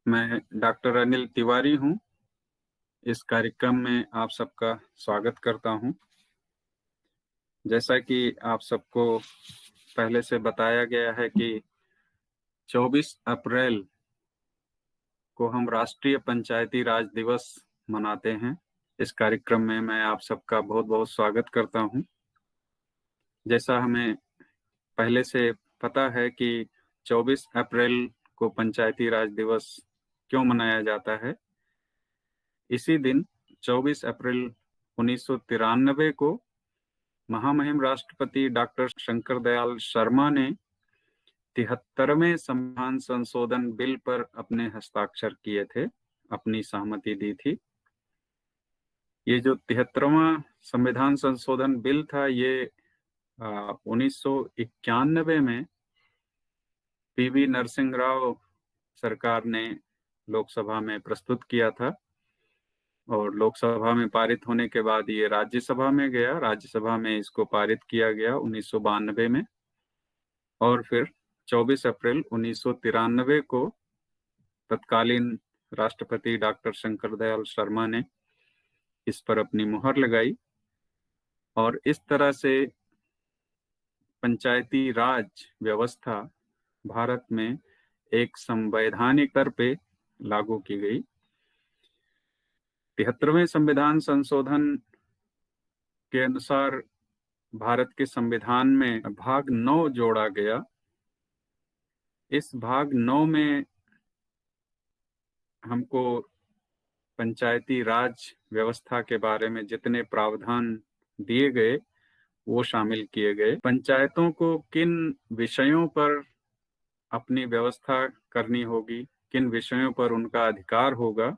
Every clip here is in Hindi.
मैं डॉक्टर अनिल तिवारी हूँ। इस कार्यक्रम में आप सबका स्वागत करता हूँ। जैसा कि आप सबको पहले से बताया गया है कि 24 अप्रैल को हम राष्ट्रीय पंचायती राज दिवस मनाते हैं। इस कार्यक्रम में मैं आप सबका बहुत बहुत स्वागत करता हूँ। जैसा हमें पहले से पता है कि 24 अप्रैल को पंचायती राज दिवस क्यों मनाया जाता है। इसी दिन 24 अप्रैल 1993 को महामहिम राष्ट्रपति डॉक्टर शंकर दयाल शर्मा ने 73वें संविधान संशोधन बिल पर अपने हस्ताक्षर किए थे, अपनी सहमति दी थी। ये जो 73वां संविधान संशोधन बिल था, ये 1991 में पीवी नरसिंह राव सरकार ने लोकसभा में प्रस्तुत किया था और लोकसभा में पारित होने के बाद ये राज्यसभा में गया। राज्यसभा में इसको पारित किया गया 1992 में और फिर 24 अप्रैल 1993 को तत्कालीन राष्ट्रपति डॉक्टर शंकर दयाल शर्मा ने इस पर अपनी मुहर लगाई और इस तरह से पंचायती राज व्यवस्था भारत में एक संवैधानिक स्तर पे लागू की गई। 73वें संविधान संशोधन के अनुसार भारत के संविधान में भाग 9 जोड़ा गया। इस भाग 9 में हमको पंचायती राज व्यवस्था के बारे में जितने प्रावधान दिए गए वो शामिल किए गए। पंचायतों को किन विषयों पर अपनी व्यवस्था करनी होगी, किन विषयों पर उनका अधिकार होगा,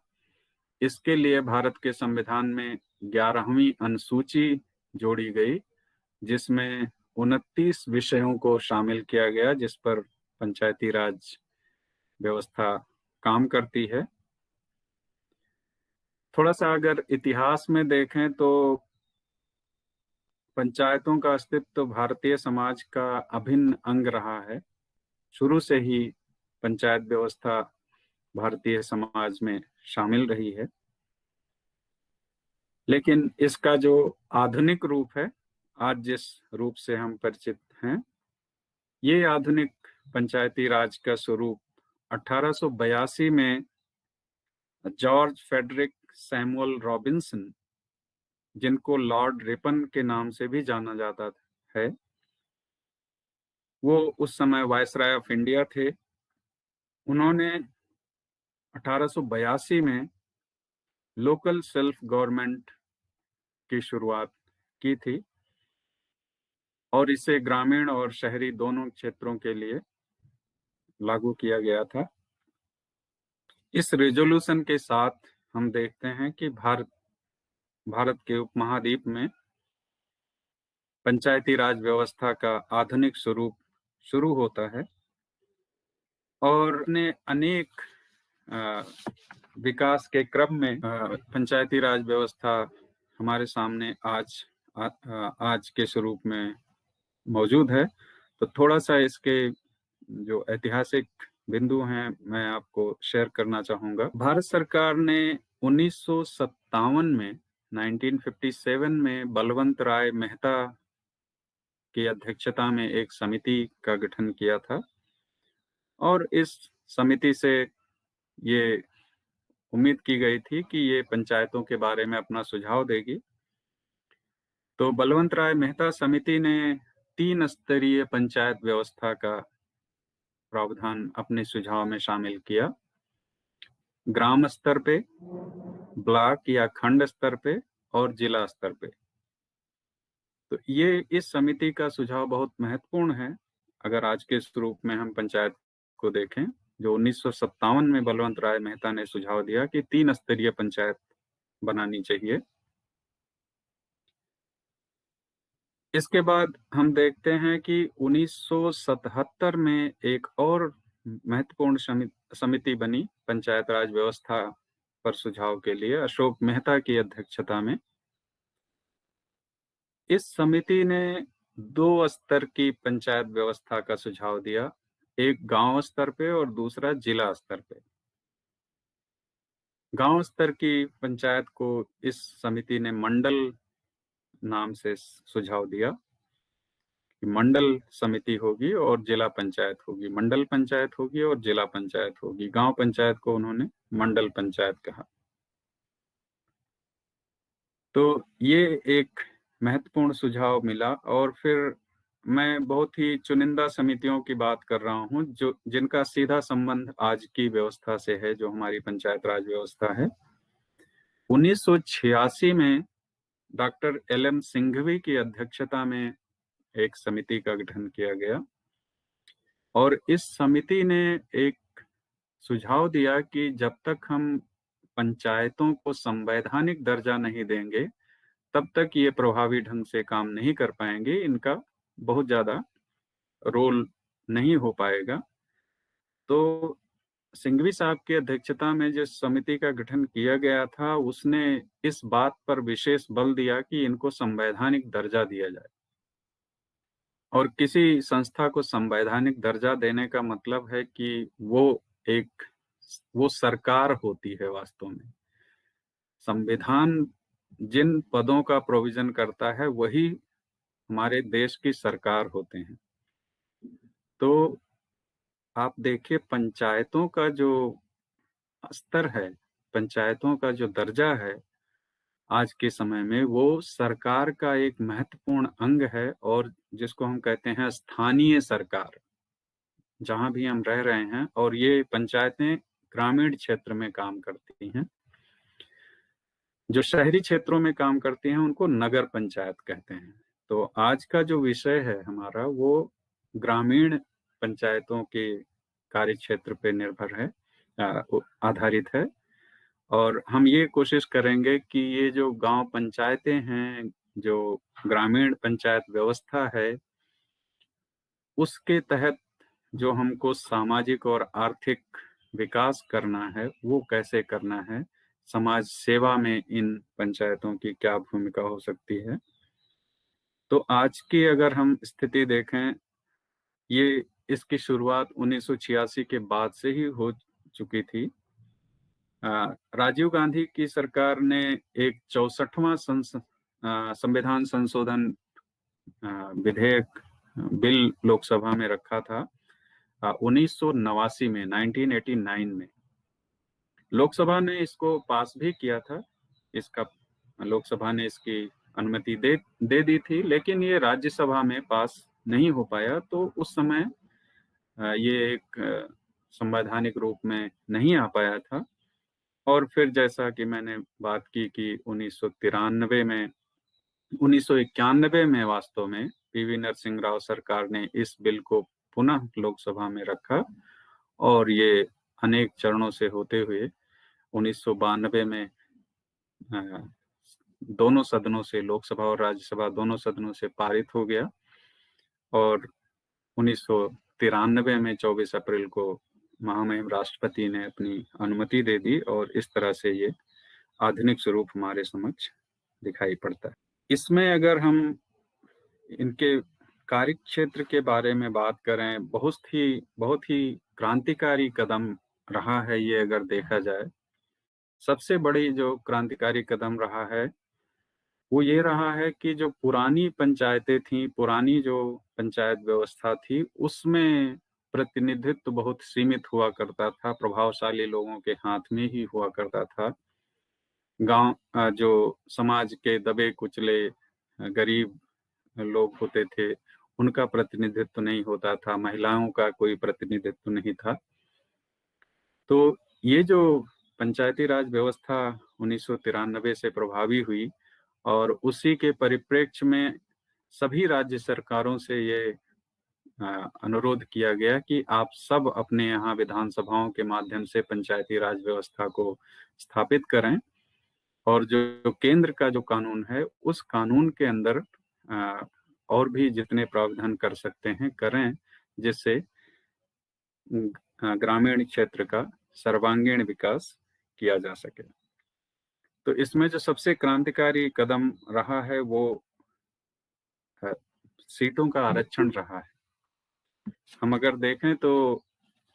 इसके लिए भारत के संविधान में 11वीं अनुसूची जोड़ी गई, जिसमें 29 विषयों को शामिल किया गया जिस पर पंचायती राज व्यवस्था काम करती है। थोड़ा सा अगर इतिहास में देखें तो पंचायतों का अस्तित्व भारतीय समाज का अभिन्न अंग रहा है। शुरू से ही पंचायत व्यवस्था भारतीय समाज में शामिल रही है, लेकिन इसका जो आधुनिक रूप है, आज जिस रूप से हम परिचित हैं, ये आधुनिक पंचायती राज का स्वरूप 1882 में जॉर्ज फेडरिक सैमुअल रॉबिन्सन, जिनको लॉर्ड रिपन के नाम से भी जाना जाता है, वो उस समय वायसराय ऑफ इंडिया थे। उन्होंने 1882 में लोकल सेल्फ गवर्नमेंट की शुरुआत की थी और इसे ग्रामीण और शहरी दोनों क्षेत्रों के लिए लागू किया गया था। इस रेजोल्यूशन के साथ हम देखते हैं कि भारत के उपमहाद्वीप में पंचायती राज व्यवस्था का आधुनिक स्वरूप शुरू होता है और ने अनेक विकास के क्रम में पंचायती राज व्यवस्था हमारे सामने आज के स्वरूप में मौजूद है। तो थोड़ा सा इसके जो ऐतिहासिक बिंदु हैं मैं आपको शेयर करना चाहूंगा। भारत सरकार ने 1957 में 1957 में बलवंत राय मेहता की अध्यक्षता में एक समिति का गठन किया था और इस समिति से ये उम्मीद की गई थी कि ये पंचायतों के बारे में अपना सुझाव देगी। तो बलवंत राय मेहता समिति ने 3 स्तरीय पंचायत व्यवस्था का प्रावधान अपने सुझाव में शामिल किया। ग्राम स्तर पे, ब्लॉक या खंड स्तर पे और जिला स्तर पे। तो ये इस समिति का सुझाव बहुत महत्वपूर्ण है। अगर आज के स्वरूप में हम पंचायत को देखें, जो 1957 में बलवंत राय मेहता ने सुझाव दिया कि 3 स्तरीय पंचायत बनानी चाहिए। इसके बाद हम देखते हैं कि 1977 में एक और महत्वपूर्ण समिति बनी पंचायत राज व्यवस्था पर सुझाव के लिए, अशोक मेहता की अध्यक्षता में। इस समिति ने 2 स्तर की पंचायत व्यवस्था का सुझाव दिया, एक गांव स्तर पे और दूसरा जिला स्तर पे। गांव स्तर की पंचायत को इस समिति ने मंडल नाम से सुझाव दिया कि मंडल समिति होगी और जिला पंचायत होगी, मंडल पंचायत होगी और जिला पंचायत होगी। गांव पंचायत को उन्होंने मंडल पंचायत कहा। तो ये एक महत्वपूर्ण सुझाव मिला। और फिर मैं बहुत ही चुनिंदा समितियों की बात कर रहा हूं जो जिनका सीधा संबंध आज की व्यवस्था से है, जो हमारी पंचायत राज व्यवस्था है। 1986 में डॉक्टर एल.एम. सिंघवी की अध्यक्षता में एक समिति का गठन किया गया और इस समिति ने एक सुझाव दिया कि जब तक हम पंचायतों को संवैधानिक दर्जा नहीं देंगे तब तक ये प्रभावी ढंग से काम नहीं कर पाएंगे, इनका बहुत ज्यादा रोल नहीं हो पाएगा। तो सिंघवी साहब की अध्यक्षता में जिस समिति का गठन किया गया था उसने इस बात पर विशेष बल दिया कि इनको संवैधानिक दर्जा दिया जाए। और किसी संस्था को संवैधानिक दर्जा देने का मतलब है कि वो सरकार होती है। वास्तव में संविधान जिन पदों का प्रोविजन करता है वही हमारे देश की सरकार होते हैं। तो आप देखिए पंचायतों का जो स्तर है, पंचायतों का जो दर्जा है आज के समय में, वो सरकार का एक महत्वपूर्ण अंग है। और जिसको हम कहते हैं स्थानीय सरकार, जहां भी हम रह रहे हैं, और ये पंचायतें ग्रामीण क्षेत्र में काम करती हैं। जो शहरी क्षेत्रों में काम करती हैं उनको नगर पंचायत कहते हैं। तो आज का जो विषय है हमारा वो ग्रामीण पंचायतों के कार्य क्षेत्र पे निर्भर है, आधारित है। और हम ये कोशिश करेंगे कि ये जो गांव पंचायतें हैं, जो ग्रामीण पंचायत व्यवस्था है, उसके तहत जो हमको सामाजिक और आर्थिक विकास करना है वो कैसे करना है, समाज सेवा में इन पंचायतों की क्या भूमिका हो सकती है। तो आज की अगर हम स्थिति देखें, ये इसकी शुरुआत 1986 के बाद से ही हो चुकी थी। राजीव गांधी की सरकार ने एक 64वां संविधान संशोधन विधेयक बिल लोकसभा में रखा था 1989 में, 1989 में। लोकसभा ने इसको पास भी किया था। इसका लोकसभा ने इसकी अनुमति दे दी थी, लेकिन ये राज्यसभा में पास नहीं हो पाया। तो उस समय ये एक संवैधानिक रूप में नहीं आ पाया था। और फिर जैसा कि मैंने बात की कि 1991 में वास्तव में पीवी नरसिंह राव सरकार ने इस बिल को पुनः लोकसभा में रखा और ये अनेक चरणों से होते हुए 1992 में दोनों सदनों से, लोकसभा और राज्यसभा दोनों सदनों से पारित हो गया। और 1993 में 24 अप्रैल को महामहिम राष्ट्रपति ने अपनी अनुमति दे दी और इस तरह से ये आधुनिक स्वरूप हमारे समक्ष दिखाई पड़ता है। इसमें अगर हम इनके कार्य क्षेत्र के बारे में बात करें, बहुत ही क्रांतिकारी कदम रहा है ये। अगर देखा जाए, सबसे बड़ी जो क्रांतिकारी कदम रहा है वो ये रहा है कि जो पुरानी पंचायतें थी, पुरानी जो पंचायत व्यवस्था थी, उसमें प्रतिनिधित्व बहुत सीमित हुआ करता था, प्रभावशाली लोगों के हाथ में ही हुआ करता था। गांव जो समाज के दबे कुचले गरीब लोग होते थे उनका प्रतिनिधित्व नहीं होता था, महिलाओं का कोई प्रतिनिधित्व नहीं था। तो ये जो पंचायती राज व्यवस्था 1993 से प्रभावी हुई और उसी के परिप्रेक्ष्य में सभी राज्य सरकारों से ये अनुरोध किया गया कि आप सब अपने यहाँ विधानसभाओं के माध्यम से पंचायती राज व्यवस्था को स्थापित करें और जो केंद्र का जो कानून है उस कानून के अंदर और भी जितने प्रावधान कर सकते हैं करें, जिससे ग्रामीण क्षेत्र का सर्वांगीण विकास किया जा सके। तो इसमें जो सबसे क्रांतिकारी कदम रहा है वो सीटों का आरक्षण रहा है। हम अगर देखें तो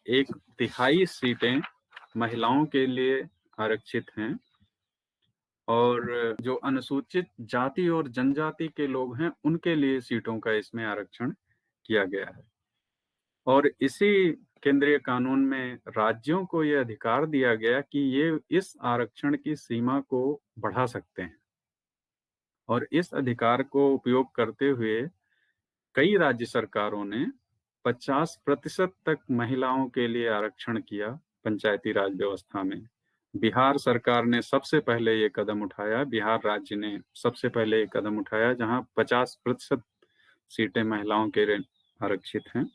1/3 सीटें महिलाओं के लिए आरक्षित हैं, और जो अनुसूचित जाति और जनजाति के लोग हैं उनके लिए सीटों का इसमें आरक्षण किया गया है। और इसी केंद्रीय कानून में राज्यों को यह अधिकार दिया गया कि ये इस आरक्षण की सीमा को बढ़ा सकते हैं, और इस अधिकार को उपयोग करते हुए कई राज्य सरकारों ने 50% तक महिलाओं के लिए आरक्षण किया पंचायती राज व्यवस्था में। बिहार सरकार ने सबसे पहले ये कदम उठाया, बिहार राज्य ने सबसे पहले ये कदम उठाया जहां 50% सीटें महिलाओं के लिए आरक्षित हैं,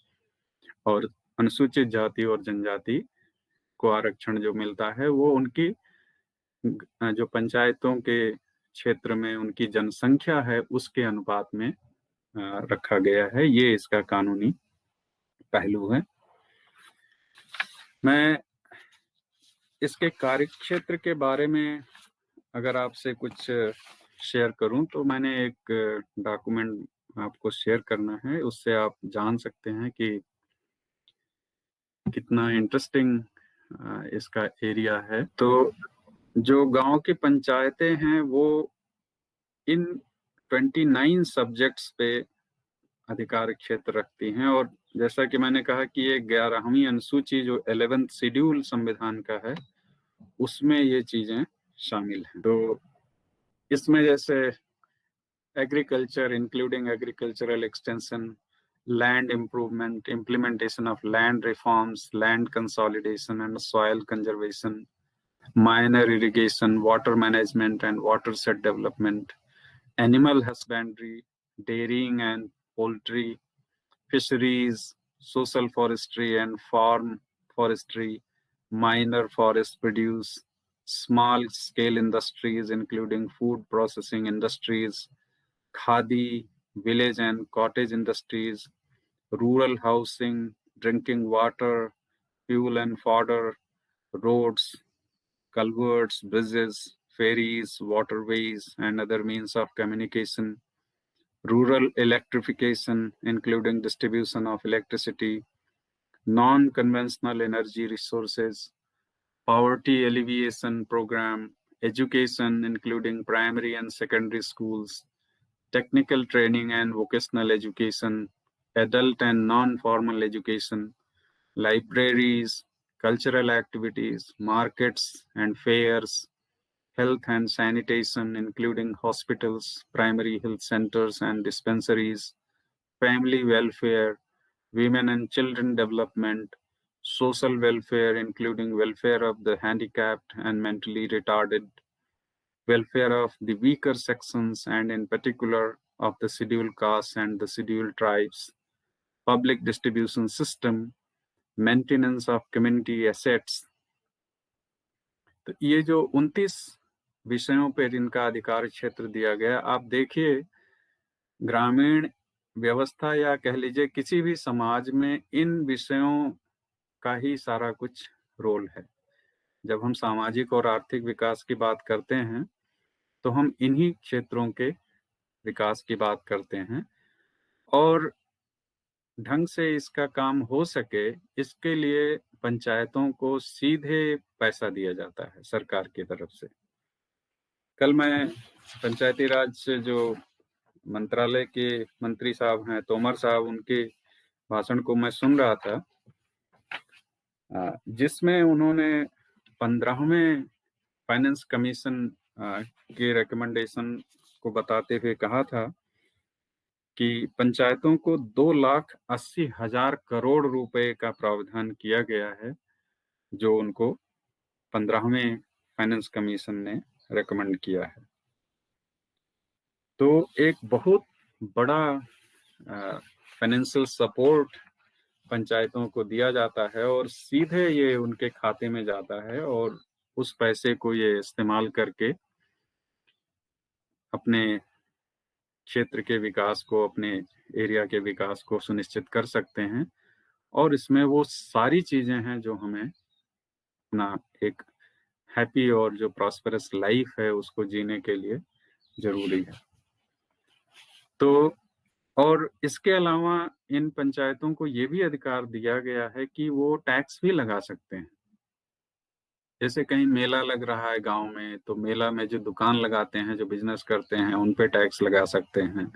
और अनुसूचित जाति और जनजाति को आरक्षण जो मिलता है वो उनकी जो पंचायतों के क्षेत्र में उनकी जनसंख्या है उसके अनुपात में रखा गया है। ये इसका कानूनी पहलू है। मैं इसके कार्यक्षेत्र के बारे में अगर आपसे कुछ शेयर करूं तो मैंने एक डॉक्यूमेंट आपको शेयर करना है, उससे आप जान सकते हैं कि कितना इंटरेस्टिंग इसका एरिया है। तो जो गांव की पंचायतें हैं वो इन 29 सब्जेक्ट्स पे अधिकार क्षेत्र रखती हैं, और जैसा कि मैंने कहा कि ये 11वीं अनुसूची जो 11th शेड्यूल संविधान का है उसमें ये चीजें शामिल हैं। तो इसमें जैसे agriculture including agricultural extension, land improvement, implementation of land reforms, land consolidation and soil conservation, minor irrigation, water management and watershed development, animal husbandry, dairying and poultry, fisheries, social forestry and farm forestry, minor forest produce, small scale industries including food processing industries, khadi, village and cottage industries, rural housing, drinking water, fuel and fodder, roads, culverts, bridges, ferries, waterways, and other means of communication, rural electrification, including distribution of electricity, non-conventional energy resources, poverty alleviation program, education, including primary and secondary schools, technical training and vocational education, adult and non-formal education, libraries, cultural activities, markets and fairs, health and sanitation, including hospitals, primary health centers and dispensaries, family welfare, women and children development, social welfare, including welfare of the handicapped and mentally retarded, welfare of the weaker sections, and in particular of the scheduled castes and the scheduled tribes, public distribution system, maintenance of community assets। तो ये जो 29 विषयों पर इनका अधिकार क्षेत्र दिया गया, आप देखिए ग्रामीण व्यवस्था या कह लीजिए किसी भी समाज में इन विषयों का ही सारा कुछ रोल है। जब हम सामाजिक और आर्थिक विकास की बात करते हैं तो हम इन्हीं क्षेत्रों के विकास की बात करते हैं, और ढंग से इसका काम हो सके इसके लिए पंचायतों को सीधे पैसा दिया जाता है सरकार की तरफ से। कल मैं पंचायती राज से जो मंत्रालय के मंत्री साहब हैं तोमर साहब, उनके भाषण को मैं सुन रहा था, जिसमें उन्होंने 15वें फाइनेंस कमीशन के रिकमेंडेशन को बताते हुए कहा था कि पंचायतों को 2,80,000 करोड़ रुपए का प्रावधान किया गया है, जो उनको 15वें फाइनेंस कमीशन ने रेकमेंड किया है। तो एक बहुत बड़ा फाइनेंशियल सपोर्ट पंचायतों को दिया जाता है और सीधे ये उनके खाते में जाता है, और उस पैसे को ये इस्तेमाल करके अपने क्षेत्र के विकास को, अपने एरिया के विकास को सुनिश्चित कर सकते हैं। और इसमें वो सारी चीजें हैं जो हमें अपना एक हैप्पी और जो प्रॉस्पेरस लाइफ है उसको जीने के लिए जरूरी है। तो और इसके अलावा इन पंचायतों को ये भी अधिकार दिया गया है कि वो टैक्स भी लगा सकते हैं। जैसे कहीं मेला लग रहा है गांव में, तो मेला में जो दुकान लगाते हैं, जो बिजनेस करते हैं, उन पे टैक्स लगा सकते हैं।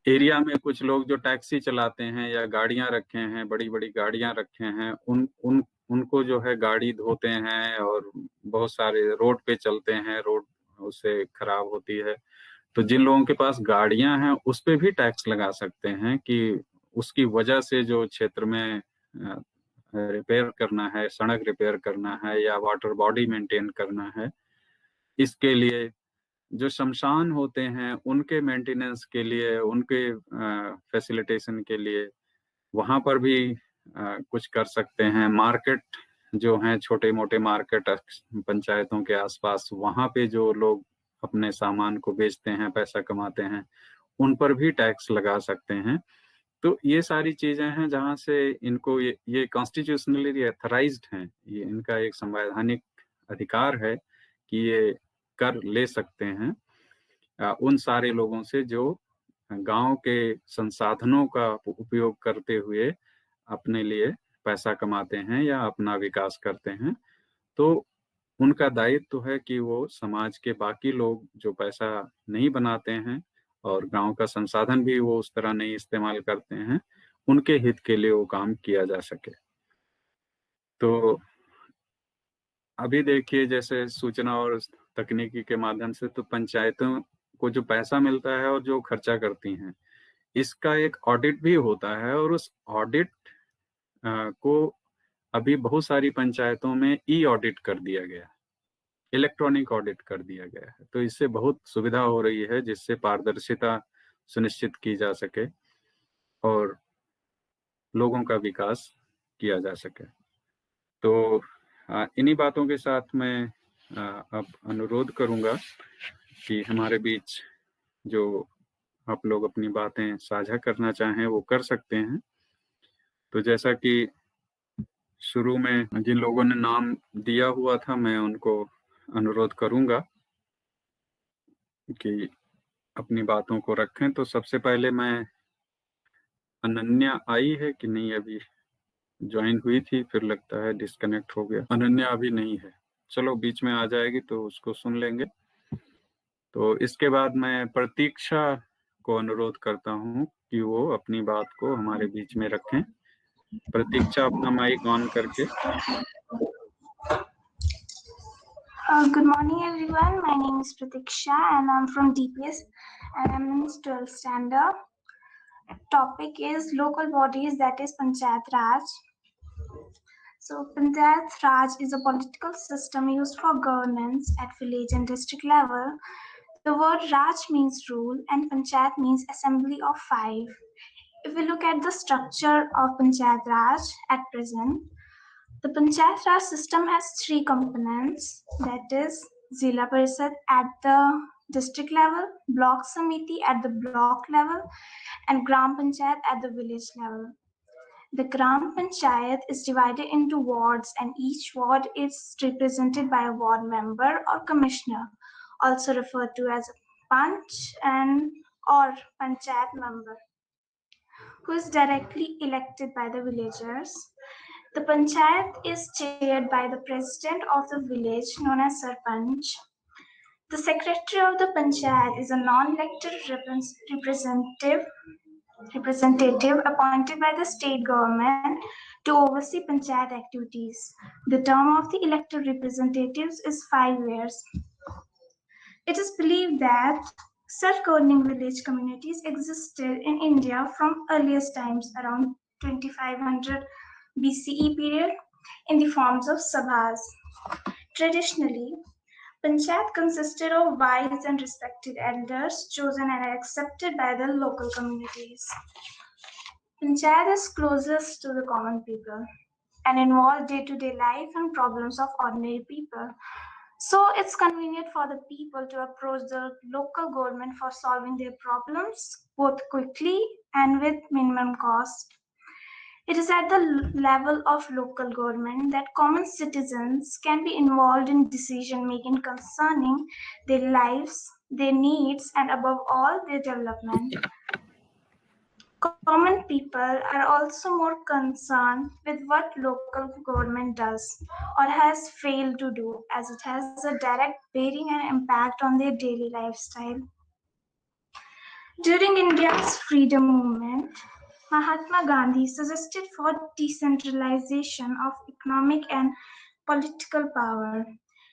एरिया में कुछ लोग जो टैक्सी चलाते हैं या गाड़ियां रखे हैं, बड़ी बड़ी गाड़ियां रखे हैं, उन उन उनको जो है गाड़ी धोते हैं और बहुत सारे रोड पे चलते हैं, रोड उससे खराब होती है। तो जिन लोगों के पास गाड़ियां हैं उस पे भी टैक्स लगा सकते हैं कि उसकी वजह से जो क्षेत्र में रिपेयर करना है, सड़क रिपेयर करना है या वाटर बॉडी मेंटेन करना है, इसके लिए जो शमशान होते हैं उनके मेंटेनेंस के लिए, उनके फैसिलिटेशन के लिए वहां पर भी कुछ कर सकते हैं। मार्केट जो हैं, छोटे मोटे मार्केट पंचायतों के आसपास, वहां पे जो लोग अपने सामान को बेचते हैं, पैसा कमाते हैं, उन पर भी टैक्स लगा सकते हैं। तो ये सारी चीजें हैं जहां से इनको ये कॉन्स्टिट्यूशनली एथराइज्ड हैं, ये इनका एक संवैधानिक अधिकार है कि ये कर ले सकते हैं उन सारे लोगों से जो गांव के संसाधनों का उपयोग करते हुए अपने लिए पैसा कमाते हैं या अपना विकास करते हैं। तो उनका दायित्व तो है कि वो समाज के बाकी लोग जो पैसा नहीं बनाते हैं और गांव का संसाधन भी वो उस तरह नहीं इस्तेमाल करते हैं, उनके हित के लिए वो काम किया जा सके। तो अभी देखिए, जैसे सूचना और तकनीकी के माध्यम से तो पंचायतों को जो पैसा मिलता है और जो खर्चा करती हैं, इसका एक ऑडिट भी होता है। और उस ऑडिट को अभी बहुत सारी पंचायतों में ई ऑडिट कर दिया गया, इलेक्ट्रॉनिक ऑडिट कर दिया गया है। तो इससे बहुत सुविधा हो रही है, जिससे पारदर्शिता सुनिश्चित की जा सके और लोगों का विकास किया जा सके। तो इन्हीं बातों के साथ मैं अब अनुरोध करूंगा कि हमारे बीच जो आप लोग अपनी बातें साझा करना चाहें वो कर सकते हैं। तो जैसा कि शुरू में जिन लोगों ने नाम दिया हुआ था, मैं उनको अनुरोध करूंगा कि अपनी बातों को रखें। तो सबसे पहले मैं, अनन्या आई है कि नहीं? अभी ज्वाइन हुई थी, फिर लगता है डिस्कनेक्ट हो गया। अनन्या अभी नहीं है, चलो बीच में आ जाएगी तो उसको सुन लेंगे। तो इसके बाद मैं प्रतीक्षा को अनुरोध करता हूँ कि वो अपनी बात को हमारे बीच में रखें। प्रतीक्षा, अपना माइक ऑन करके। Good morning, everyone. My name is Pratiksha, and I'm from DPS, and I'm in 12th standard. Topic is local bodies, that is Panchayat Raj. So, Panchayat Raj is a political system used for governance at village and district level. The word Raj means rule, and Panchayat means assembly of five. If we look at the structure of Panchayat Raj at present, the Panchayat Raj system has three components, that is Zila Parishad at the district level, Block Samiti at the block level, and Gram Panchayat at the village level. The Gram Panchayat is divided into wards, and each ward is represented by a ward member or commissioner, also referred to as a Panch or Panchayat member, who is directly elected by the villagers. The Panchayat is chaired by the president of the village, known as Sarpanch. The secretary of the Panchayat is a non-elected representative appointed by the state government to oversee Panchayat activities. The term of the elected representatives is 5 years. It is believed that self-governing village communities existed in India from earliest times, around 2500 BCE period, in the forms of sabhas. Traditionally, Panchayat consisted of wise and respected elders chosen and accepted by the local communities. Panchayat is closest to the common people and involves day-to-day life and problems of ordinary people. So it's convenient for the people to approach the local government for solving their problems both quickly and with minimum cost. It is at the level of local government that common citizens can be involved in decision making concerning their lives, their needs, and above all, their development. Common people are also more concerned with what local government does or has failed to do, as it has a direct bearing and impact on their daily lifestyle. During India's freedom movement, Mahatma Gandhi suggested for decentralization of economic and political power.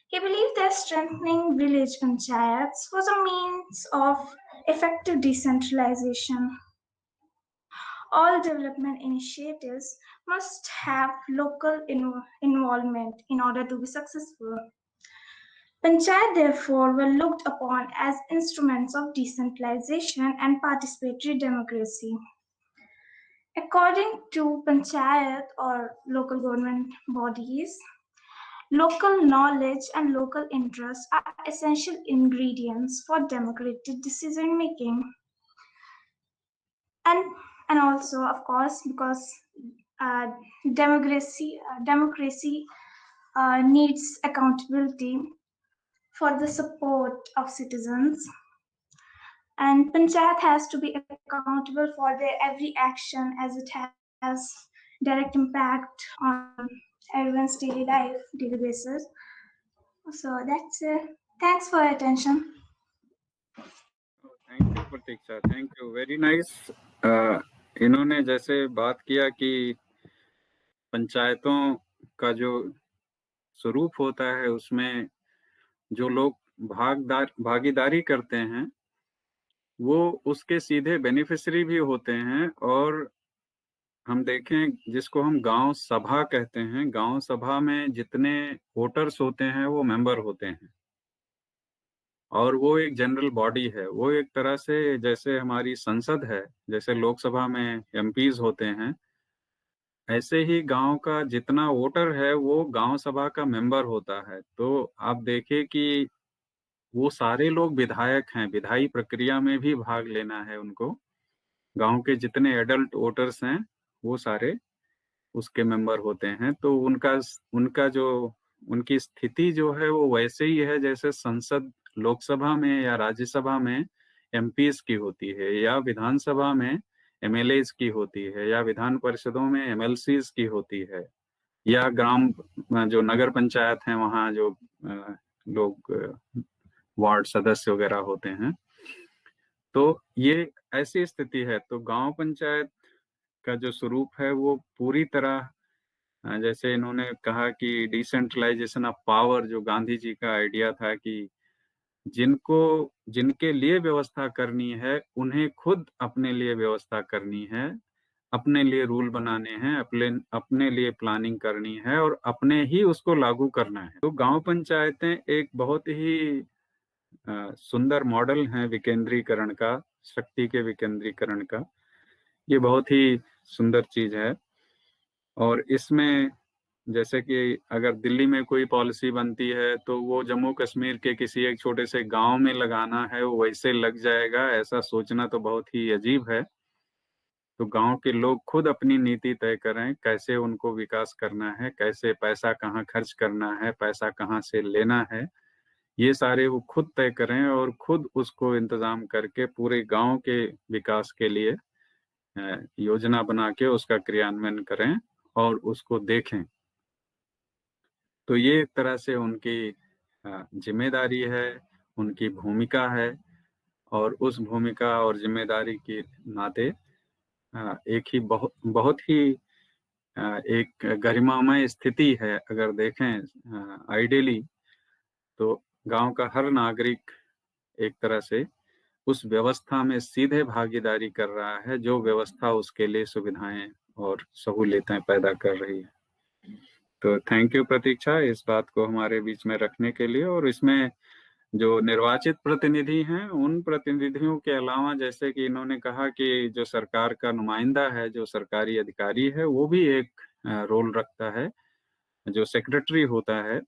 He believed that strengthening village panchayats was a means of effective decentralization. All development initiatives must have local involvement in order to be successful. Panchayat therefore were looked upon as instruments of decentralization and participatory democracy. According to panchayat or local government bodies, local knowledge and local interests are essential ingredients for democratic decision making. And, and also, of course, because uh, democracy needs accountability for the support of citizens, and panchayat has to be accountable for their every action as it has direct impact on everyone's daily life, daily basis. So that's it. Thanks for your attention. Thank you Pratiksha, thank you, very nice. इन्होंने जैसे बात किया कि पंचायतों का जो स्वरूप होता है उसमें जो लोग भागीदारी करते हैं वो उसके सीधे बेनिफिशियरी भी होते हैं। और हम देखें जिसको हम गांव सभा कहते हैं, गांव सभा में जितने वोटर्स होते हैं वो मेंबर होते हैं और वो एक जनरल बॉडी है। वो एक तरह से जैसे हमारी संसद है, जैसे लोकसभा में एमपीज होते हैं, ऐसे ही गांव का जितना वोटर है वो गांव सभा का मेंबर होता है। तो आप देखिए कि वो सारे लोग विधायक हैं, विधायी प्रक्रिया में भी भाग लेना है उनको। गांव के जितने एडल्ट वोटर्स हैं वो सारे उसके मेंबर होते हैं। तो उनका उनका जो उनकी स्थिति जो है वो वैसे ही है जैसे संसद लोकसभा में या राज्यसभा में एमपीज की होती है, या विधानसभा में एमएलएज की होती है, या विधान परिषदों में एमएलसीज की होती है, या ग्राम जो नगर पंचायत हैं वहाँ जो लोग वार्ड सदस्य वगैरह होते हैं। तो ये ऐसी स्थिति है। तो गांव पंचायत का जो स्वरूप है वो पूरी तरह जैसे इन्होंने कहा कि डिसेंट्रलाइजेशन ऑफ पावर, जो गांधी जी का आइडिया था कि जिनको जिनके लिए व्यवस्था करनी है उन्हें खुद अपने लिए व्यवस्था करनी है, अपने लिए रूल बनाने हैं, अपने लिए प्लानिंग करनी है और अपने ही उसको लागू करना है। तो गांव पंचायतें एक बहुत ही सुंदर मॉडल है विकेंद्रीकरण का, शक्ति के विकेंद्रीकरण का। ये बहुत ही सुंदर चीज है। और इसमें जैसे कि अगर दिल्ली में कोई पॉलिसी बनती है तो वो जम्मू कश्मीर के किसी एक छोटे से गांव में लगाना है वो वैसे लग जाएगा, ऐसा सोचना तो बहुत ही अजीब है। तो गांव के लोग खुद अपनी नीति तय करें, कैसे उनको विकास करना है, कैसे पैसा कहाँ खर्च करना है, पैसा कहाँ से लेना है, ये सारे वो खुद तय करें और खुद उसको इंतजाम करके पूरे गांव के विकास के लिए योजना बना के उसका क्रियान्वयन करें और उसको देखें। तो ये एक तरह से उनकी जिम्मेदारी है, उनकी भूमिका है। और उस भूमिका और जिम्मेदारी के नाते एक ही बहुत ही एक गरिमामय स्थिति है। अगर देखें आइडियली तो गांव का हर नागरिक एक तरह से उस व्यवस्था में सीधे भागीदारी कर रहा है जो व्यवस्था उसके लिए सुविधाएं और सहूलियतें पैदा कर रही है। तो थैंक यू प्रतीक्षा इस बात को हमारे बीच में रखने के लिए। और इसमें जो निर्वाचित प्रतिनिधि हैं उन प्रतिनिधियों के अलावा जैसे कि इन्होंने कहा कि जो सरकार का नुमाइंदा है, जो सरकारी अधिकारी है, वो भी एक रोल रखता है, जो सेक्रेटरी होता है।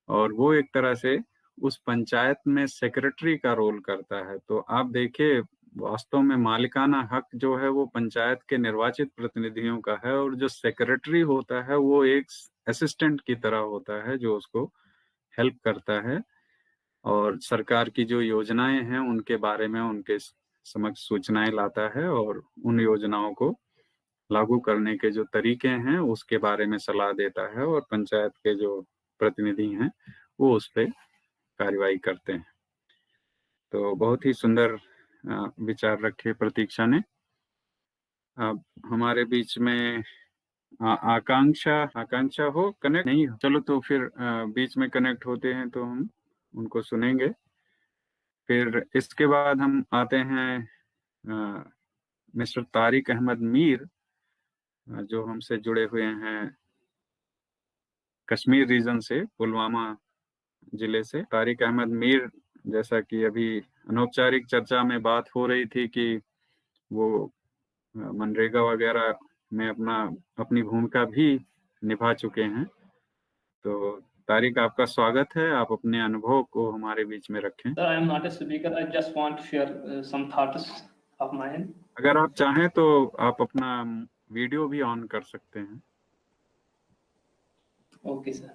और वो एक तरह से उस पंचायत में सेक्रेटरी का रोल करता है। तो आप देखिए वास्तव में मालिकाना हक जो है वो पंचायत के निर्वाचित प्रतिनिधियों का है, और जो सेक्रेटरी होता है वो एक असिस्टेंट की तरह होता है जो उसको हेल्प करता है और सरकार की जो योजनाएं हैं उनके बारे में उनके समक्ष सूचनाएं लाता है और उन योजनाओं को लागू करने के जो तरीके हैं उसके बारे में सलाह देता है, और पंचायत के जो प्रतिनिधि हैं वो उस पर कार्रवाई करते हैं। तो बहुत ही सुंदर विचार रखे प्रतीक्षा ने। अब हमारे बीच में आकांक्षा आकांक्षा हो कनेक्ट नहीं हो, चलो तो फिर बीच में कनेक्ट होते हैं तो हम उनको सुनेंगे। फिर इसके बाद हम आते हैं मिस्टर तारिक अहमद मीर, जो हमसे जुड़े हुए हैं कश्मीर रीजन से, पुलवामा जिले से। तारिक अहमद मीर, जैसा कि अभी अनौपचारिक चर्चा में बात हो रही थी कि वो मनरेगा वगैरह में अपनी भूमिका भी निभा चुके हैं। तो तारिक, आपका स्वागत है, आप अपने अनुभव को हमारे बीच में रखें। Sir, I am not a speaker. I just want to share some thoughts of mine. अगर आप चाहें तो आप अपना वीडियो भी ऑन कर सकते हैं। Okay, sir.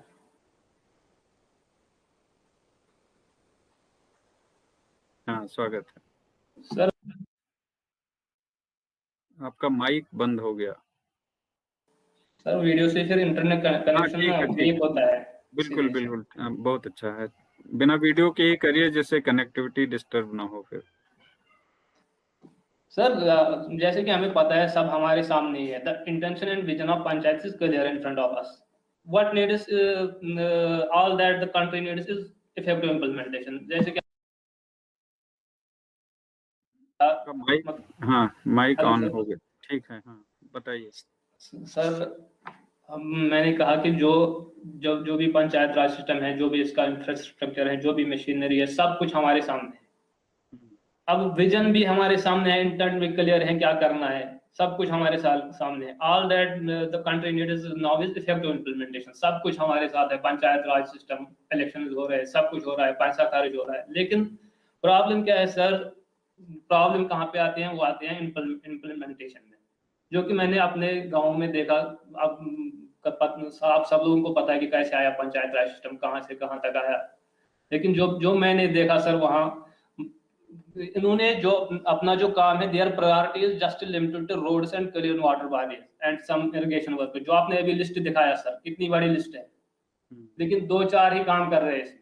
हाँ, स्वागत है। Sir, आपका माइक बंद हो गया। सर वीडियो से फिर इंटरनेट कनेक्शन ठीक है, में ब्रेक होता है। बिल्कुल इसीलिए, बिल्कुल, बहुत अच्छा है। बिना वीडियो के ही करिए जिससे कनेक्टिविटी डिस्टर्ब ना हो फिर। सर जैसे कि हमें पता है, सब हमारे सामने ही है। The intention and vision of panchayat is clear in front of us. What need is all that the country needs is effective implementation. जैसे कि माइक, हाँ माइक हेलो ऑन सर। हो गया, ठीक है, हाँ बताइए। सर मैंने कहा कि जो भी पंचायत राज सिस्टम है, जो भी इसका इंफ्रास्ट्रक्चर है, जो भी मशीनरी है, सब कुछ हमारे सामने है। अब विजन भी हमारे सामने है, इंटेंट भी क्लियर है क्या करना है, सब कुछ हमारे सामने है। All that the country needs now is effective implementation. सब कुछ हमारे साथ है, पंचायत राज सिस्टम, इलेक्शन हो रहे हैं, सब कुछ हो रहा है, पैसा खारिज हो रहा है। लेकिन प्रॉब्लम क्या है सर? प्रॉब्लम कहाँ पे आते हैं? वो आते हैं इम्प्लीमेंटेशन में, जो कि मैंने अपने गाँव में देखा। अब आप सब लोगों को पता है कि कैसे आया पंचायत राज सिस्टम, कहाँ से कहाँ तक आया। लेकिन जो मैंने देखा सर, वहाँ इन्होंने जो अपना जो काम है, their priority is just limited to roads and clean water bodies and some irrigation work. जो आपने अभी लिस्ट दिखाया सर, कितनी बड़ी लिस्ट है, लेकिन 2-4 ही काम कर रहे हैं इसमें।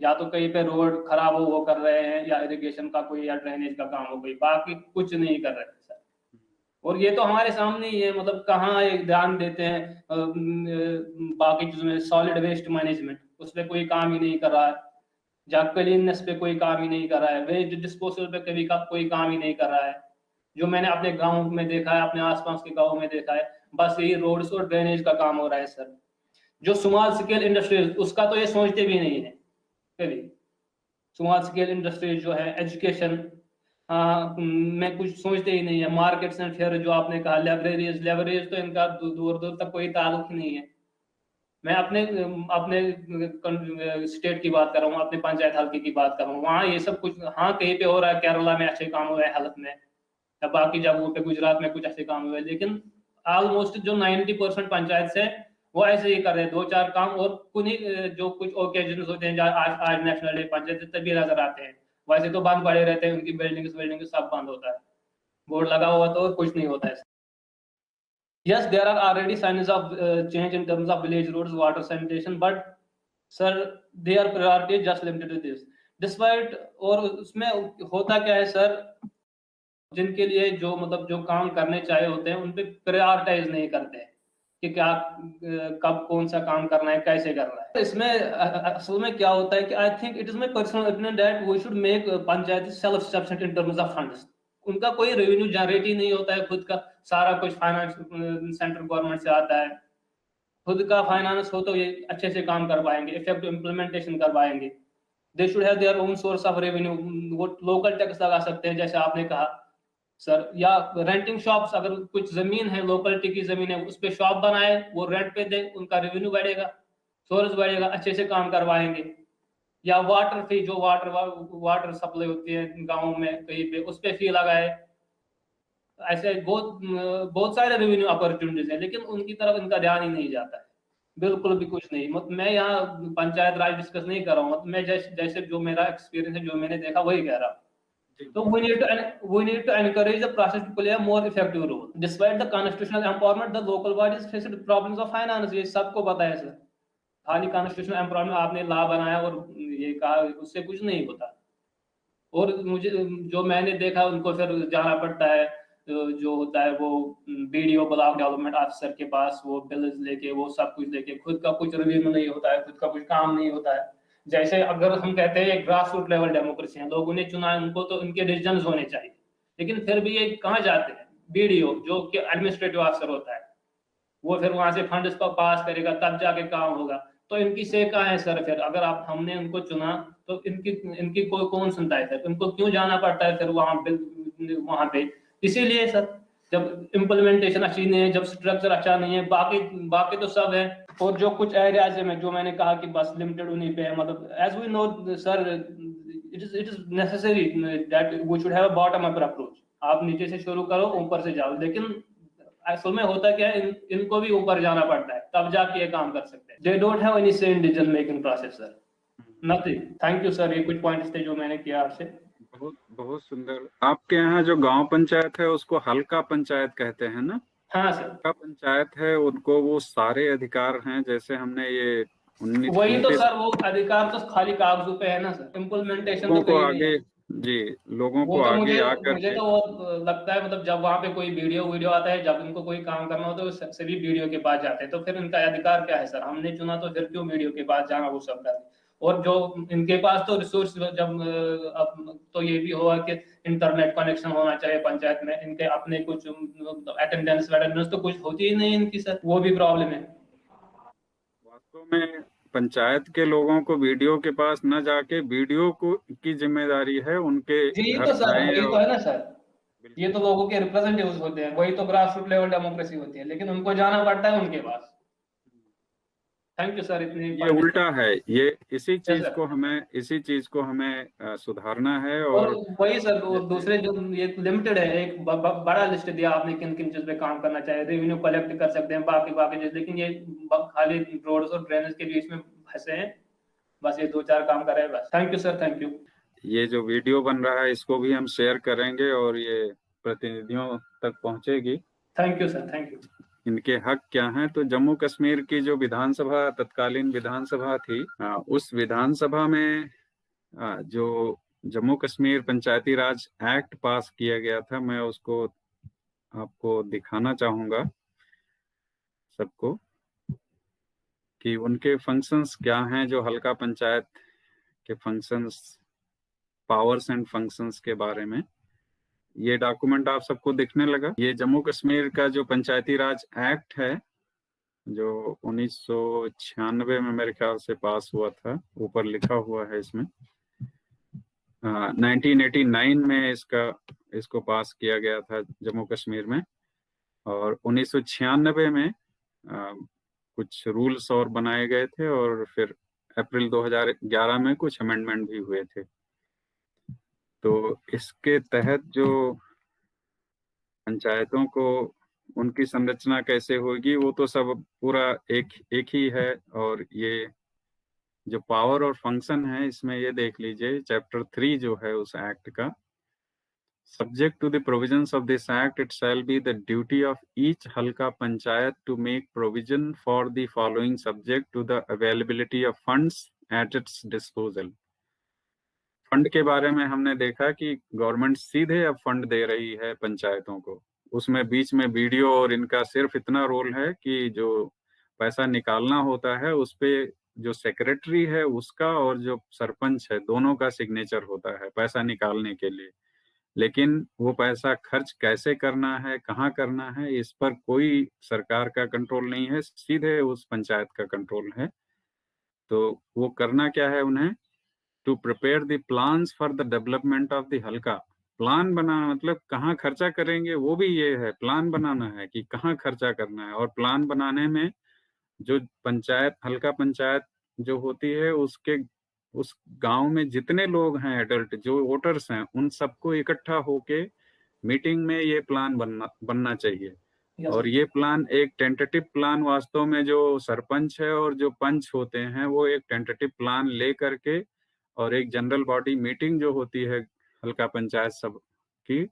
या तो कहीं पे रोड खराब हो वो कर रहे हैं, या इरिगेशन का कोई, या ड्रेनेज का काम हो गई, बाकी कुछ नहीं कर रहे हैं सर। और ये तो हमारे सामने ही है। मतलब कहाँ एक ध्यान देते हैं बाकी चीजों में। सॉलिड वेस्ट मैनेजमेंट, उस पर कोई काम ही नहीं कर रहा है। जहाँ क्लीननेस पे कोई काम ही नहीं कर रहा है। वेस्ट डिस्पोजल पे कभी का कोई काम ही नहीं कर रहा है। जो मैंने अपने गांव में देखा है, अपने आसपास के गांव में देखा है, बस यही रोड्स और ड्रेनेज का काम हो रहा है सर। जो स्मॉल स्केल इंडस्ट्रीज, उसका तो ये सोचते भी नहीं है कभी। स्मॉल स्केल इंडस्ट्रीज जो है, एजुकेशन में कुछ सोचते ही नहीं है। मार्केट्स एंड फेयर जो आपने कहा, लेवरेज तो इनका दूर दूर तक कोई ताल्लुक ही नहीं है। मैं अपने स्टेट की बात कर रहा हूँ, अपने पंचायत हल्के की बात कर रहा हूँ। वहाँ ये सब कुछ, हाँ कहीं पे हो रहा है, केरला में अच्छे काम हो रहे हैं हेल्थ में, या बाकी जगहों पे गुजरात में कुछ अच्छे काम हुए, लेकिन ऑलमोस्ट जो 90% पंचायत है वो ऐसे ही कर रहे हैं, 2-4 काम। और कुछ जो कुछ ओकेजन होते हैं, आज नेशनल डे पंचायत तभी नजर आते हैं। वैसे तो बंद पड़े रहते हैं, उनकी बिल्डिंग सब बंद होता है, बोर्ड लगा हुआ तो कुछ नहीं होता है। Yes, there are already signs of change in terms of village roads, water sanitation, but sir, their priority is just limited to this. Despite, और उसमें होता क्या है सर, जिनके लिए जो मतलब जो काम करने चाहिए होते हैं, उन पे प्रायोरिटाइज नहीं करते हैं कि क्या कब कौन सा काम करना है, कैसे करना है। इसमें असल में क्या होता है कि I think it is my personal opinion that we should make panchayat self sufficient in terms of funds. उनका कोई रेवेन्यू जनरेट ही नहीं होता है खुद का, सारा कुछ फाइनेंस सेंट्रल गवर्नमेंट से आता है। खुद का फाइनेंस हो तो ये अच्छे से काम कर पाएंगे, इफेक्टिव इम्प्लीमेंटेशन कर पाएंगे। They should have their own source of revenue. वो लोकल टैक्स लगा सकते हैं, जैसे आपने कहा सर, या रेंटिंग शॉप्स, अगर कुछ जमीन है, लोकलिटी की जमीन है, उस पर शॉप बनाए, वो रेंट पे दे, उनका रेवेन्यू बढ़ेगा, सोर्स बढ़ेगा, अच्छे से काम करवाएंगे। या वाटर फी, जो वाटर सप्लाई होती है गाँव में कहीं पे, उस पर फी लगाए। ऐसे बहुत सारे रेवेन्यू अपॉर्चुनिटीज हैं, लेकिन उनकी तरफ इनका ध्यान ही नहीं जाता है, बिल्कुल भी कुछ नहीं। मैं यहाँ पंचायत राज डिस्कस नहीं कर रहा हूँ, मैं जैसे जो मेरा एक्सपीरियंस है, जो मैंने देखा वही कह रहा हूँ। So we need to encourage the process to play a more effective role. Despite the constitutional empowerment, the local bodies face the problems of finance. ये सबको पता है सर। खाली constitutional empowerment आपने लॉ बनाया और ये कहा, उससे कुछ नहीं होता। और मुझे जो मैंने देखा, उनको फिर जाना पड़ता है, जो होता है वो BDO ब्लॉक डेवलपमेंट ऑफिसर के पास, वो बिल्स लेके, वो सब कुछ लेके, खुद का कुछ रिव्यू नहीं होता है, खुद का कुछ काम नहीं होता है। जैसे अगर हम कहते हैं ग्रास रूट लेवल डेमोक्रेसी है, लोगों ने चुना है उनको, तो उनके डिसीजंस होने चाहिए, लेकिन फिर भी ये कहाँ जाते हैं? BDO जो कि एडमिनिस्ट्रेटिव ऑफिसर होता है, वो फिर वहां से फंड पास करेगा, तब जाके काम होगा। तो इनकी से कहाँ है सर? फिर अगर हमने उनको चुना तो इनकी कोई कौन सुनता है सर? उनको क्यों जाना पड़ता है फिर वहां पे? इसीलिए सर, जब इम्प्लीमेंटेशन अच्छी नहीं है, जब स्ट्रक्चर अच्छा नहीं है, बाकी तो सब है। और जो कुछ एरियाज में जो मैंने कहा कि बस लिमिटेड उन्हीं पे है, मतलब as we know sir, it is necessary that we should have a bottom up approach. आप नीचे से शुरू करो, ऊपर से जाओ, लेकिन असल में होता क्या है, इनको भी ऊपर जाना पड़ता है, तब जाके ये काम कर सकते हैं। दे डोंट हैव एनी से in decision making process sir, nothing. Thank you sir, ये कुछ पॉइंट्स थे जो मैंने किया आपसे। बहुत बहुत सुंदर। आपके यहाँ जो गांव पंचायत है उसको हल्का पंचायत कहते हैं ना? हाँ सर, हल्का पंचायत है, उनको वो सारे अधिकार हैं, जैसे हमने ये वही तो सर, वो अधिकार तो खाली कागजों पे है ना सर, इम्प्लीमेंटेशन लोगों तो को कहीं नहीं आगे, है। जी, लोगों वो को तो आगे मुझे आकर मुझे के, तो वो लगता है, मतलब जब वहां पे कोई वीडियो आता है, जब इनको कोई काम करना हो तो सभी वीडियो के पास जाते हैं, तो फिर इनका अधिकार क्या है सर? हमने चुना तो फिर क्यों वीडियो के पास जाना, वो सब करना? और जो इनके पास तो रिसोर्स, जब अब तो ये भी हुआ कि इंटरनेट कनेक्शन होना चाहिए पंचायत में, इनके अपने कुछ अटेंडेंस तो कुछ होती ही नहीं इनकी सर, वो भी प्रॉब्लम है। वास्तव में पंचायत के लोगों को वीडियो के पास न जाके वीडियो को की जिम्मेदारी है उनके यही घर तो सर, जाएं। वही तो और है ना सर, ये तो लोगों के रिप्रेजेंटेटिव्स होते हैं, वही तो ग्रास रूट लेवल डेमोक्रेसी होती है, लेकिन उनको जाना पड़ता है उनके पास। थैंक यू सर, इतनी ये उल्टा है, ये इसी चीज सर। को हमें सुधारना है। और और वही सर, वो जैसे, दूसरे जो ये लिमिटेड है, एक बड़ा लिस्ट दिया आपने किन किन चीज पे काम करना चाहिए, रेवेन्यू कलेक्ट कर सकते हैं, बाकी बाकी चीज, लेकिन ये खाली रोड्स और ड्रेनेज के बीच में फंसे हैं, बस ये 2-4 काम कर रहे हैं बस। Thank you sir, thank you. ये जो वीडियो बन रहा है इसको भी हम शेयर करेंगे और ये प्रतिनिधियों तक पहुंचेगी। Thank you sir, thank you. इनके हक क्या हैं? तो जम्मू कश्मीर की जो विधानसभा, तत्कालीन विधानसभा थी, उस विधानसभा में जो जम्मू कश्मीर पंचायती राज एक्ट पास किया गया था, मैं उसको आपको दिखाना चाहूंगा सबको, कि उनके फंक्शंस क्या हैं, जो हल्का पंचायत के फंक्शंस, पावर्स एंड फंक्शंस के बारे में। ये डॉक्यूमेंट आप सबको दिखने लगा? ये जम्मू कश्मीर का जो पंचायती राज एक्ट है, जो 1996 में मेरे ख्याल से पास हुआ था, ऊपर लिखा हुआ है इसमें। 1989 में इसको पास किया गया था जम्मू कश्मीर में, और 1996 में कुछ रूल्स और बनाए गए थे, और फिर अप्रैल 2011 में कुछ अमेंडमेंट भी हुए थे। तो इसके तहत जो पंचायतों को उनकी संरचना कैसे होगी, वो तो सब पूरा एक ही है। और ये जो पावर और फंक्शन है, इसमें ये देख लीजिए, चैप्टर 3 जो है उस एक्ट का, Subject to the provisions of this act, it shall be the duty of each halka panchayat to make provision for the following, subject to the availability of funds at its disposal. Fund के बारे में हमने देखा कि गवर्नमेंट सीधे अब फंड दे रही है पंचायतों को, उसमें बीच में वीडियो और इनका सिर्फ इतना रोल है कि जो पैसा निकालना होता है उस पे जो सेक्रेटरी है उसका और जो सरपंच है दोनों का सिग्नेचर होता है पैसा निकालने के लिए। लेकिन वो पैसा खर्च कैसे करना है, कहाँ करना है, इस पर कोई सरकार का कंट्रोल नहीं है, सीधे उस पंचायत का कंट्रोल है। तो वो करना क्या है उन्हें? To prepare the plans for the development of the हल्का। प्लान बनाना मतलब कहाँ खर्चा करेंगे, वो भी ये है, प्लान बनाना है कि कहाँ खर्चा करना है। और प्लान बनाने में जो पंचायत, हल्का पंचायत जो होती है, उस गांव में जितने लोग हैं, एडल्ट जो वोटर्स हैं, उन सबको इकट्ठा होके मीटिंग में ये प्लान बनना चाहिए। और ये प्लान एक टेंटेटिव प्लान, वास्तव में जो सरपंच है और जो पंच होते हैं वो एक टेंटेटिव प्लान ले करके, और एक जनरल बॉडी मीटिंग जो होती है हल्का पंचायत सब की,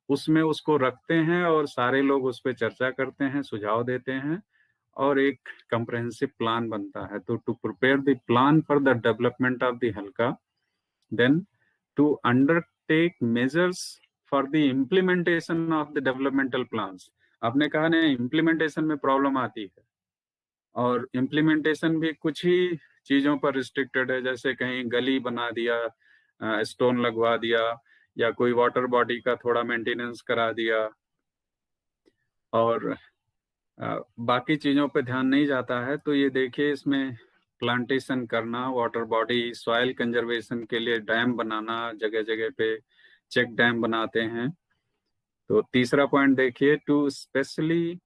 उसमें उसको रखते हैं और सारे लोग उस पर चर्चा करते हैं, सुझाव देते हैं और एक कंप्रहेंसिव प्लान बनता है। तो to prepare the plan for the development of the halqa, then to undertake measures for the implementation of the developmental plans. आपने कहा ना इम्प्लीमेंटेशन में प्रॉब्लम आती है, और इम्प्लीमेंटेशन भी कुछ ही चीजों पर रिस्ट्रिक्टेड है, जैसे कहीं गली बना दिया, स्टोन लगवा दिया, या कोई वाटर बॉडी का थोड़ा मेंटेनेंस करा दिया, और बाकी चीजों पे ध्यान नहीं जाता है। तो ये देखिए, इसमें प्लांटेशन करना, वाटर बॉडी, सॉइल कंजर्वेशन के लिए डैम बनाना, जगह जगह पे चेक डैम बनाते हैं। तो तीसरा पॉइंट देखिए, to specially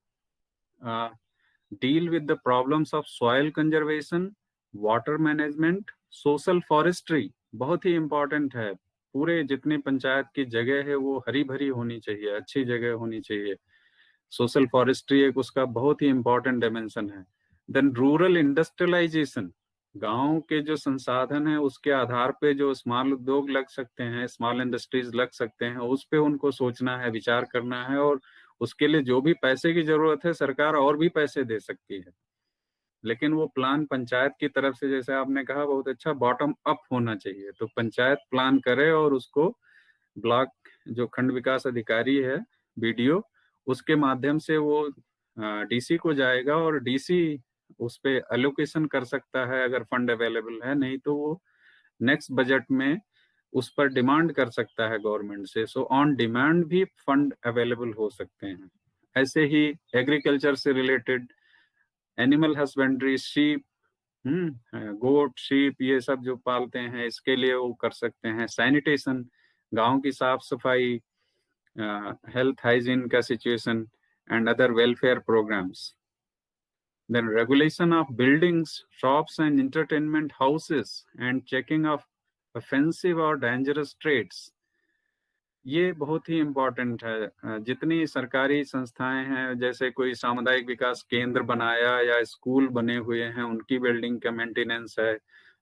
deal with the problems of soil conservation, water management, social forestry बहुत ही important है। पूरे जितनी पंचायत की जगह है वो हरी भरी होनी चाहिए, अच्छी जगह होनी चाहिए। सोशल फॉरेस्ट्री एक उसका बहुत ही इंपॉर्टेंट डायमेंशन है। देन रूरल इंडस्ट्रियलाइजेशन, गांव के जो संसाधन है उसके आधार पे जो स्मॉल उद्योग लग सकते हैं, स्मॉल इंडस्ट्रीज लग सकते हैं, उस पे उनको सोचना है, विचार करना है, और उसके लिए जो भी पैसे की जरूरत है सरकार और भी पैसे दे सकती है। लेकिन वो प्लान पंचायत की तरफ से, जैसे आपने कहा, बहुत अच्छा बॉटम अप होना चाहिए। तो पंचायत प्लान करे और उसको ब्लॉक जो खंड विकास अधिकारी है, बीडीओ, उसके माध्यम से वो डीसी को जाएगा और डीसी उस पे एलोकेशन कर सकता है अगर फंड अवेलेबल है, नहीं तो वो नेक्स्ट बजट में उस पर डिमांड कर सकता है गवर्नमेंट से। सो ऑन डिमांड भी फंड अवेलेबल हो सकते हैं। ऐसे ही एग्रीकल्चर से रिलेटेड एनिमल हस्बेंड्री, शीप, गोट, शीप, ये सब जो पालते हैं, इसके लिए वो कर सकते हैं। सैनिटेशन, गांव की साफ सफाई, health hygiene का situation, and other welfare programs. Then regulation of buildings, shops and entertainment houses and checking of offensive or dangerous trades. ये बहुत ही इम्पोर्टेंट है। जितनी सरकारी संस्थाएं हैं, जैसे कोई सामुदायिक विकास केंद्र बनाया या स्कूल बने हुए हैं, उनकी बिल्डिंग का मेंटेनेंस है।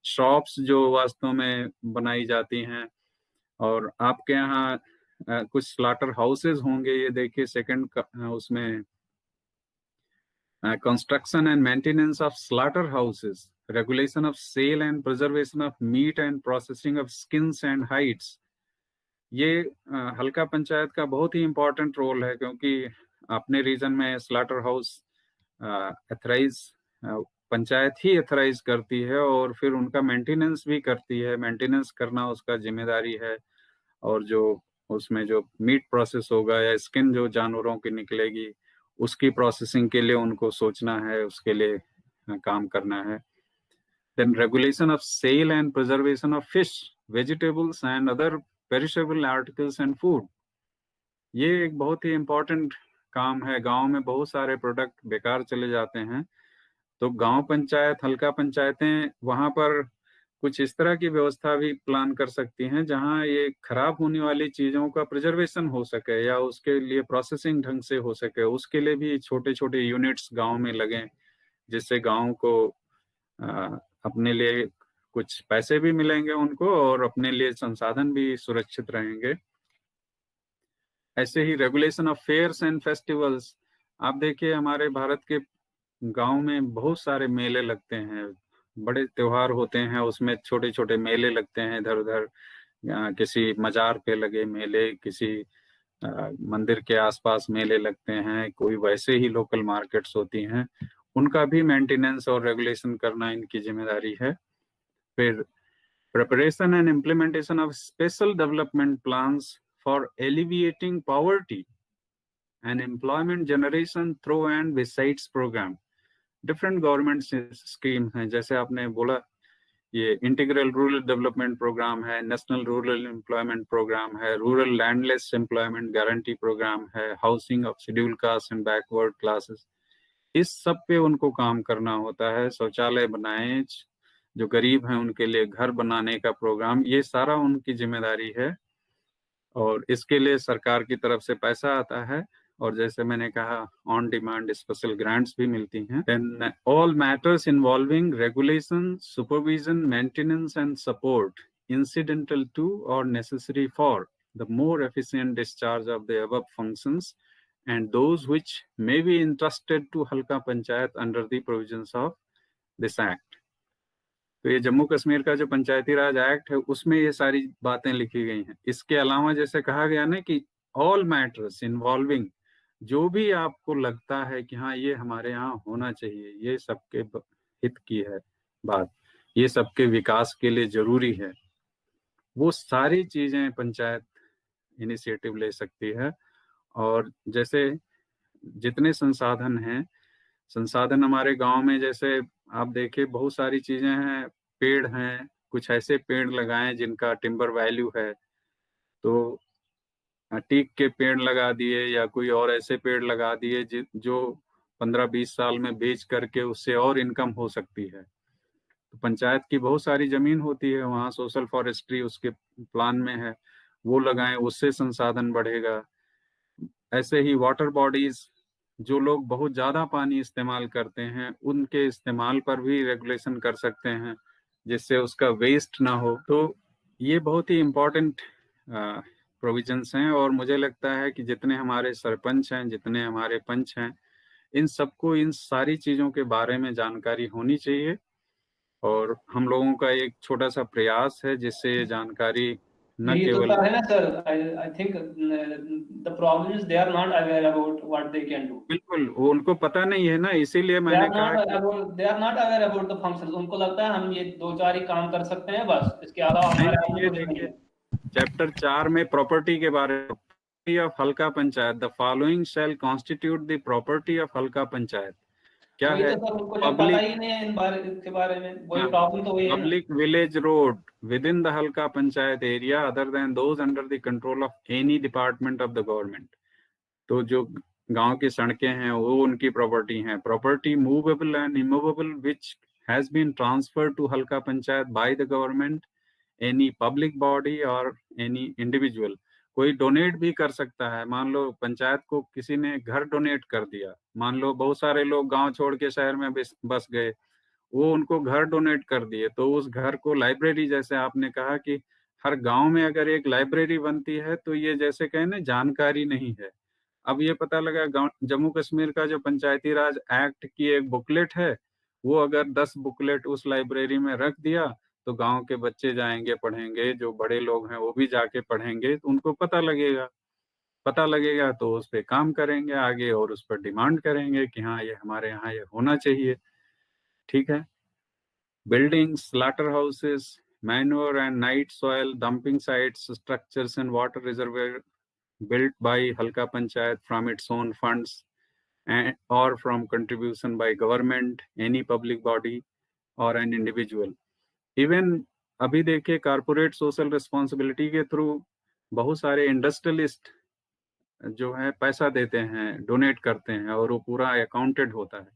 शॉप्स जो वास्तव में बनाई जाती हैं, और आपके यहाँ कुछ स्लॉटर हाउसेज होंगे, ये देखिए सेकंड उसमें construction and maintenance of slaughter houses, regulation of sale and preservation of meat and processing of skins and hides. ये हल्का पंचायत का बहुत ही इम्पोर्टेंट रोल है, क्योंकि अपने रीजन में स्लॉटर हाउस एथराइज पंचायत ही एथराइज करती है, और फिर उनका मेंटेनेंस भी करती है। मेंटेनेंस करना उसका जिम्मेदारी है, और जो उसमें जो मीट प्रोसेस होगा या स्किन जो जानवरों की निकलेगी, उसकी प्रोसेसिंग के लिए उनको सोचना है, उसके लिए काम करना है। Then regulation of sale and preservation of fish, vegetables and other perishable articles and food. ये एक बहुत ही इम्पोर्टेंट काम है। गांव में बहुत सारे प्रोडक्ट बेकार चले जाते हैं, तो गांव पंचायत, हल्का पंचायतें वहां पर कुछ इस तरह की व्यवस्था भी प्लान कर सकती हैं जहां ये खराब होने वाली चीजों का प्रिजर्वेशन हो सके या उसके लिए प्रोसेसिंग ढंग से हो सके। उसके लिए भी छोटे छोटे यूनिट्स गांव में लगें, जिससे गांव को अपने लिए कुछ पैसे भी मिलेंगे उनको, और अपने लिए संसाधन भी सुरक्षित रहेंगे। ऐसे ही regulation of fairs and festivals. आप देखिए, हमारे भारत के गांव में बहुत सारे मेले लगते हैं, बड़े त्योहार होते हैं, उसमें छोटे छोटे मेले लगते हैं इधर उधर। किसी मजार पे लगे मेले, किसी मंदिर के आसपास मेले लगते हैं, कोई वैसे ही लोकल मार्केट्स होती हैं, उनका भी मेंटेनेंस और रेगुलेशन करना इनकी जिम्मेदारी है। फिर preparation and implementation of special development plans for alleviating poverty and employment generation through and besides programme. Different government scheme हैं, जैसे आपने बोला, ये इंटीग्रल रूरल डेवलपमेंट प्रोग्राम है, नेशनल रूरल एम्प्लॉयमेंट प्रोग्राम है, rural landless employment guarantee programme है, housing of schedule caste and backward classes. इस सब पे उनको काम करना होता है। शौचालय बनाए, जो गरीब हैं उनके लिए घर बनाने का प्रोग्राम, ये सारा उनकी जिम्मेदारी है, और इसके लिए सरकार की तरफ से पैसा आता है, और जैसे मैंने कहा ऑन डिमांड स्पेशल ग्रांट्स भी मिलती हैं। Then all matters involving regulation, supervision, maintenance and support incidental to or necessary for the more efficient discharge of the above functions and those which may be entrusted to Halka Panchayat under the provisions of this act. तो ये जम्मू कश्मीर का जो पंचायती राज एक्ट है उसमें ये सारी बातें लिखी गई हैं। इसके अलावा जैसे कहा गया ना कि ऑल मैटर्स इन्वॉल्विंग, जो भी आपको लगता है कि हाँ ये हमारे यहाँ होना चाहिए, ये सबके हित की है बात, ये सबके विकास के लिए जरूरी है, वो सारी चीजें पंचायत इनिशिएटिव ले सकती है। और जैसे जितने संसाधन हैं, संसाधन हमारे गांव में जैसे आप देखिए बहुत सारी चीजें हैं, पेड़ हैं, कुछ ऐसे पेड़ लगाएं जिनका टिम्बर वैल्यू है, तो टीक के पेड़ लगा दिए या कोई और ऐसे पेड़ लगा दिए जो 15-20 साल में बेच करके उससे और इनकम हो सकती है। तो पंचायत की बहुत सारी जमीन होती है, वहाँ सोशल फॉरेस्ट्री उसके प्लान में है, वो लगाएं, उससे संसाधन बढ़ेगा। ऐसे ही वाटर बॉडीज, जो लोग बहुत ज़्यादा पानी इस्तेमाल करते हैं उनके इस्तेमाल पर भी रेगुलेशन कर सकते हैं जिससे उसका वेस्ट ना हो। तो ये बहुत ही इम्पोर्टेंट प्रोविजंस हैं और मुझे लगता है कि जितने हमारे सरपंच हैं, जितने हमारे पंच हैं, इन सबको इन सारी चीज़ों के बारे में जानकारी होनी चाहिए और हम लोगों का एक छोटा सा प्रयास है जिससे ये जानकारी न ये तो केवल है ना sir, I think the problem is they are not aware about what they can do. बिल्कुल, वो उनको पता नहीं है ना, इसीलिए दे मैंने आर कहा not aware about the functions. उनको लगता है हम ये 2-4 ही काम कर सकते हैं बस, इसके अलावा हमारे हाथ में ये कुछ नहीं देखिए है। चैप्टर 4 में प्रॉपर्टी के बारे में, प्रॉपर्टी ऑफ हल्का panchayat, the following shall constitute the property of हल्का पंचायत। क्या वही है? तो सर, उनको जब पता ही नहीं है इसके बारे में, वही प्रॉब्लम तो वही है ना। Public village road within the Halka Panchayat area other than those under the control of any department of the government. तो जो गांव की सड़कें हैं वो उनकी प्रॉपर्टी हैं। Property movable and immovable which has been transferred to Halka Panchayat by the government, any public body or any individual. कोई डोनेट भी कर सकता है। मान लो पंचायत को किसी ने घर डोनेट कर दिया, मान लो बहुत सारे लोग गांव छोड़ के शहर में बस गए, वो उनको घर डोनेट कर दिए, तो उस घर को लाइब्रेरी, जैसे आपने कहा कि हर गांव में अगर एक लाइब्रेरी बनती है तो ये जैसे कहें ना जानकारी नहीं है। अब ये पता लगा जम्मू कश्मीर का जो पंचायती राज एक्ट की एक बुकलेट है, वो अगर 10 बुकलेट उस लाइब्रेरी में रख दिया तो गांव के बच्चे जाएंगे पढ़ेंगे, जो बड़े लोग हैं वो भी जाके पढ़ेंगे, तो उनको पता लगेगा तो उस पर काम करेंगे आगे और उस पर डिमांड करेंगे कि हाँ ये हमारे यहाँ ये होना चाहिए। ठीक है। Buildings, slaughterhouses, manure and night soil dumping sites, structures and water reservoir built by Halka Panchayat from its own funds and or from contribution by government, any public body or an individual. Even अभी देखिए कारपोरेट सोशल रिस्पॉन्सिबिलिटी के थ्रू बहुत सारे इंडस्ट्रियलिस्ट जो है पैसा देते हैं, डोनेट करते हैं और वो पूरा अकाउंटेड होता है,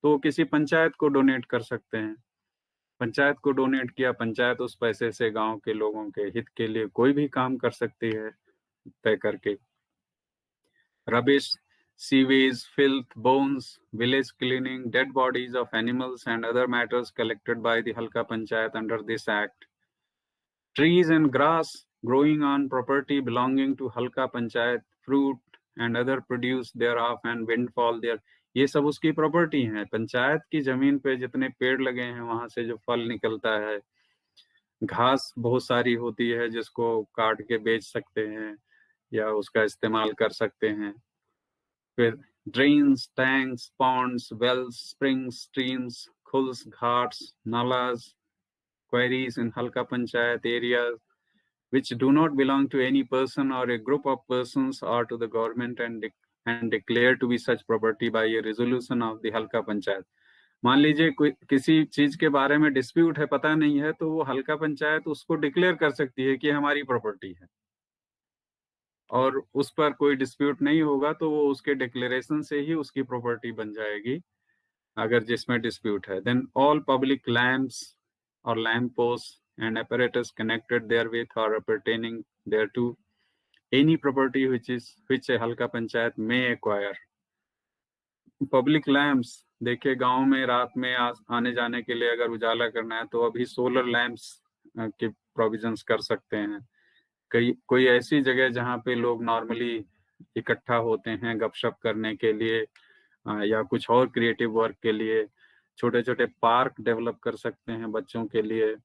तो किसी पंचायत को डोनेट कर सकते हैं। पंचायत को डोनेट किया, पंचायत उस पैसे से गांव के लोगों के हित के लिए कोई भी काम कर सकती है तय करके। Rubbish, sewage, filth, bones, village cleaning, dead bodies of animals and other matters collected by the halqa panchayat under this act, trees and grass growing on property belonging to Halka Panchayat, fruit and other produce thereof and windfall there, ये सब उसकी प्रॉपर्टी है। पंचायत की जमीन पे जितने पेड़ लगे हैं वहां से जो फल निकलता है, घास बहुत सारी होती है जिसको काट के बेच सकते हैं या उसका इस्तेमाल कर सकते हैं। फिर drains, tanks, ponds, wells, springs, streams, kuhls, ghats, nalas, quarries in halqa panchayat areas which do not belong to any person or a group of persons or to the government and declared to be such property by a resolution of the हल्का पंचायत। मान लीजिए कोई किसी चीज के बारे में डिस्प्यूट है, पता नहीं है, तो वो हल्का पंचायत उसको डिक्लेयर कर सकती है कि हमारी प्रॉपर्टी है और उस पर कोई डिस्प्यूट नहीं होगा तो वो उसके डिक्लेरेशन से ही उसकी प्रॉपर्टी बन जाएगी। अगर जिसमें डिस्प्यूट है, then all public lamps or lamp posts and apparatus connected therewith or pertaining thereto, any property which a हल्का panchayat may acquire। Public lamps देखिए, गांव में रात में आने जाने के लिए अगर उजाला करना है तो अभी सोलर लैंप्स के प्रोविजंस कर सकते हैं। कोई ऐसी जगह जहाँ पे लोग नॉर्मली इकट्ठा होते हैं गपशप करने के लिए या कुछ और क्रिएटिव वर्क के लिए, छोटे छोटे पार्क डेवलप कर सकते हैं बच्चों के लिए।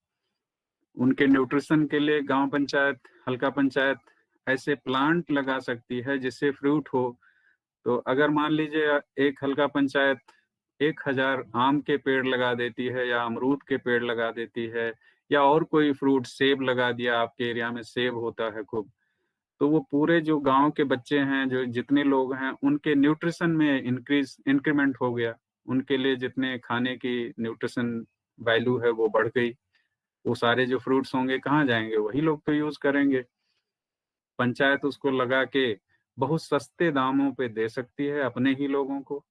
उनके न्यूट्रिशन के लिए गांव पंचायत, हल्का पंचायत ऐसे प्लांट लगा सकती है जिससे फ्रूट हो। तो अगर मान लीजिए एक हल्का पंचायत 1000 आम के पेड़ लगा देती है या अमरूद के पेड़ लगा देती है या और कोई फ्रूट, सेब लगा दिया, आपके एरिया में सेब होता है खूब, तो वो पूरे जो गांव के बच्चे हैं, जो जितने लोग हैं, उनके न्यूट्रिशन में इंक्रीमेंट हो गया। उनके लिए जितने खाने की न्यूट्रिशन वैल्यू है वो बढ़ गई। वो सारे जो फ्रूट्स होंगे कहाँ जाएंगे? वही लोग तो यूज करेंगे। पंचायत उसको लगा के बहुत सस्ते दामों पे दे सकती है अपने ही लोगों को,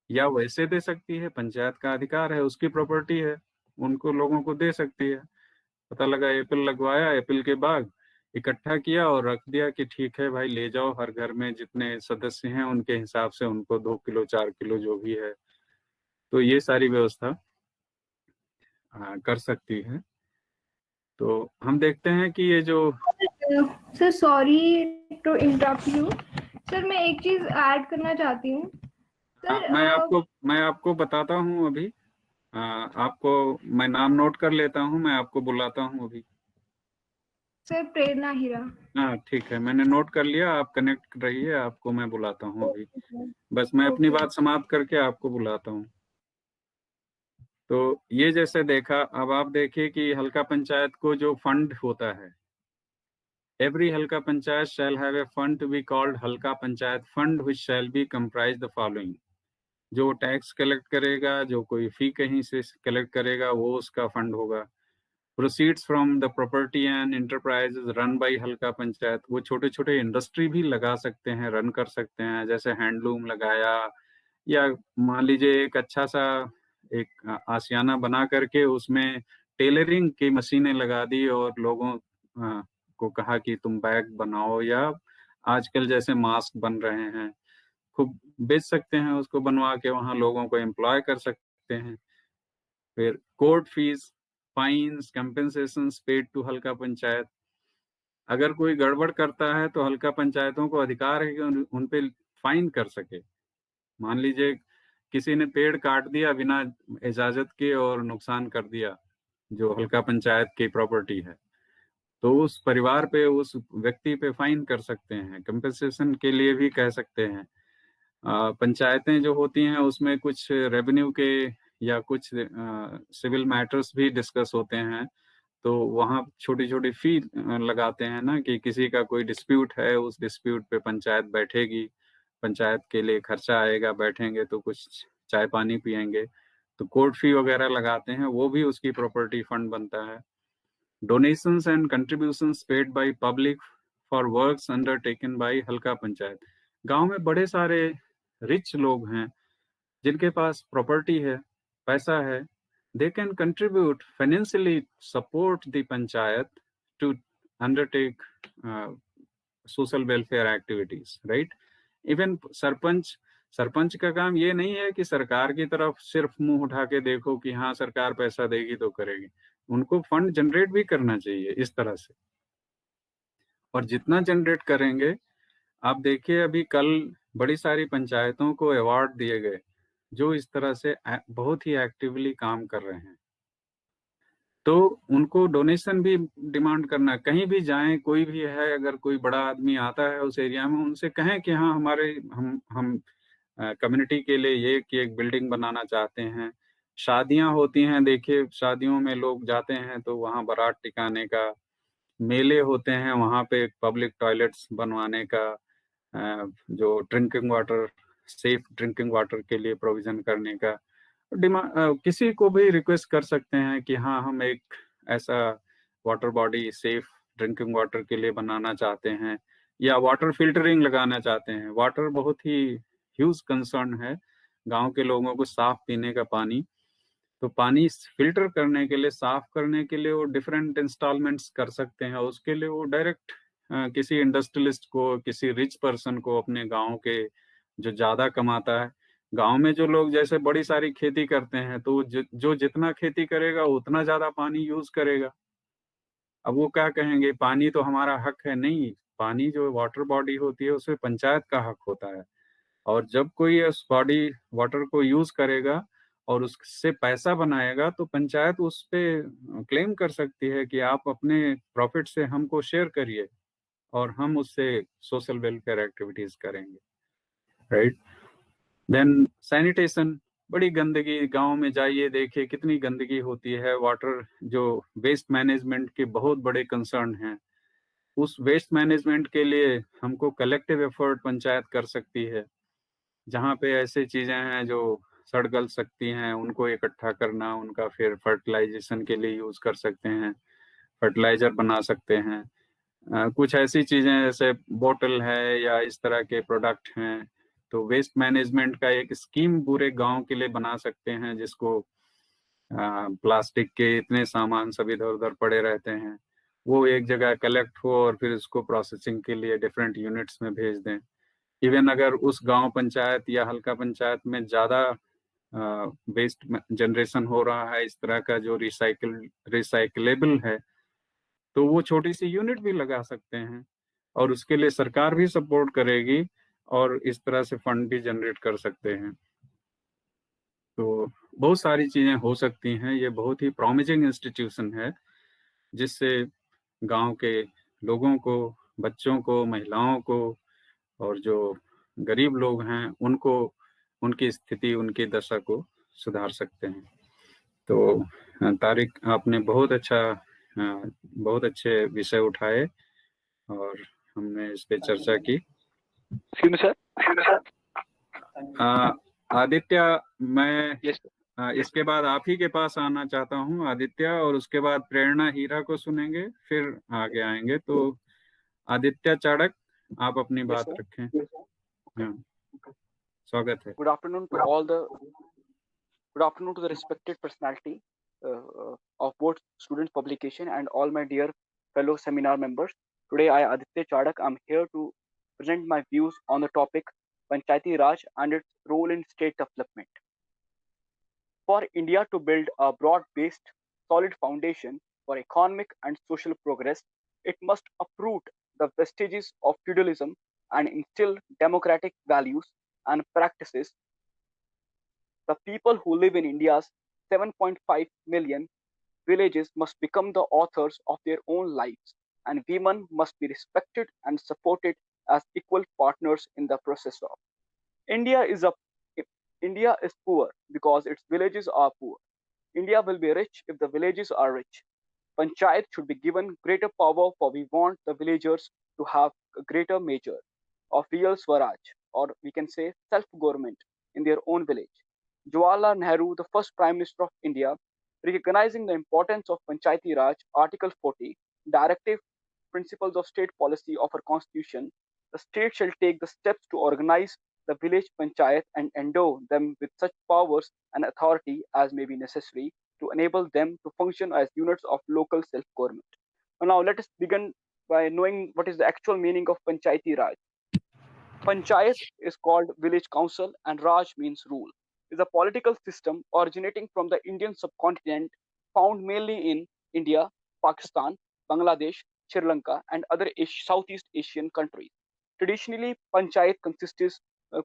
या वैसे दे सकती है, पंचायत का अधिकार है, उसकी प्रॉपर्टी है, उनको लोगों को दे सकती है। पता लगा एप्पल लगवाया, एप्पल के बाग इकट्ठा किया और रख दिया कि ठीक है भाई, ले जाओ, हर घर में जितने सदस्य हैं उनके हिसाब से उनको 2 किलो 4 किलो जो भी है। तो ये सारी व्यवस्था कर सकती है। तो हम देखते हैं कि ये जो sir, sorry to interrupt you sir, मैं एक चीज ऐड करना चाहती हूँ सर। मैं आपको बताता हूँ अभी। आपको मैं नाम नोट कर लेता हूँ, मैं आपको बुलाता हूँ अभी। सर, प्रेरणा हीरा। हाँ ठीक है, मैंने नोट कर लिया, आप कनेक्ट रहिए, आपको मैं बुलाता हूँ अभी। बस मैं अपनी बात समाप्त करके आपको बुलाता हूँ। तो ये जैसे देखा, अब आप देखिए कि हल्का पंचायत को जो फंड होता है, every halqa panchayat shall have a fund to be called halqa panchayat fund which shall be comprise the following. जो टैक्स कलेक्ट करेगा, जो कोई फी कहीं से कलेक्ट करेगा, वो उसका फंड होगा। Proceeds from the property and enterprises run by हल्का पंचायत। वो छोटे छोटे इंडस्ट्री भी लगा सकते हैं, रन कर सकते हैं, जैसे हैंडलूम लगाया, या मान लीजिए एक अच्छा सा एक आशियाना बना करके उसमें टेलरिंग की मशीनें लगा दी और लोगों को कहा कि तुम बैग बनाओ, या आजकल जैसे मास्क बन रहे हैं, खूब बेच सकते हैं उसको बनवा के, वहाँ लोगों को एम्प्लॉय कर सकते हैं। फिर court fees, fines, compensations paid to halqa panchayat. अगर कोई गड़बड़ करता है तो हल्का पंचायतों को अधिकार है कि उन पे फाइन कर सके। मान लीजिए किसी ने पेड़ काट दिया बिना इजाजत के और नुकसान कर दिया जो हल्का पंचायत की प्रॉपर्टी है, तो उस परिवार पे, उस व्यक्ति पे फाइन कर सकते हैं, कंपेंसेशन के लिए भी कह सकते हैं। पंचायतें जो होती हैं उसमें कुछ रेवेन्यू के या कुछ सिविल मैटर्स भी डिस्कस होते हैं, तो वहाँ छोटी छोटी फी लगाते हैं ना, कि किसी का कोई डिस्प्यूट है, उस डिस्प्यूट पे पंचायत बैठेगी, पंचायत के लिए खर्चा आएगा, बैठेंगे तो कुछ चाय पानी पियेंगे, तो कोर्ट फी वगैरह लगाते हैं, वो भी उसकी प्रॉपर्टी फंड बनता है। Donations and contributions paid by public for works undertaken by हल्का पंचायत। गांव में बड़े सारे रिच लोग हैं जिनके पास प्रॉपर्टी है, पैसा है, they can contribute financially support the panchayat to undertake social welfare activities, right? Even sarpanch का काम ये नहीं है कि सरकार की तरफ सिर्फ मुंह उठा के देखो कि हाँ सरकार पैसा देगी तो करेगी, उनको फंड जनरेट भी करना चाहिए इस तरह से। और जितना जनरेट करेंगे, आप देखिए अभी कल बड़ी सारी पंचायतों को अवार्ड दिए गए जो इस तरह से बहुत ही एक्टिवली काम कर रहे हैं। तो उनको डोनेशन भी डिमांड करना, कहीं भी जाएं, कोई भी है, अगर कोई बड़ा आदमी आता है उस एरिया में, उनसे कहें कि हाँ हमारे हम कम्युनिटी के लिए ये कि एक बिल्डिंग बनाना चाहते हैं। शादियां होती हैं, देखिए शादियों में लोग जाते हैं तो वहाँ बारात टिकाने का, मेले होते हैं वहाँ पे पब्लिक टॉयलेट्स बनवाने का, जो drinking water, safe drinking water के लिए प्रोविजन करने का, किसी को भी रिक्वेस्ट कर सकते हैं कि हाँ हम एक ऐसा water body safe drinking water के लिए बनाना चाहते हैं, या वाटर फिल्टरिंग लगाना चाहते हैं। वाटर बहुत ही ह्यूज कंसर्न है गांव के लोगों को, साफ पीने का पानी। तो पानी फिल्टर करने के लिए, साफ करने के लिए वो डिफरेंट इंस्टॉलमेंट्स कर सकते हैं। उसके लिए वो डायरेक्ट किसी इंडस्ट्रियलिस्ट को, किसी रिच पर्सन को, अपने गांव के जो ज्यादा कमाता है, गांव में जो लोग जैसे बड़ी सारी खेती करते हैं, तो जो जितना खेती करेगा उतना ज्यादा पानी यूज करेगा, अब वो क्या कहेंगे, पानी तो हमारा हक है। नहीं, पानी जो वाटर बॉडी होती है उसमें पंचायत का हक होता है, और जब कोई उस बॉडी वाटर को यूज करेगा और उससे पैसा बनाएगा तो पंचायत उस पे क्लेम कर सकती है कि आप अपने प्रॉफिट से हमको शेयर करिए और हम उससे सोशल वेलफेयर एक्टिविटीज करेंगे, राइट। देन सैनिटेशन, बड़ी गंदगी, गांव में जाइए देखिए कितनी गंदगी होती है। वाटर जो वेस्ट मैनेजमेंट के बहुत बड़े कंसर्न हैं, उस वेस्ट मैनेजमेंट के लिए हमको कलेक्टिव एफर्ट पंचायत कर सकती है। जहाँ पे ऐसे चीजें हैं जो सड़ गल सकती हैं, उनको इकट्ठा करना, उनका फिर फर्टिलाइजेशन के लिए यूज कर सकते हैं, फर्टिलाइजर बना सकते हैं। कुछ ऐसी चीजें जैसे बोतल है या इस तरह के प्रोडक्ट हैं, तो वेस्ट मैनेजमेंट का एक स्कीम पूरे गांव के लिए बना सकते हैं, जिसको प्लास्टिक के इतने सामान सब इधर उधर पड़े रहते हैं, वो एक जगह कलेक्ट हो और फिर उसको प्रोसेसिंग के लिए डिफरेंट यूनिट्स में भेज दें। इवन अगर उस गांव पंचायत या हल्का पंचायत में ज़्यादा वेस्ट जनरेशन हो रहा है इस तरह का जो रिसाइकलेबल है, तो वो छोटी सी यूनिट भी लगा सकते हैं और उसके लिए सरकार भी सपोर्ट करेगी और इस तरह से फंड भी जनरेट कर सकते हैं। तो बहुत सारी चीज़ें हो सकती हैं। ये बहुत ही प्रॉमिसिंग इंस्टीट्यूशन है, जिससे गांव के लोगों को, बच्चों को, महिलाओं को और जो गरीब लोग हैं उनको, उनकी स्थिति, उनकी दशा को सुधार सकते हैं। तो तारिक, आपने बहुत बहुत अच्छे विषय उठाए और हमने इस पे चर्चा की। आदित्य, मैं इसके बाद आप ही के पास आना चाहता हूँ, आदित्य, और उसके बाद प्रेरणा हीरा को सुनेंगे, फिर आगे आएंगे। तो आदित्य चाड़क, आप अपनी बात रखें। हाँ, स्वागत है। Good afternoon to the respected personality of both student publication and all my dear fellow seminar members. Today I, Aditya Chadak, I'm here to present my views on the topic Panchayati Raj and its role in state development. For India to build a broad-based, solid foundation for economic and social progress, it must uproot the vestiges of feudalism and instill democratic values and practices. The people who live in India's 7.5 million villages must become the authors of their own lives, and women must be respected and supported as equal partners in the process of. India is poor because its villages are poor. India will be rich if the villages are rich. Panchayat should be given greater power, for we want the villagers to have a greater measure of real Swaraj, or we can say self-government in their own village. Jawaharlal Nehru, the first Prime Minister of India, recognizing the importance of Panchayati Raj, Article 40, Directive Principles of State Policy of our Constitution, the state shall take the steps to organize the village panchayat and endow them with such powers and authority as may be necessary to enable them to function as units of local self-government. Now let us begin by knowing what is the actual meaning of Panchayati Raj. Panchayat is called village council and Raj means rule. It is a political system originating from the Indian subcontinent, found mainly in India, Pakistan, Bangladesh, Sri Lanka, and other Southeast Asian countries. Traditionally, Panchayat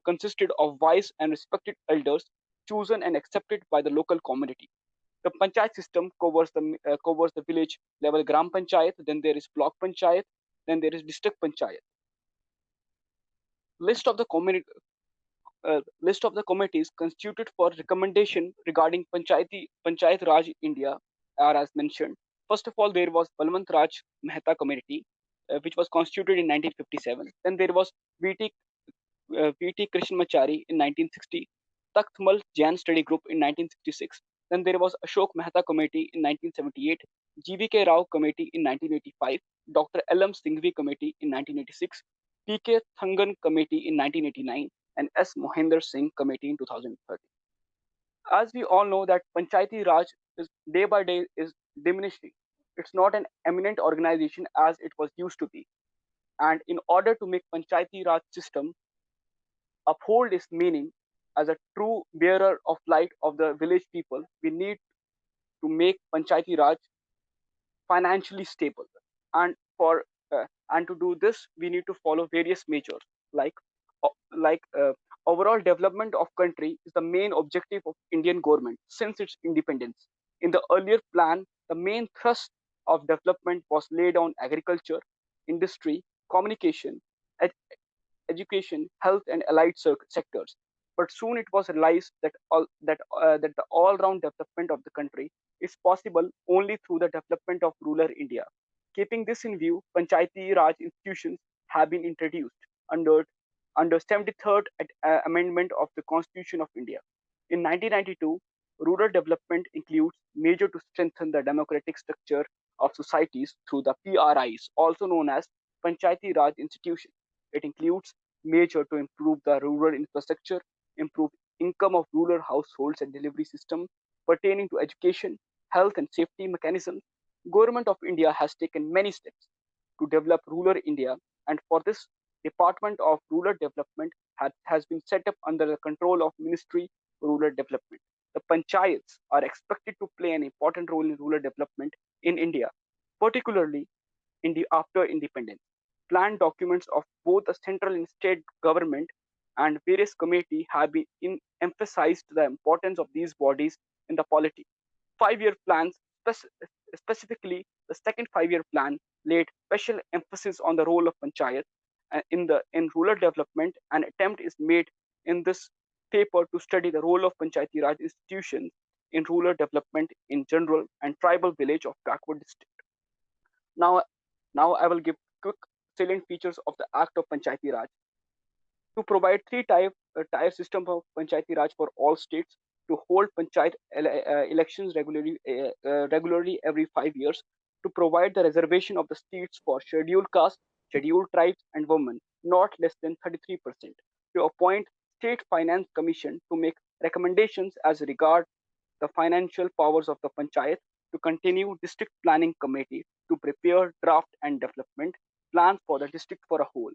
consisted of wise and respected elders chosen and accepted by the local community. The Panchayat system covers the village level Gram Panchayat, then there is Block Panchayat, then there is District Panchayat. List of the committees constituted for recommendation regarding Panchayat Raj India are as mentioned. First of all, there was Balwant Raj Mehta Committee, which was constituted in 1957. Then there was V.T. Krishnamachari in 1960, Takht Mal Jain Study Group in 1966. Then there was Ashok Mehta Committee in 1978, G.V.K. Rao Committee in 1985, Dr. L.M. Singhvi Committee in 1986, P.K. Thangan Committee in 1989, and S. Mohinder Singh Committee in 2013. As we all know that Panchayati Raj is day by day is diminishing. It's not an eminent organization as it was used to be. And in order to make Panchayati Raj system uphold its meaning as a true bearer of light of the village people, we need to make Panchayati Raj financially stable. And and to do this, we need to follow various measures like overall development of country is the main objective of Indian government since its independence. In the earlier plan, the main thrust of development was laid on agriculture, industry, communication, ed- education, health, and allied sectors. But soon it was realized that the all-round development of the country is possible only through the development of rural India. Keeping this in view, Panchayati Raj institutions have been introduced under 73rd Amendment of the Constitution of India. In 1992, rural development includes measure to strengthen the democratic structure of societies through the PRIs, also known as Panchayati Raj institutions. It includes measure to improve the rural infrastructure, improve income of rural households and delivery system pertaining to education, health and safety mechanisms. Government of India has taken many steps to develop rural India, and for this, Department of Rural Development has been set up under the control of Ministry Rural Development. The panchayats are expected to play an important role in rural development in India, particularly after independence. Planned documents of both the central and state government and various committee have been emphasized the importance of these bodies in the polity. 5-year plans, specifically the second 5-year plan, laid special emphasis on the role of panchayat in rural development. An attempt is made in this paper to study the role of Panchayati Raj institutions in rural development in general and tribal village of backward district. Now, I will give quick salient features of the Act of Panchayati Raj. To provide tier system of Panchayati Raj for all states, to hold panchayat elections regularly every 5 years, to provide the reservation of the seats for scheduled castes, scheduled tribes, and women, not less than 33%, to appoint State Finance Commission to make recommendations as regard the financial powers of the panchayat, to continue district planning committee to prepare draft and development plans for the district for a whole.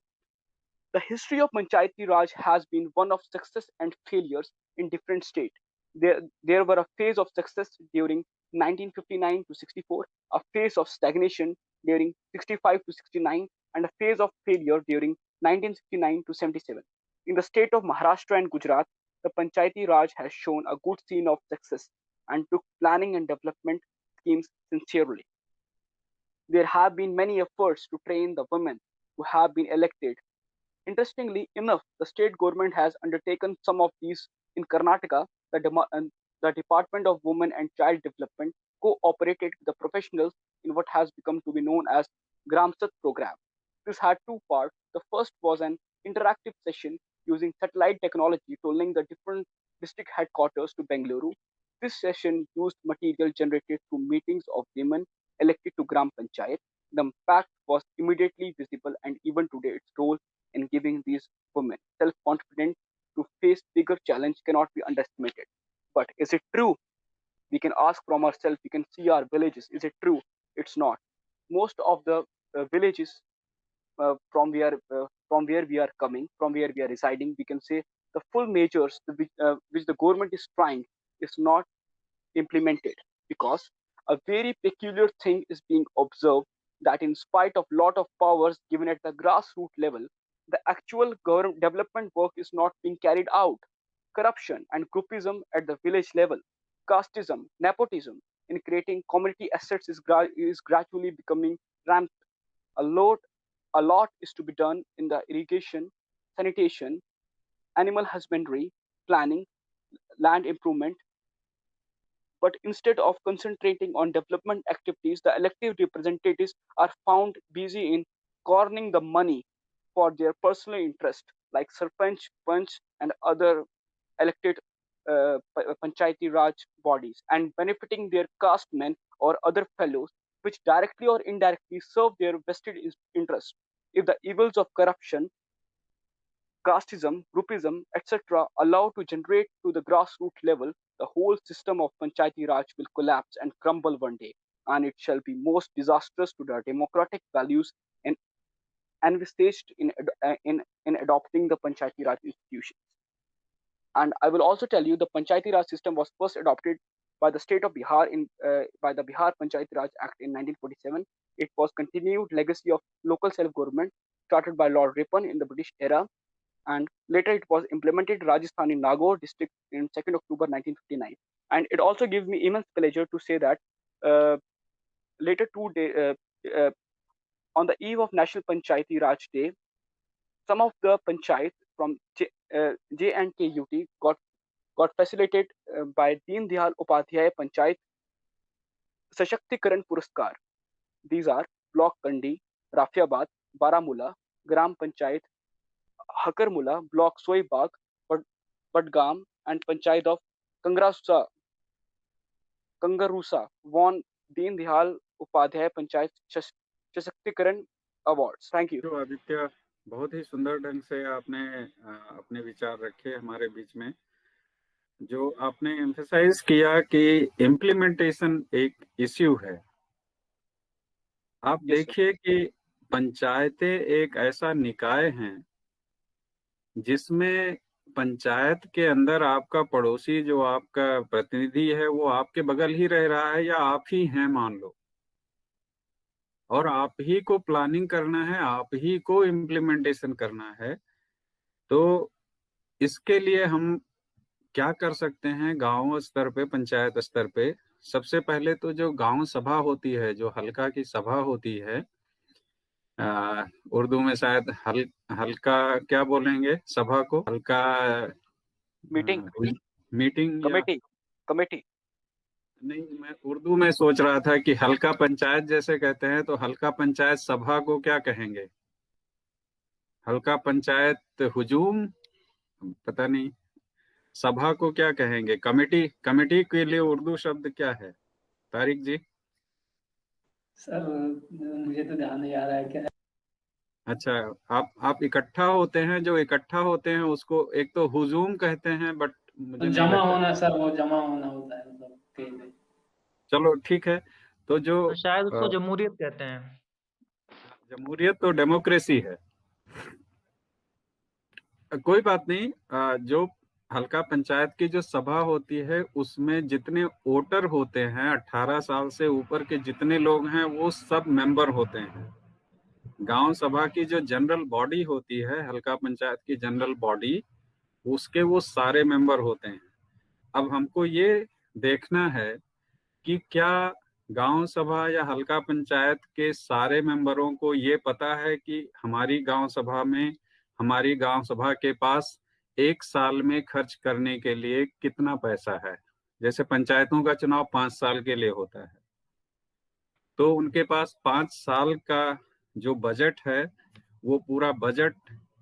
The history of Panchayati Raj has been one of success and failures in different states. There were a phase of success during 1959 to 64, a phase of stagnation during 65 to 69, and a phase of failure during 1969 to 77. In the state of Maharashtra and Gujarat, the Panchayati Raj has shown a good scene of success and took planning and development schemes sincerely. There have been many efforts to train the women who have been elected. Interestingly enough, the state government has undertaken some of these in Karnataka. The Department of Women and Child Development cooperated with the professionals in what has become to be known as Gramsat program. This had two parts. The first was an interactive session using satellite technology to link the different district headquarters to Bengaluru. This session used material generated through meetings of women elected to Gram Panchayat. The impact was immediately visible, and even today its role in giving these women self-confidence to face bigger challenge cannot be underestimated. But is it true? We can ask from ourselves, we can see our villages. Is it true? It's not. Most of the villages from where we are coming, from where we are residing, we can say the full measures which the government is trying is not implemented, because a very peculiar thing is being observed, that in spite of lot of powers given at the grassroots level, the actual development work is not being carried out. Corruption and groupism at the village level, casteism, nepotism in creating community assets is gradually becoming rampant. A lot is to be done in the irrigation, sanitation, animal husbandry, planning, land improvement. But instead of concentrating on development activities, the elected representatives are found busy in cornering the money for their personal interest, like Sarpanch, Panch, and other elected Panchayati Raj bodies, and benefiting their castemen or other fellows, which directly or indirectly serve their vested interests. If the evils of corruption, casteism, groupism, etc., allowed to generate to the grassroots level, the whole system of Panchayati Raj will collapse and crumble one day, and it shall be most disastrous to the democratic values and envisaged in adopting the Panchayati Raj institutions. And I will also tell you the Panchayati Raj system was first adopted by the state of Bihar by the Bihar Panchayati Raj Act in 1947. It was continued legacy of local self-government started by Lord Ripon in the British era, and later it was implemented in Rajasthan in Nagaur district in 2nd October 1959. And it also gives me immense pleasure to say that later on the eve of National Panchayati Raj Day, some of the panchayat from J&K UT got facilitated by Deen Dayal Upadhyay Panchayat Sashaktikiran Puraskar. These are Block Kandi, Rafiabad, Baramulla, Gram Panchayat Hakarmula, Block Soibag, Badgam, and Panchayat of Kangarusa won Deen Dayal Upadhyay Panchayat Sashaktikiran Awards. Thank you. तो आदित्य, बहुत ही सुंदर ढंग से आपने अपने विचार रखे हमारे बीच में। जो आपने एम्फसाइज किया कि इम्प्लीमेंटेशन एक इश्यू है। आप देखिए कि पंचायतें एक ऐसा निकाय हैं जिसमें पंचायत के अंदर आपका पड़ोसी जो आपका प्रतिनिधि है वो आपके बगल ही रह रहा है या आप ही हैं मान लो, और आप ही को प्लानिंग करना है, आप ही को इम्प्लीमेंटेशन करना है। तो इसके लिए हम क्या कर सकते हैं गांव स्तर पे, पंचायत स्तर पे? सबसे पहले तो जो गांव सभा होती है, जो हल्का की सभा होती है, उर्दू में शायद हल्का क्या बोलेंगे सभा को? हल्का मीटिंग कमेटी नहीं, मैं उर्दू में सोच रहा था कि हल्का पंचायत जैसे कहते हैं, तो हल्का पंचायत सभा को क्या कहेंगे? हल्का पंचायत हुजूम, पता नहीं, सभा को क्या कहेंगे? कमेटी के लिए उर्दू शब्द क्या है तारिक जी? सर मुझे तो ध्यान नहीं आ रहा है क्या है। अच्छा, आप इकट्ठा होते हैं, जो इकट्ठा होते हैं उसको एक तो हुजूम कहते हैं, बट मुझे जमा होना सर, वो जमा होना होता है मतलब कहीं पे। चलो ठीक है, तो जो तो शायद उसको जमहूरियत कहते हैं। जमहूरियत तो डेमोक्रेसी है, कोई बात नहीं। जो हल्का पंचायत की जो सभा होती है उसमें जितने वोटर होते हैं, 18 साल से ऊपर के जितने लोग हैं वो सब मेंबर होते हैं। गांव सभा की जो जनरल बॉडी होती है, हल्का पंचायत की जनरल बॉडी, उसके वो सारे मेंबर होते हैं। अब हमको ये देखना है कि क्या गांव सभा या हल्का पंचायत के सारे मेंबरों को ये पता है कि हमारी गांव सभा के पास एक साल में खर्च करने के लिए कितना पैसा है। जैसे पंचायतों का चुनाव 5 साल के लिए होता है, तो उनके पास 5 साल का जो बजट है वो पूरा बजट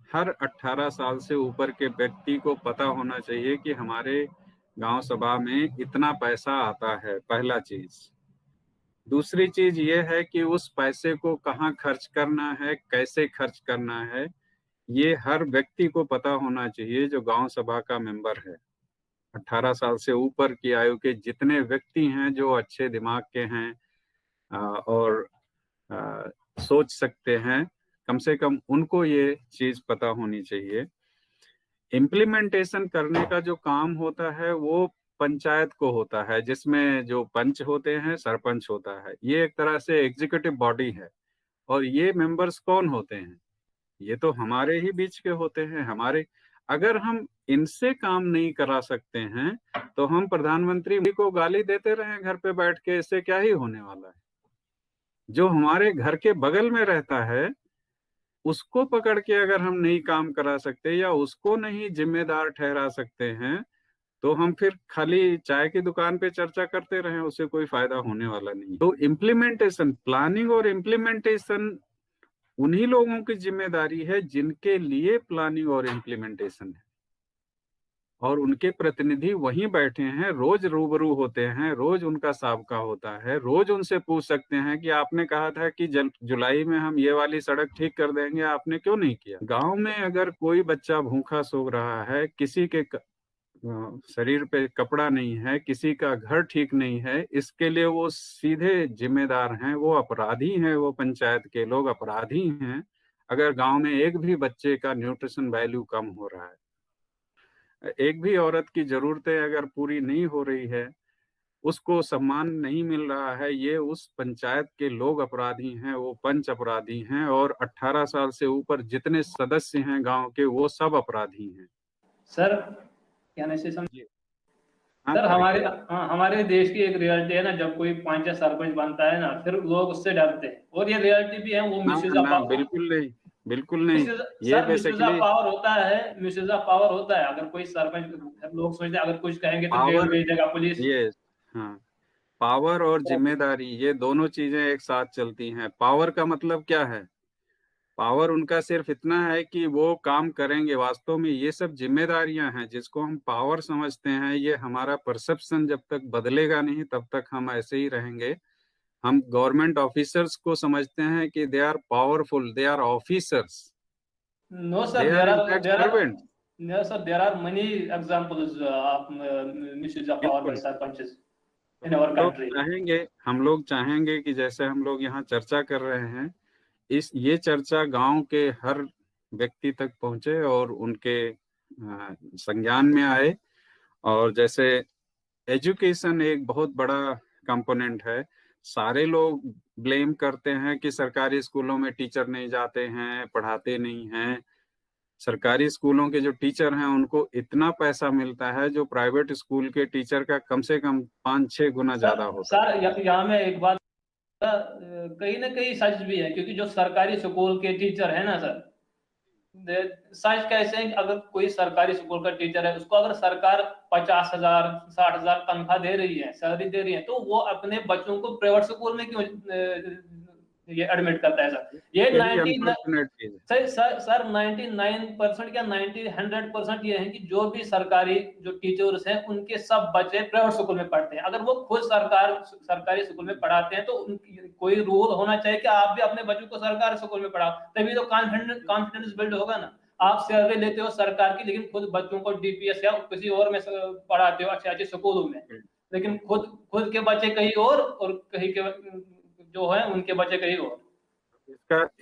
हर 18 साल से ऊपर के व्यक्ति को पता होना चाहिए कि हमारे गांव सभा में इतना पैसा आता है, पहला चीज। दूसरी चीज ये है कि उस पैसे को कहाँ खर्च करना है, कैसे खर्च करना है, ये हर व्यक्ति को पता होना चाहिए जो गांव सभा का मेंबर है। 18 साल से ऊपर की आयु के जितने व्यक्ति हैं जो अच्छे दिमाग के हैं और सोच सकते हैं, कम से कम उनको ये चीज पता होनी चाहिए। इम्प्लीमेंटेशन करने का जो काम होता है वो पंचायत को होता है, जिसमें जो पंच होते हैं, सरपंच होता है। ये एक तरह से एग्जीक्यूटिव बॉडी है। और ये मेंबर्स कौन होते हैं? ये तो हमारे ही बीच के होते हैं। हमारे, अगर हम इनसे काम नहीं करा सकते हैं तो हम प्रधानमंत्री को गाली देते रहें घर पे बैठ के, इससे क्या ही होने वाला है? जो हमारे घर के बगल में रहता है उसको पकड़ के अगर हम नहीं काम करा सकते या उसको नहीं जिम्मेदार ठहरा सकते हैं, तो हम फिर खाली चाय की दुकान पे चर्चा करते रहें, उससे कोई फायदा होने वाला नहीं। तो इम्प्लीमेंटेशन, प्लानिंग और इम्प्लीमेंटेशन उन्हीं लोगों की जिम्मेदारी है जिनके लिए प्लानिंग और इम्प्लीमेंटेशन है, और उनके प्रतिनिधि वहीं बैठे हैं, रोज रूबरू होते हैं, रोज उनका साबका होता है, रोज उनसे पूछ सकते हैं कि आपने कहा था कि जुलाई में हम ये वाली सड़क ठीक कर देंगे, आपने क्यों नहीं किया? गांव में अगर कोई बच्चा भूखा सो रहा है, किसी के शरीर पे कपड़ा नहीं है, किसी का घर ठीक नहीं है, इसके लिए वो सीधे जिम्मेदार हैं, वो अपराधी हैं, वो पंचायत के लोग अपराधी हैं अगर गांव में एक भी बच्चे का न्यूट्रिशन वैल्यू कम हो रहा है, एक भी औरत की जरूरतें अगर पूरी नहीं हो रही है, उसको सम्मान नहीं मिल रहा है, ये उस पंचायत के लोग अपराधी हैं, वो पंच अपराधी हैं, और 18 साल से ऊपर जितने सदस्य हैं गांव के वो सब अपराधी हैं। सर क्या नहीं समझिए हाँ, सर, हमारे देश की एक रियलिटी है ना, जब कोई पंचायत सरपंच बनता है ना, फिर लोग उससे डरते हैं, और ये रियलिटी भी है। वो मिसयूज ऑफ पावर, बिल्कुल नहीं, ये sir misuse of basically power होता है, मिसयूज ऑफ पावर होता है। अगर कोई सरपंच, लोग सोचते हैं अगर कुछ कहेंगे तो जेल पावर, भेज देगा पुलिस। ये हाँ, पावर और जिम्मेदारी ये दोनों चीजें एक साथ चलती हैं। पावर का मतलब क्या है? पावर उनका सिर्फ इतना है कि वो काम करेंगे, वास्तव में ये सब जिम्मेदारियां हैं जिसको हम पावर समझते हैं। ये हमारा परसेप्शन जब तक बदलेगा नहीं तब तक हम ऐसे ही रहेंगे। हम गवर्नमेंट ऑफिसर्स को समझते हैं कि they are powerful, they are officers, no sir, they are in fact servants. no sir, there are many examples of misuse of power by बिल्कुल, sarpanches in our country. हम लोग चाहेंगे कि जैसे हम लोग यहाँ चर्चा कर रहे हैं, ये चर्चा गांव के हर व्यक्ति तक पहुंचे और उनके संज्ञान में आए। और जैसे एजुकेशन एक बहुत बड़ा कंपोनेंट है। सारे लोग ब्लेम करते हैं कि सरकारी स्कूलों में टीचर नहीं जाते हैं, पढ़ाते नहीं हैं। सरकारी स्कूलों के जो टीचर हैं उनको इतना पैसा मिलता है जो प्राइवेट स्कूल के टीचर का कम से कम 5-6 गुना ज्यादा होता है। सर यहाँ में एक बात कहीं ना कहीं सच भी है, क्योंकि जो सरकारी स्कूल के टीचर है ना सर, सच कैसे है, अगर कोई सरकारी स्कूल का टीचर है उसको अगर सरकार 50,000 60,000 तनख्वाह दे रही है, सैलरी दे रही है, तो वो अपने बच्चों को प्राइवेट स्कूल में क्यों ये एडमिट करता है सर? ये 99% क्या 100% ये है कि जो भी सरकारी जो टीचर्स हैं उनके सब बच्चे प्राइवेट स्कूल में पढ़ते हैं। अगर वो खुद सरकारी स्कूल में पढ़ाते हैं तो कोई रूल होना चाहिए कि आप भी अपने बच्चों को सरकारी स्कूल में पढ़ाओ, तभी तो कॉन्फिडेंस बिल्ड होगा ना। आप सैलरी लेते हो सरकार की, लेकिन खुद बच्चों को डीपीएस या किसी और में पढ़ाते हो अच्छे स्कूलों में, लेकिन खुद के बच्चे कहीं और कहीं के जो है उनके बच्चे कहीं और।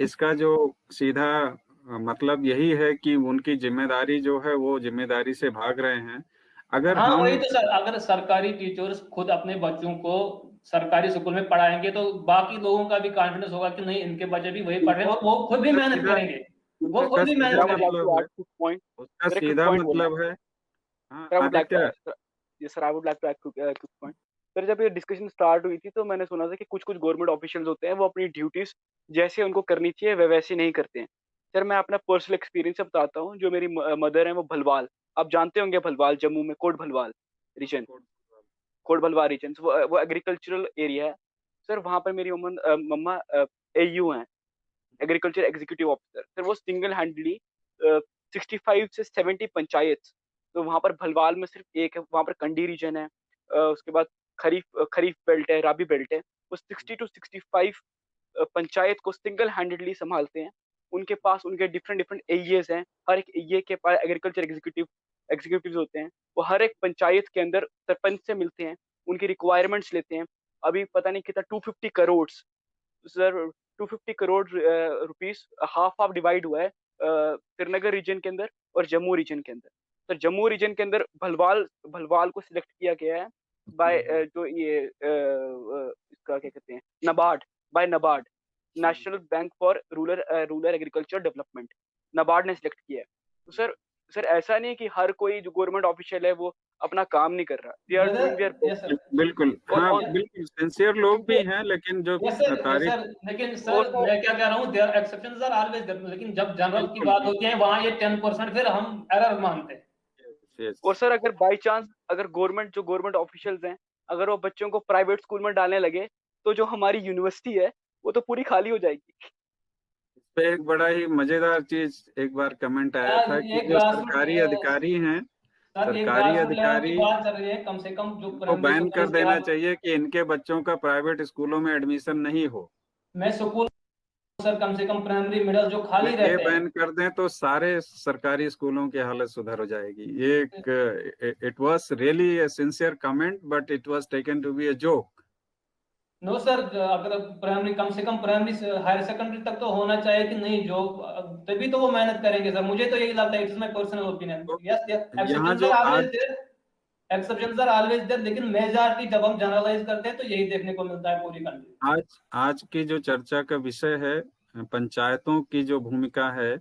इसका जो सीधा मतलब यही है कि उनकी जिम्मेदारी जो है वो जिम्मेदारी से भाग रहे हैं। अगर हाँ, हम वही तो सर, अगर सरकारी टीचर्स खुद अपने बच्चों को सरकारी स्कूल में पढ़ाएंगे तो बाकी लोगों का भी कॉन्फिडेंस होगा कि नहीं, इनके बच्चे भी वही पढ़ रहे हैं और वो खुद भी मेहनत करेंगे, वो खुद भी मेहनत करेंगे। उसका सीधा मतलब है। Sir I would like to add कुछ पॉइंट। सर जब ये डिस्कशन स्टार्ट हुई थी तो मैंने सुना था कि कुछ गवर्नमेंट ऑफिशियल्स होते हैं वो अपनी ड्यूटीज जैसे उनको करनी चाहिए वे वैसे नहीं करते हैं। सर मैं अपना पर्सनल एक्सपीरियंस से बताता हूँ। जो मेरी मदर है वो भलवाल, आप जानते होंगे भलवाल, जम्मू में कोट भलवाल रीजन, वो एग्रीकल्चरल एरिया है। सर वहाँ पर मेरी मम्मा AU हैं, एग्रीकल्चर एग्जीक्यूटिव ऑफिसर। सर वो सिंगल हैंडली 65 से 70 पंचायत, तो वहाँ पर भलवाल में सिर्फ एक है, वहाँ पर कंडी रीजन है, उसके बाद खरीफ बेल्ट है, राबी बेल्ट है। वो 60 to 65 पंचायत को सिंगल हैंडेडली संभालते हैं। उनके पास उनके डिफरेंट AEs हैं। हर एक AE के पास एग्रीकल्चर एग्जीक्यूटिव होते हैं। वो हर एक पंचायत के अंदर सरपंच से मिलते हैं, उनकी रिक्वायरमेंट्स लेते हैं। अभी पता नहीं कितना 250 crore sir, 250 crore rupees half divide हुआ है श्रीनगर रीजन के अंदर और जम्मू रीजन के अंदर। सर जम्मू रीजन के अंदर भलवाल को सिलेक्ट किया गया है बाय जो ये इसका क्या कहते हैं, NABARD, national bank for rural agriculture development, NABARD ने सिलेक्ट किया है। तो सर ऐसा नहीं कि हर कोई जो गवर्नमेंट ऑफिशियल है वो अपना काम नहीं कर रहा। दे आर डूइंग देयर बिल्कुल, हाँ बिल्कुल सिंसियर लोग भी हैं, लेकिन जो लेकिन सर मैं क्या कह रहा हूँ, there exceptions are always there, लेकिन जब जनरल की बात होती है वहाँ ये 10% फिर हम एरर मानते हैं। और सर अगर बाय चांस अगर गवर्नमेंट ऑफिशियल्स हैं अगर वो बच्चों को प्राइवेट स्कूल में डालने लगे तो जो हमारी यूनिवर्सिटी है वो तो पूरी खाली हो जाएगी। इस पे एक बड़ा ही मजेदार चीज एक बार कमेंट आया था कि जो सरकारी अधिकारी हैं, सरकारी अधिकारी कम से कम जो को बैन कर देना चाहिए कि इनके बच्चों का प्राइवेट स्कूलों में एडमिशन नहीं हो। मैं स्कूल सर कम से कम प्राइमरी मिडिल जो खाली रहते हैं बैन कर दें तो सारे सरकारी स्कूलों की हालत सुधर हो जाएगी। ये it was really a sincere comment but it was taken to be a joke. No sir, अगर प्राइमरी कम से कम प्राइमरी से हायर सेकेंडरी तक तो होना चाहिए कि नहीं, जो तभी तो वो मेहनत करेंगे सर, मुझे तो यही लगता है। It's my personal opinion. Yes exceptions are always there, लेकिन मेजॉरिटी जब हम जनरलाइज करते हैं तो यही देखने को मिलता है पूरी कंट्री। आज की जो चर्चा का विषय है, पंचायतों की जो भूमिका है।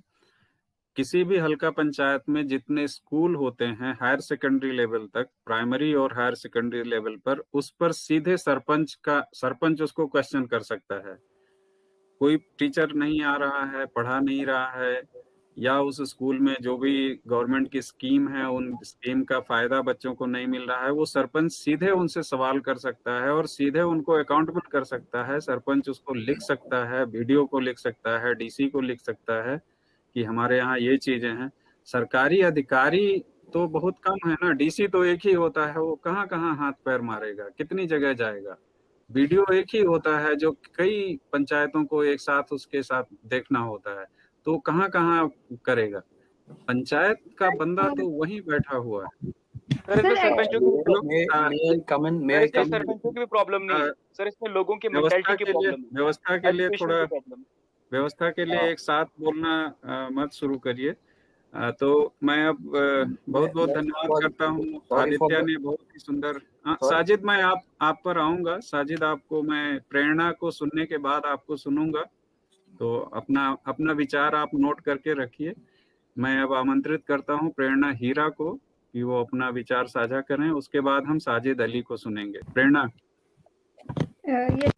किसी भी हल्का पंचायत में जितने स्कूल होते हैं हायर सेकेंडरी लेवल तक, प्राइमरी और हायर सेकेंडरी लेवल पर, उस पर सीधे सरपंच उसको क्वेश्चन कर सकता है। कोई टीचर नहीं आ रहा है, पढ़ा नहीं रहा है, या उस स्कूल में जो भी गवर्नमेंट की स्कीम है उन स्कीम का फायदा बच्चों को नहीं मिल रहा है, वो सरपंच सीधे उनसे सवाल कर सकता है और सीधे उनको अकाउंटेबल कर सकता है। सरपंच उसको लिख सकता है, वीडियो को लिख सकता है, डीसी को लिख सकता है कि हमारे यहाँ ये चीजें हैं। सरकारी अधिकारी तो बहुत कम है ना, डीसी तो एक ही होता है, वो कहाँ कहाँ हाथ पैर मारेगा, कितनी जगह जाएगा। वीडियो एक ही होता है जो कई पंचायतों को एक साथ उसके साथ देखना होता है, तो कहाँ कहाँ करेगा। पंचायत का बंदा तो वहीं बैठा हुआ है। सर इसमें सरपंचों की भी प्रॉब्लम नहीं है सर, इसमें लोगों की मेंटालिटी की प्रॉब्लम है। व्यवस्था के लिए Education थोड़ा की problem है। व्यवस्था के लिए एक साथ बोलना मत शुरू करिए। तो मैं अब बहुत बहुत धन्यवाद करता हूँ। आदित्य ने बहुत ही सुंदर। साजिद, मैं आप पर आऊंगा। साजिद, आपको मैं प्रेरणा को सुनने के बाद आपको सुनूंगा, तो अपना विचार आप नोट करके रखिए। मैं अब आमंत्रित करता हूँ प्रेरणा हीरा को कि वो अपना विचार साझा करें, उसके बाद हम साजिद अली को सुनेंगे। प्रेरणा। यस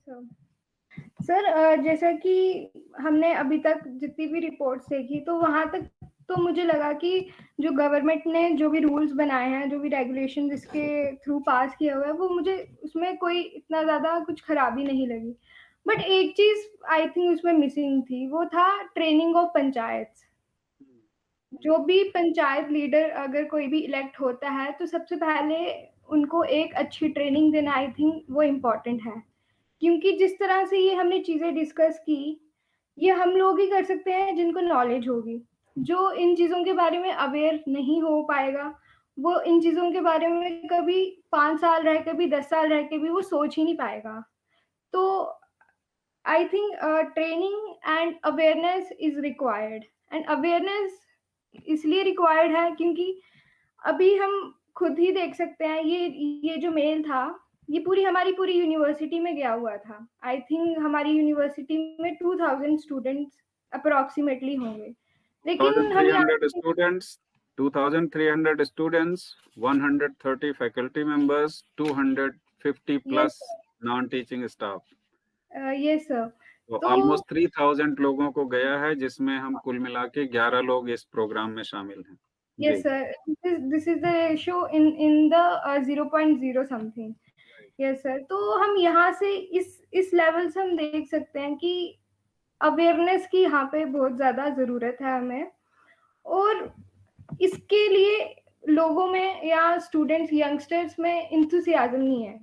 सर, जैसा कि हमने अभी तक जितनी भी रिपोर्ट्स देखी, तो वहां तक तो मुझे लगा कि जो गवर्नमेंट ने जो भी रूल्स बनाए हैं, जो भी रेगुलेशन इसके थ्रू पास किया हुआ है, वो मुझे उसमें कोई इतना ज्यादा कुछ खराबी नहीं लगी। बट एक चीज आई थिंक उसमें मिसिंग थी, वो था ट्रेनिंग ऑफ पंचायत। जो भी पंचायत लीडर अगर कोई भी इलेक्ट होता है, तो सबसे पहले उनको एक अच्छी ट्रेनिंग देना आई थिंक वो इम्पोर्टेंट है। क्योंकि जिस तरह से ये हमने चीजें डिस्कस की, ये हम लोग ही कर सकते हैं जिनको नॉलेज होगी। जो इन चीजों के बारे में अवेयर नहीं हो पाएगा, वो इन चीजों के बारे में कभी 5 साल रह के भी 10 साल रह के भी वो सोच ही नहीं पाएगा। तो I think training and awareness is required. And awareness इसलिए रिक्वायर्ड है क्योंकि अभी हम खुद ही देख सकते हैं, ये जो मेल था, ये हमारी पूरी यूनिवर्सिटी में गया हुआ था। आई थिंक हमारी यूनिवर्सिटी में 2000 स्टूडेंट्स अप्रोक्सीमेटली होंगे, लेकिन हम 2300 students, 130 faculty members, 250 plus non teaching staff. Yes sir, तो ऑलमोस्ट 3000 लोगों को गया है, जिसमें हम कुल मिला के 11 लोग इस प्रोग्राम में शामिल हैं। Yes, sir. This is the ratio in the 0.0 something. Yes, sir. तो हम यहाँ से इस लेवल से हम देख सकते हैं कि अवेयरनेस की यहाँ पे बहुत ज्यादा जरूरत है हमें, और इसके लिए लोगों में या स्टूडेंट्स यंगस्टर्स में इंथुसियाज्म नहीं है।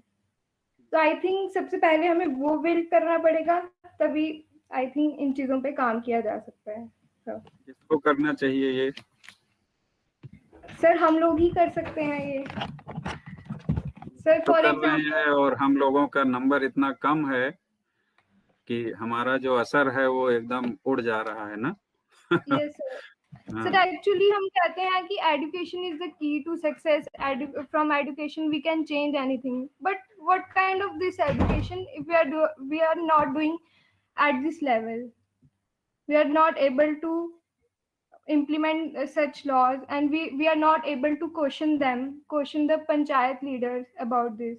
तो आई थिंक सबसे पहले हमें वो बिल्ड करना पड़ेगा, तभी आई थिंक इन चीजों पे काम किया जा सकता है। किसको करना चाहिए ये? सर हम लोग ही कर सकते हैं ये सर। तो कर रहे हैं, और हम लोगों का नंबर इतना कम है कि हमारा जो असर है वो एकदम उड़ जा रहा है ना। यस सर, एक्चुअली हम कहते हैं कि education is the key to success. From education we can change anything, but what kind of this education if we are not doing at this level, we are not able to implement such laws, and we are not able to question the panchayat leaders about this.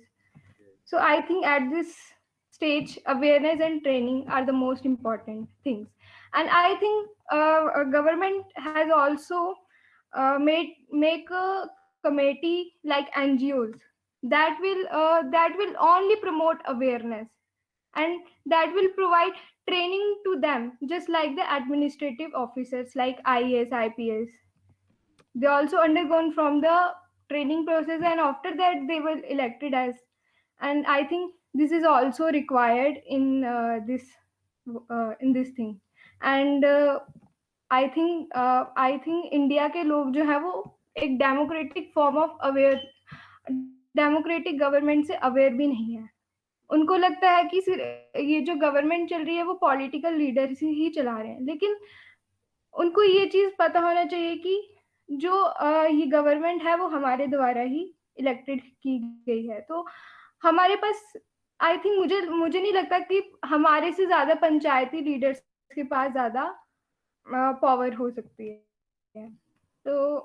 So I think at this stage awareness and training are the most important things. And I think government has also make a committee like NGOs that will only promote awareness, and that will provide training to them, just like the administrative officers like IAS, IPS. They also undergone from the training process, and after that they were elected as. And I think this is also required in this thing. And I think India के लोग जो है वो एक democratic form of democratic government से अवेयर भी नहीं है। उनको लगता है कि ये जो गवर्नमेंट चल रही है वो पॉलिटिकल लीडर ही चला रहे हैं, लेकिन उनको ये चीज पता होना चाहिए कि जो ये गवर्नमेंट है वो हमारे द्वारा ही इलेक्टेड की गई है। तो हमारे पास आई थिंक मुझे नहीं लगता कि हमारे से ज्यादा पंचायती लीडर्स के पास ज्यादा पावर हो सकती है। तो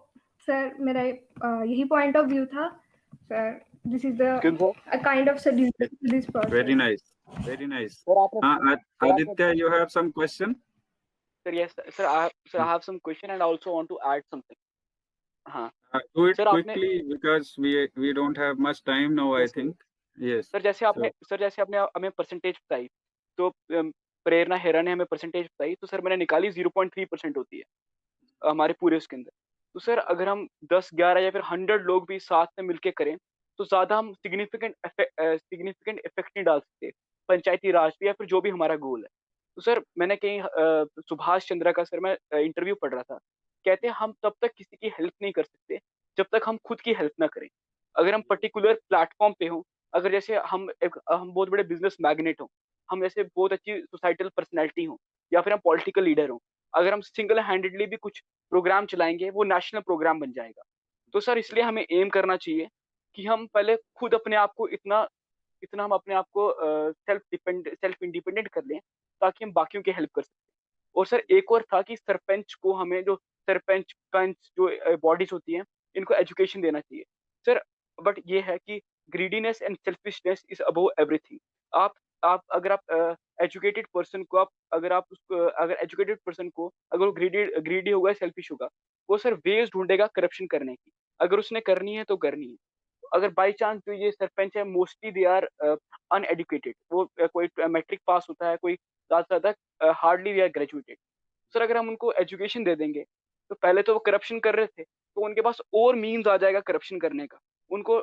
सर मेरा यही पॉइंट ऑफ व्यू था sir. This is the kind of solution to this process. Very nice, very nice. Sir, आपने Aditya, you have some question? Sir, yes, sir. I have some question and I also want to add something. हाँ, Do it Sir, quickly because we don't have much time now, I Yes, sir. think. Yes. Sir जैसे आपने हमें परसेंटेज बताई, तो प्रेरणा हेरा ने हमें परसेंटेज बताई, तो सर मैंने निकाली 0.3% होती है हमारे पूरे उसके अंदर। तो सर अगर हम 10, 11 या फिर 100 लोग भी साथ में मिलके करें, तो ज्यादा हम सिग्निफिकेंट इफेक्ट नहीं डाल सकते पंचायती राज पे या फिर जो भी हमारा गोल है। तो सर मैंने कहीं सुभाष चंद्रा का सर मैं इंटरव्यू पढ़ रहा था, कहते हैं हम तब तक किसी की हेल्प नहीं कर सकते जब तक हम खुद की हेल्प ना करें। अगर हम पर्टिकुलर प्लेटफॉर्म पे हों, अगर जैसे हम बहुत बड़े बिजनेस मैग्नेट हों, हम ऐसे बहुत अच्छी सोसाइटल पर्सनैलिटी हों, या फिर हम पॉलिटिकल लीडर हों, अगर हम सिंगल हैंडेडली भी कुछ प्रोग्राम चलाएंगे, वो नेशनल प्रोग्राम बन जाएगा। तो सर इसलिए हमें एम करना चाहिए कि हम पहले खुद अपने आप को इतना इतना हम अपने आप को सेल्फ इंडिपेंडेंट कर लें, ताकि हम बाकियों की हेल्प कर सकें। और सर एक और था कि सरपंच को हमें जो सरपंच पंच जो बॉडीज होती हैं, इनको एजुकेशन देना चाहिए सर। बट ये है कि greediness and selfishness is above everything. आप अगर आप एजुकेटेड पर्सन को अगर एजुकेटेड पर्सन को अगर वो ग्रीडी होगा, सेल्फिश होगा, वो सर वेज ढूंढेगा करप्शन करने की। अगर उसने करनी है तो करनी है। अगर बाई चांस जो ये सरपंच है, मोस्टली दे आर अनएडुकेटेड, वो कोई मैट्रिक पास होता है, कोई ज्यादा ज्यादा hardly they are graduated. Sir अगर हम उनको एजुकेशन दे देंगे, तो पहले तो वो करप्शन कर रहे थे, तो उनके पास और मीन्स आ जाएगा करप्शन करने का। उनको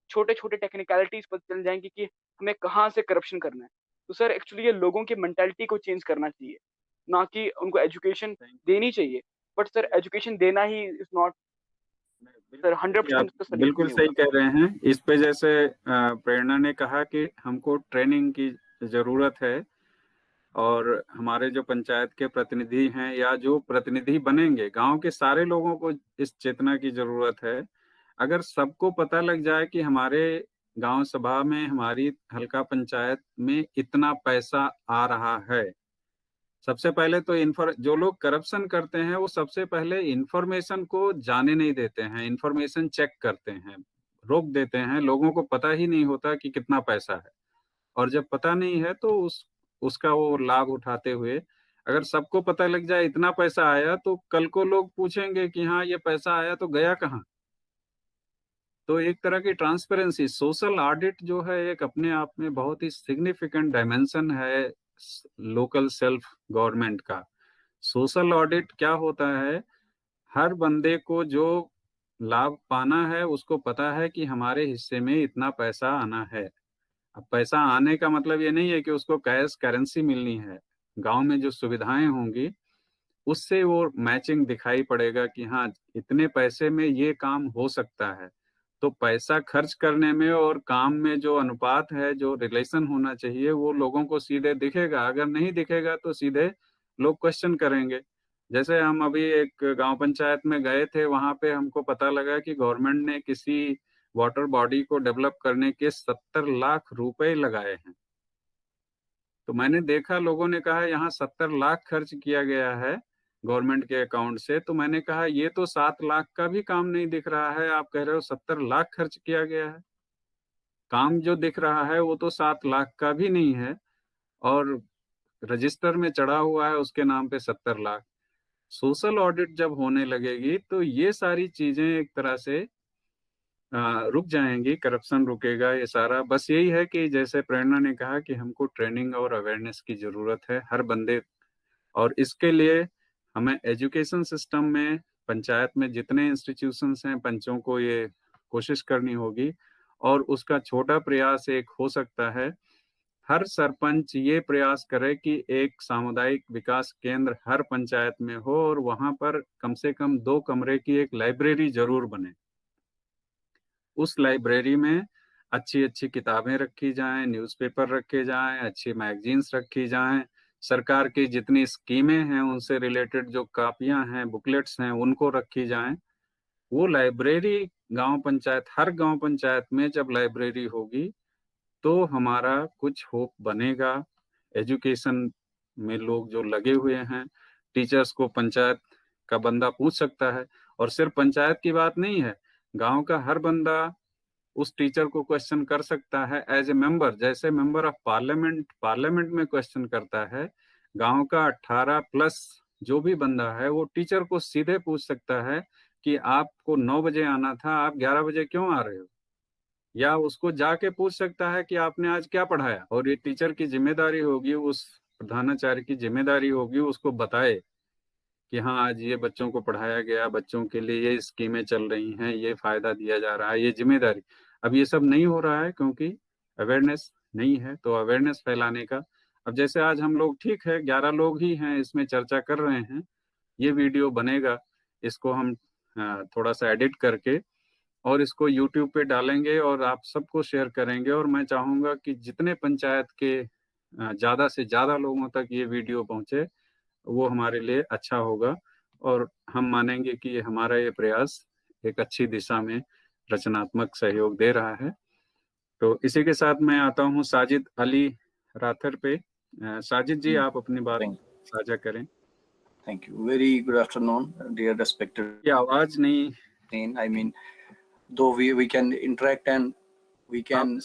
छोटे छोटे टेक्निकलिटीज पता चल जाएंगी कि हमें कहाँ से करप्शन करना है। तो सर एक्चुअली ये लोगों की मेंटालिटी को चेंज करना चाहिए, ना कि उनको एजुकेशन देनी चाहिए। बट सर एजुकेशन देना ही इज नॉट सर 100% का सॉल्यूशन बिल्कुल नहीं सही होगा। कह रहे हैं। इस पे जैसे प्रेरणा ने कहा कि हमको ट्रेनिंग की जरूरत है, और हमारे जो पंचायत के प्रतिनिधि हैं या जो प्रतिनिधि बनेंगे, गांव के सारे लोगों को इस चेतना की जरूरत है। अगर सबको पता लग जाए कि हमारे गांव सभा में, हमारी हल्का पंचायत में इतना पैसा आ रहा है, सबसे पहले तो जो लोग करप्शन करते हैं वो सबसे पहले इंफॉर्मेशन को जाने नहीं देते हैं, इंफॉर्मेशन चेक करते हैं, रोक देते हैं। लोगों को पता ही नहीं होता कि कितना पैसा है, और जब पता नहीं है तो उसका वो लाभ उठाते हुए, अगर सबको पता लग जाए इतना पैसा आया, तो कल को लोग पूछेंगे कि हाँ ये पैसा आया तो गया कहाँ। तो एक तरह की ट्रांसपेरेंसी, सोशल ऑडिट जो है, एक अपने आप में बहुत ही सिग्निफिकेंट डायमेंशन है लोकल सेल्फ गवर्नमेंट का। सोशल ऑडिट क्या होता है, हर बंदे को जो लाभ पाना है उसको पता है कि हमारे हिस्से में इतना पैसा आना है। अब पैसा आने का मतलब ये नहीं है कि उसको कैश करेंसी मिलनी है। गांव में जो सुविधाएं होंगी उससे वो मैचिंग दिखाई पड़ेगा कि हाँ इतने पैसे में ये काम हो सकता है। तो पैसा खर्च करने में और काम में जो अनुपात है, जो रिलेशन होना चाहिए, वो लोगों को सीधे दिखेगा। अगर नहीं दिखेगा तो सीधे लोग क्वेश्चन करेंगे। जैसे हम अभी एक गांव पंचायत में गए थे, वहां पे हमको पता लगा कि गवर्नमेंट ने किसी वाटर बॉडी को डेवलप करने के 70 लाख रुपए लगाए हैं। तो मैंने देखा, लोगों ने कहा यहाँ 70 लाख खर्च किया गया है गवर्नमेंट के अकाउंट से। तो मैंने कहा ये तो 7 लाख का भी काम नहीं दिख रहा है, आप कह रहे हो 70 लाख खर्च किया गया है। काम जो दिख रहा है वो तो 7 लाख का भी नहीं है, और रजिस्टर में चढ़ा हुआ है उसके नाम पे 70 लाख। सोशल ऑडिट जब होने लगेगी तो ये सारी चीजें एक तरह से रुक जाएंगी, करप्शन रुकेगा, ये सारा। बस यही है कि जैसे प्रेरणा ने कहा कि हमको ट्रेनिंग और अवेयरनेस की जरूरत है हर बंदे, और इसके लिए हमें एजुकेशन सिस्टम में, पंचायत में जितने इंस्टीट्यूशंस हैं, पंचों को ये कोशिश करनी होगी। और उसका छोटा प्रयास एक हो सकता है, हर सरपंच ये प्रयास करे कि एक सामुदायिक विकास केंद्र हर पंचायत में हो, और वहां पर कम से कम 2 कमरे की एक लाइब्रेरी जरूर बने। उस लाइब्रेरी में अच्छी अच्छी किताबें रखी जाएं, न्यूज़पेपर रखे जाएं, अच्छी मैगजीन्स रखी जाएं, सरकार की जितनी स्कीमें हैं उनसे रिलेटेड जो कापियां हैं, बुकलेट्स हैं, उनको रखी जाएं। वो लाइब्रेरी गांव पंचायत, हर गांव पंचायत में जब लाइब्रेरी होगी तो हमारा कुछ होप बनेगा। एजुकेशन में लोग जो लगे हुए हैं, टीचर्स को पंचायत का बंदा पूछ सकता है, और सिर्फ पंचायत की बात नहीं है, गांव का हर बंदा उस टीचर को क्वेश्चन कर सकता है एज ए मेंबर। जैसे मेंबर ऑफ पार्लियामेंट में क्वेश्चन करता है, गांव का 18+ जो भी बंदा है वो टीचर को सीधे पूछ सकता है कि आपको 9 बजे आना था, आप 11 बजे क्यों आ रहे हो। या उसको जाके पूछ सकता है कि आपने आज क्या पढ़ाया, और ये टीचर की जिम्मेदारी होगी, उस प्रधानाचार्य की जिम्मेदारी होगी उसको बताए कि हाँ आज ये बच्चों को पढ़ाया गया, बच्चों के लिए ये स्कीमें चल रही हैं, ये फायदा दिया जा रहा है, ये जिम्मेदारी। अब ये सब नहीं हो रहा है क्योंकि अवेयरनेस नहीं है। तो अवेयरनेस फैलाने का, अब जैसे आज हम लोग ठीक है 11 लोग ही हैं इसमें चर्चा कर रहे हैं, ये वीडियो बनेगा, इसको हम थोड़ा सा एडिट करके और इसको YouTube पे डालेंगे और आप सबको शेयर करेंगे। और मैं चाहूँगा कि जितने पंचायत के ज़्यादा से ज़्यादा लोगों तक ये वीडियो पहुँचे, वो हमारे लिए अच्छा होगा, और हम मानेंगे कि हमारा ये प्रयास एक अच्छी दिशा में रचनात्मक सहयोग दे रहा है। तो इसी के साथ मैं आता हूँ साजिद अली राथर पे। साजिद जी, आप अपनी बात साझा करें। Thank you. Very good afternoon, dear respected. ये आवाज नहीं, I mean, though we can interact and we can.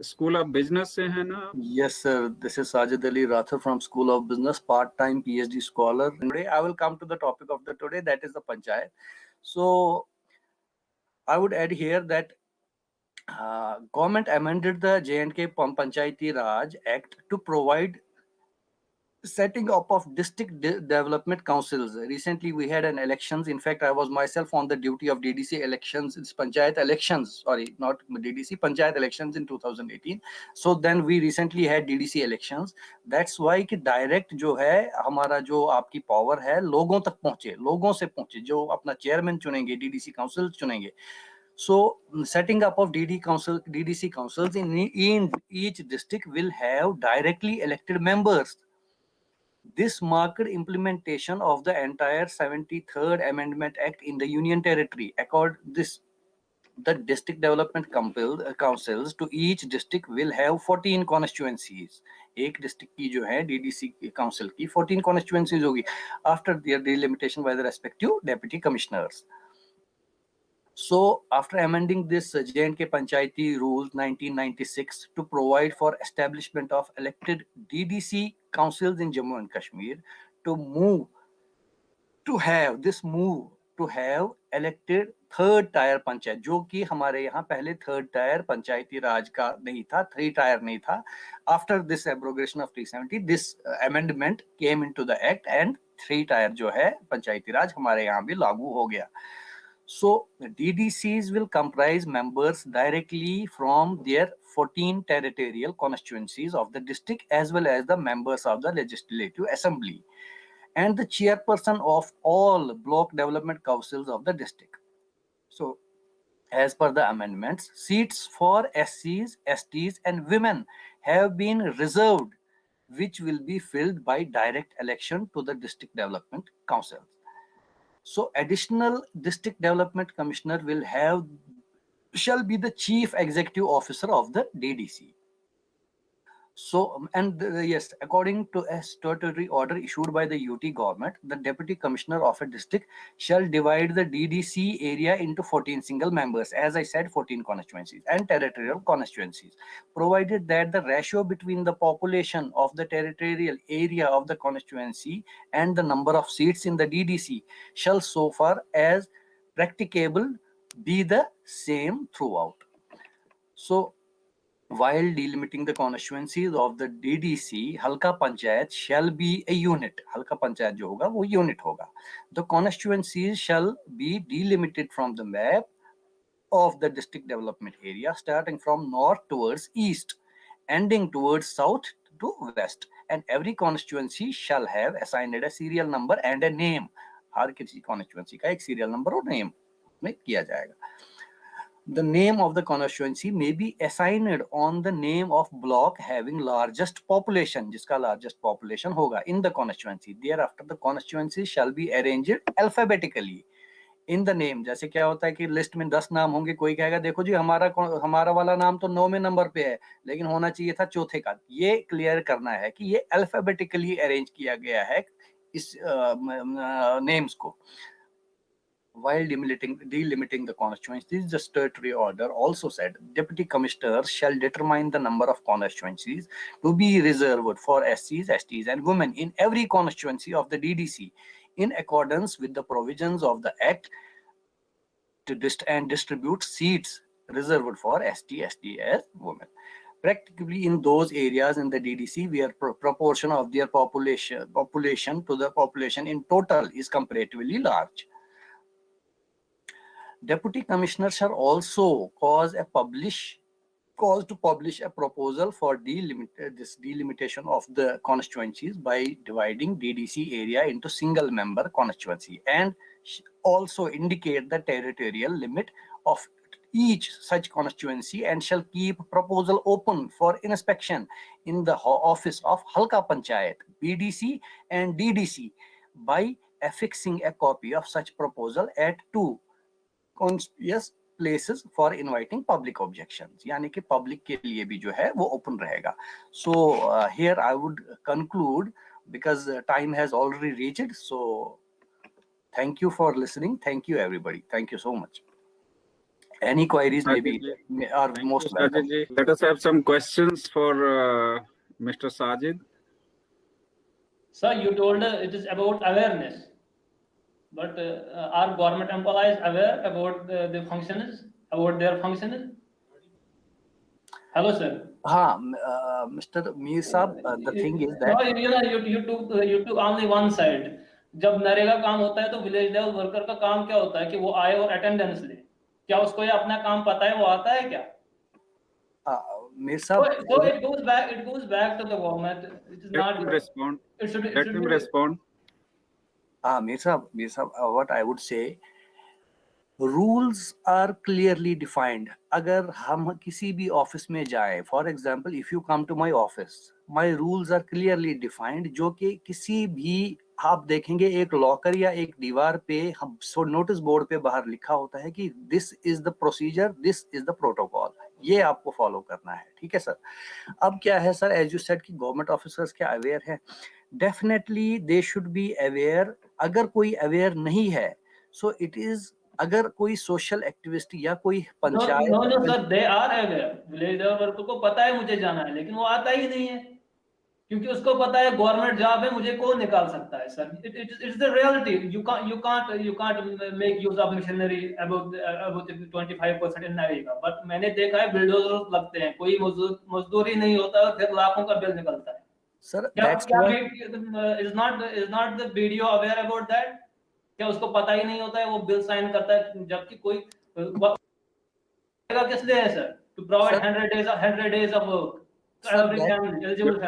School of business से है ना? Yes, sir. This is Sajid Ali Rathar from School of Business, part-time PhD scholar. Today, I will come to the topic of the today, that is the panchayat. So, I would add here that government amended the J&K Panchayati Raj Act to provide setting up of district development councils. Recently we had an elections. In fact, I was myself on the duty of DDC elections. It's panchayat elections, sorry, not DDC, panchayat elections in 2018. So then we recently had DDC elections. That's why कि direct जो है हमारा जो आपकी power है लोगों तक पहुंचे, लोगों से पहुंचे, जो अपना chairman चुनेंगे, DDC council चुनेंगे. So setting up of DDC councils in each district will have directly elected members. This marked implementation of the entire 73rd Amendment Act in the Union Territory. The district development councils to each district will have 14 constituencies. एक district की जो है DDC council की 14 constituencies होगी after their delimitation by the respective deputy commissioners. So after amending this J&K Panchayati Rules 1996 to provide for establishment of elected DDC councils in Jammu and Kashmir, to have elected third tier panchayat, जो कि हमारे यहाँ पहले third tier पंचायती राज का नहीं था, 3 tier नहीं था. After this abrogation of 370, this amendment came into the act and 3 tier जो है पंचायती राज हमारे यहाँ भी लागू हो गया. So DDCs will comprise members directly from their 14 territorial constituencies of the district, as well as the members of the Legislative Assembly and the chairperson of all block development councils of the district. So as per the amendments, seats for SCs, STs and women have been reserved, which will be filled by direct election to the district development councils. So additional district development commissioner shall be the chief executive officer of the DDC. So, yes, according to a statutory order issued by the UT government, the deputy commissioner of a district shall divide the DDC area into 14 single members, as I said, 14 constituencies and territorial constituencies, provided that the ratio between the population of the territorial area of the constituency and the number of seats in the DDC shall, so far as practicable, be the same throughout. So, while delimiting the constituencies of the DDC, Halka Panchayat shall be a unit. Halka Panchayat jo hoga, wo unit hoga. The constituencies shall be delimited from the map of the district development area, starting from north towards east, ending towards south to west. And every constituency shall have assigned a serial number and a name. हर किसी constituency का एक serial number और name में किया जाएगा. The name of the constituency may be assigned on the name of block having largest population, जिसका largest population होगा in the constituency. Thereafter, the constituency shall be arranged alphabetically in the name. जैसे क्या होता है कि लिस्ट में 10 नाम होंगे, कोई कहेगा देखो जी हमारा वाला नाम तो 9वें नंबर पे है लेकिन होना चाहिए था चौथे का। ये क्लियर करना है कि ये अल्फाबेटिकली अरेंज किया गया है इस नेम्स को। While delimiting the constituencies, the statutory order also said deputy commissioners shall determine the number of constituencies to be reserved for SCs, STs, and women in every constituency of the DDC, in accordance with the provisions of the Act, and distribute seats reserved for ST, ST as women. Practically in those areas in the DDC where proportion of their population to the population in total is comparatively large. Deputy commissioners shall also cause to publish a proposal for delimitation of the constituencies by dividing DDC area into single member constituency, and also indicate the territorial limit of each such constituency, and shall keep proposal open for inspection in the office of Halka Panchayat, BDC and DDC by affixing a copy of such proposal at 2 conspicuous places for inviting public objections. यानी कि public के लिए भी जो है वो open रहेगा. So here I would conclude because time has already reached. So thank you for listening. Thank you everybody. Thank you so much. Any queries maybe are most welcome. Let us have some questions for Mr. Sajid. Sir, you told it is about awareness. But are government employees aware about the functions, about their functions? Hello, sir. Mr. Mir Saab, the thing is that you took only one side. जब नरेगा काम होता है तो विलेज लेवल वर्कर का काम क्या होता है कि वो आए और अटेंडेंस ले. क्या उसको ये अपना काम पता है, वो आता है क्या? Mir Saab, so it goes back to the government. It is Let him respond. Let him respond. Mir Saab, what I would say, rules are clearly defined. अगर हम किसी भी ऑफिस में जाएं, for example, if you come to my office, my rules are clearly defined, जो कि किसी भी आप देखेंगे एक लॉकर या एक दीवार पे हम नोटिस बोर्ड पे बाहर लिखा होता है कि this is the procedure, this is the protocol, ये आपको फॉलो करना है. ठीक है सर. अब क्या है सर, एज यू सेड कि गवर्नमेंट ऑफिसर्स क्या अवेयर है? Definitely they should be aware. अगर कोई अवेयर नहीं है, सो इट इज, अगर कोई सोशल एक्टिविस्ट या कोई panchayat no sir, they are aware. Village level worker को पता है मुझे जाना है, लेकिन वो आता ही नहीं है क्योंकि उसको पता है गवर्नमेंट जॉब है, मुझे कौन निकाल सकता है. Sir, it's the reality. You can't make use of machinery about 25% in NREGA. But मैंने देखा है बिल्डोजर लगते हैं, कोई मजदूरी नहीं होता, फिर लाखों का बिल निकलता है. Sir, is not the video aware about that? क्या उसको पता ही नहीं होता है, वो बिल साइन करता है, जबकि कोई किस लिए है sir? To provide 100 days of work.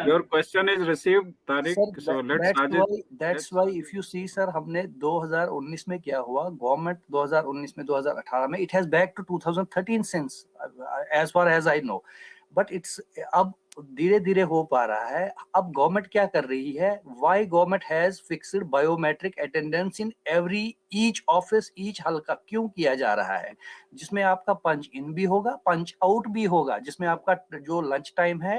Your question is received, Tariq. Sir, so that's why if you see sir, हमने 2019 में क्या हुआ, गवर्नमेंट 2019 में 2018 में it has back to 2013 since as far as I know, but it's अब धीरे धीरे हो पा रहा है. अब गवर्नमेंट क्या कर रही है? Why government has fixed biometric attendance in every each office, each हल्का क्यों किया जा रहा है? जिसमें आपका पंच इन भी होगा, पंच आउट भी होगा, जिसमें आपका जो लंच टाइम है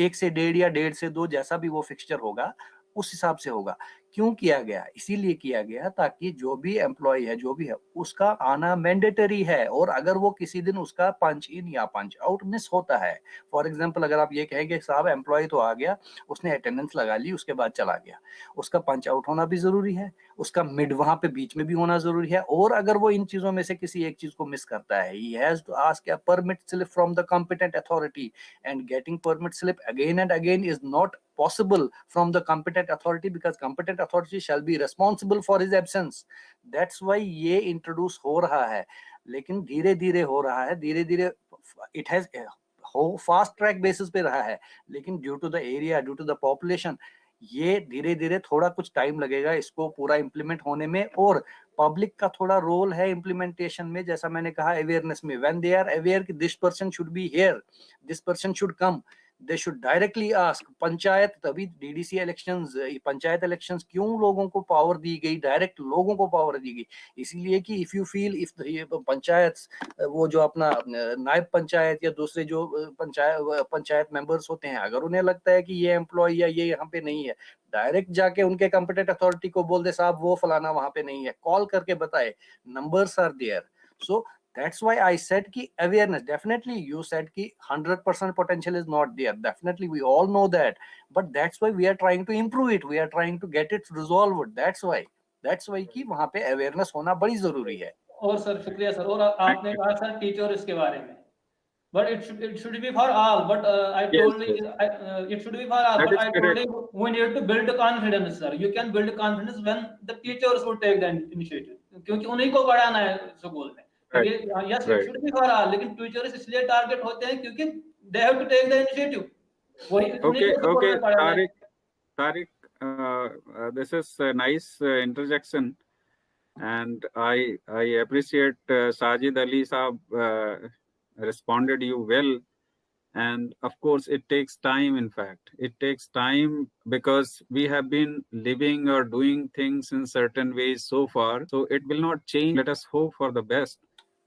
1 से 1.5 या 1.5 से 2 जैसा भी वो फिक्सचर होगा उस हिसाब से होगा. क्यों किया गया? इसीलिए किया गया ताकि जो भी एम्प्लॉय है, जो भी है, उसका आना मैंडेटरी है. और अगर वो किसी दिन उसका पंच इन या पंच आउट मिस होता है, फॉर एग्जांपल अगर आप ये कहेंगे साहब एम्प्लॉय तो आ गया, उसने अटेंडेंस लगा ली, उसके बाद चला गया, उसका पंच आउट होना भी जरूरी है, उसका मिड वहां पे बीच में भी होना जरूरी है. और अगर वो इन चीजों में से किसी एक चीज को मिस करता है, he has to ask a permit slip from the competent authority, and getting permit slip again and again is not possible from the competent authority because competent authority shall be responsible for his absence. That's why ये introduce हो रहा है, लेकिन धीरे धीरे हो रहा है, धीरे धीरे it has fast track basis पे रहा है, लेकिन due to the area, due to the population, ये धीरे धीरे थोड़ा कुछ टाइम लगेगा इसको पूरा इम्प्लीमेंट होने में. और पब्लिक का थोड़ा रोल है इम्प्लीमेंटेशन में, जैसा मैंने कहा अवेयरनेस में. व्हेन दे आर अवेयर कि this person should be here, this person should come, they should directly ask panchayat, तभी डीडीसी इलेक्शंस, पंचायत इलेक्शंस क्यों लोगों को पावर दी गई, डायरेक्ट लोगों को पावर दी गई, इसीलिए कि if you feel if panchayat, वो जो अपना नायब पंचायत या दूसरे जो पंचायत मेंबर्स होते हैं, अगर उन्हें लगता है कि ये एम्प्लॉय या ये यहाँ पे नहीं है, डायरेक्ट जाके उनके कॉम्पिटेंट अथॉरिटी को बोल दे साहब वो फलाना वहां पे नहीं है, कॉल करके बताए, numbers are there. So that's why I said ki awareness, definitely you said ki 100% potential is not there, definitely we all know that, but that's why we are trying to improve it, we are trying to get it resolved, that's why ki वहां पे awareness होना बड़ी जरूरी है. और सर शुक्रिया सर, और आपने कहा सर टीचर इसके बारे में, but it should be for all, but I told you it should be for all, but I told you we need to build confidence sir, you can build confidence when the teachers will take the initiative, क्योंकि उन्हीं को बढ़ाना है स्कूल में. Yes, it should be for all, लेकिन टीचर्स इसलिए टारगेट होते हैं क्योंकि they have to take the initiative. Okay, Tariq, this is a nice interjection, and I appreciate Sajid Ali Saab responded you well. And of course, it takes time. In fact, it takes time because we have been living or doing things in certain ways so far. So it will not change. Let us hope for the best.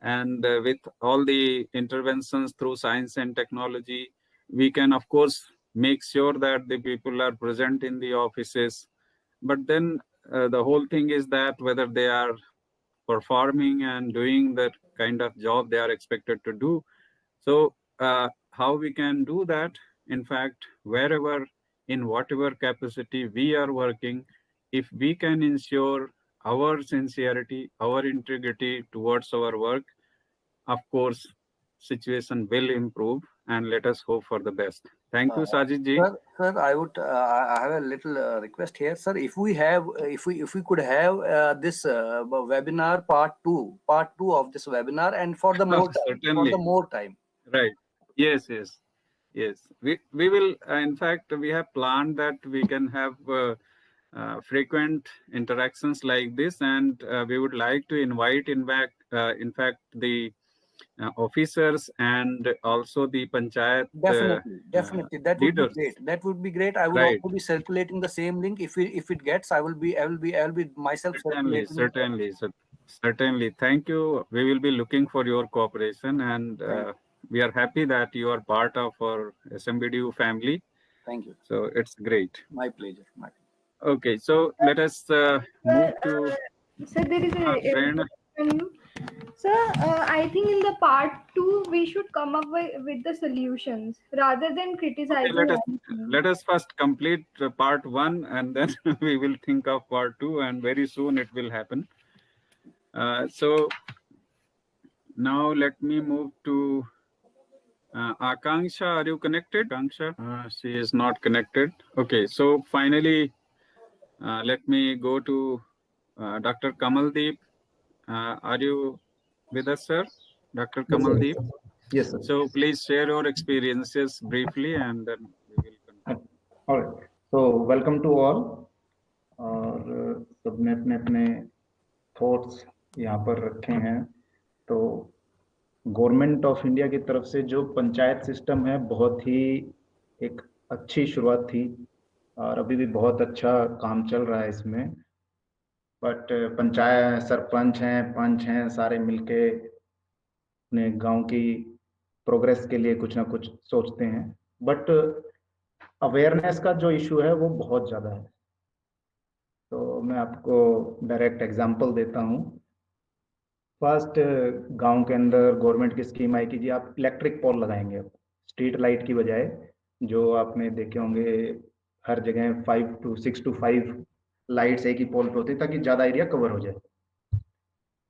And with all the interventions through science and technology, we can, of course, make sure that the people are present in the offices. But then the whole thing is that whether they are performing and doing the kind of job they are expected to do. So how we can do that? In fact, wherever, in whatever capacity we are working, if we can ensure our sincerity, our integrity towards our work, of course, situation will improve, and let us hope for the best. Thank you, Sajid ji. Sir, I would I have a little request here, sir. If we could have this webinar part two of this webinar, and for the more time. Right. Yes. We will. In fact, we have planned that we can have frequent interactions like this, and we would like to invite, in fact, the officers and also the panchayat. Definitely, that would be great. That would be great. I will also be circulating the same link. If it gets, I will be myself circulating. Certainly. Thank you. We will be looking for your cooperation, and we are happy that you are part of our SMBDU family. Thank you. So it's great. My pleasure. Okay, so let us move to. Sir, there is a Sir, I think in the part 2 we should come up with the solutions rather than criticizing. Okay, let us first complete part 1, and then we will think of part 2, and very soon it will happen. So now let me move to Akanksha. Are you connected? Akanksha, she is not connected. Okay, so finally, let me go to Dr. Kamaldeep. Are you with us, sir? Dr. Kamaldeep? Yes, sir. So please share your experiences briefly, and then we will continue. All right. So welcome to all. और सबने अपने थॉट्स यहाँ पर रखे हैं. तो गवर्नमेंट ऑफ इंडिया की तरफ से जो पंचायत सिस्टम है, बहुत ही एक अच्छी शुरुआत थी, और अभी भी बहुत अच्छा काम चल रहा है इसमें. बट पंचायत सरपंच हैं, पंच हैं, सारे मिलके अपने गांव की प्रोग्रेस के लिए कुछ ना कुछ सोचते हैं. बट अवेयरनेस का जो इशू है वो बहुत ज़्यादा है. तो मैं आपको डायरेक्ट एग्जांपल देता हूँ. फर्स्ट, गांव के अंदर गवर्नमेंट की स्कीम आई कि जी आप इलेक्ट्रिक पोल लगाएंगे. अब स्ट्रीट लाइट की बजाय, जो आपने देखे होंगे हर जगह 6 to 5 लाइट्स एक ही पोल पे होती, ताकि ज़्यादा एरिया कवर हो जाए.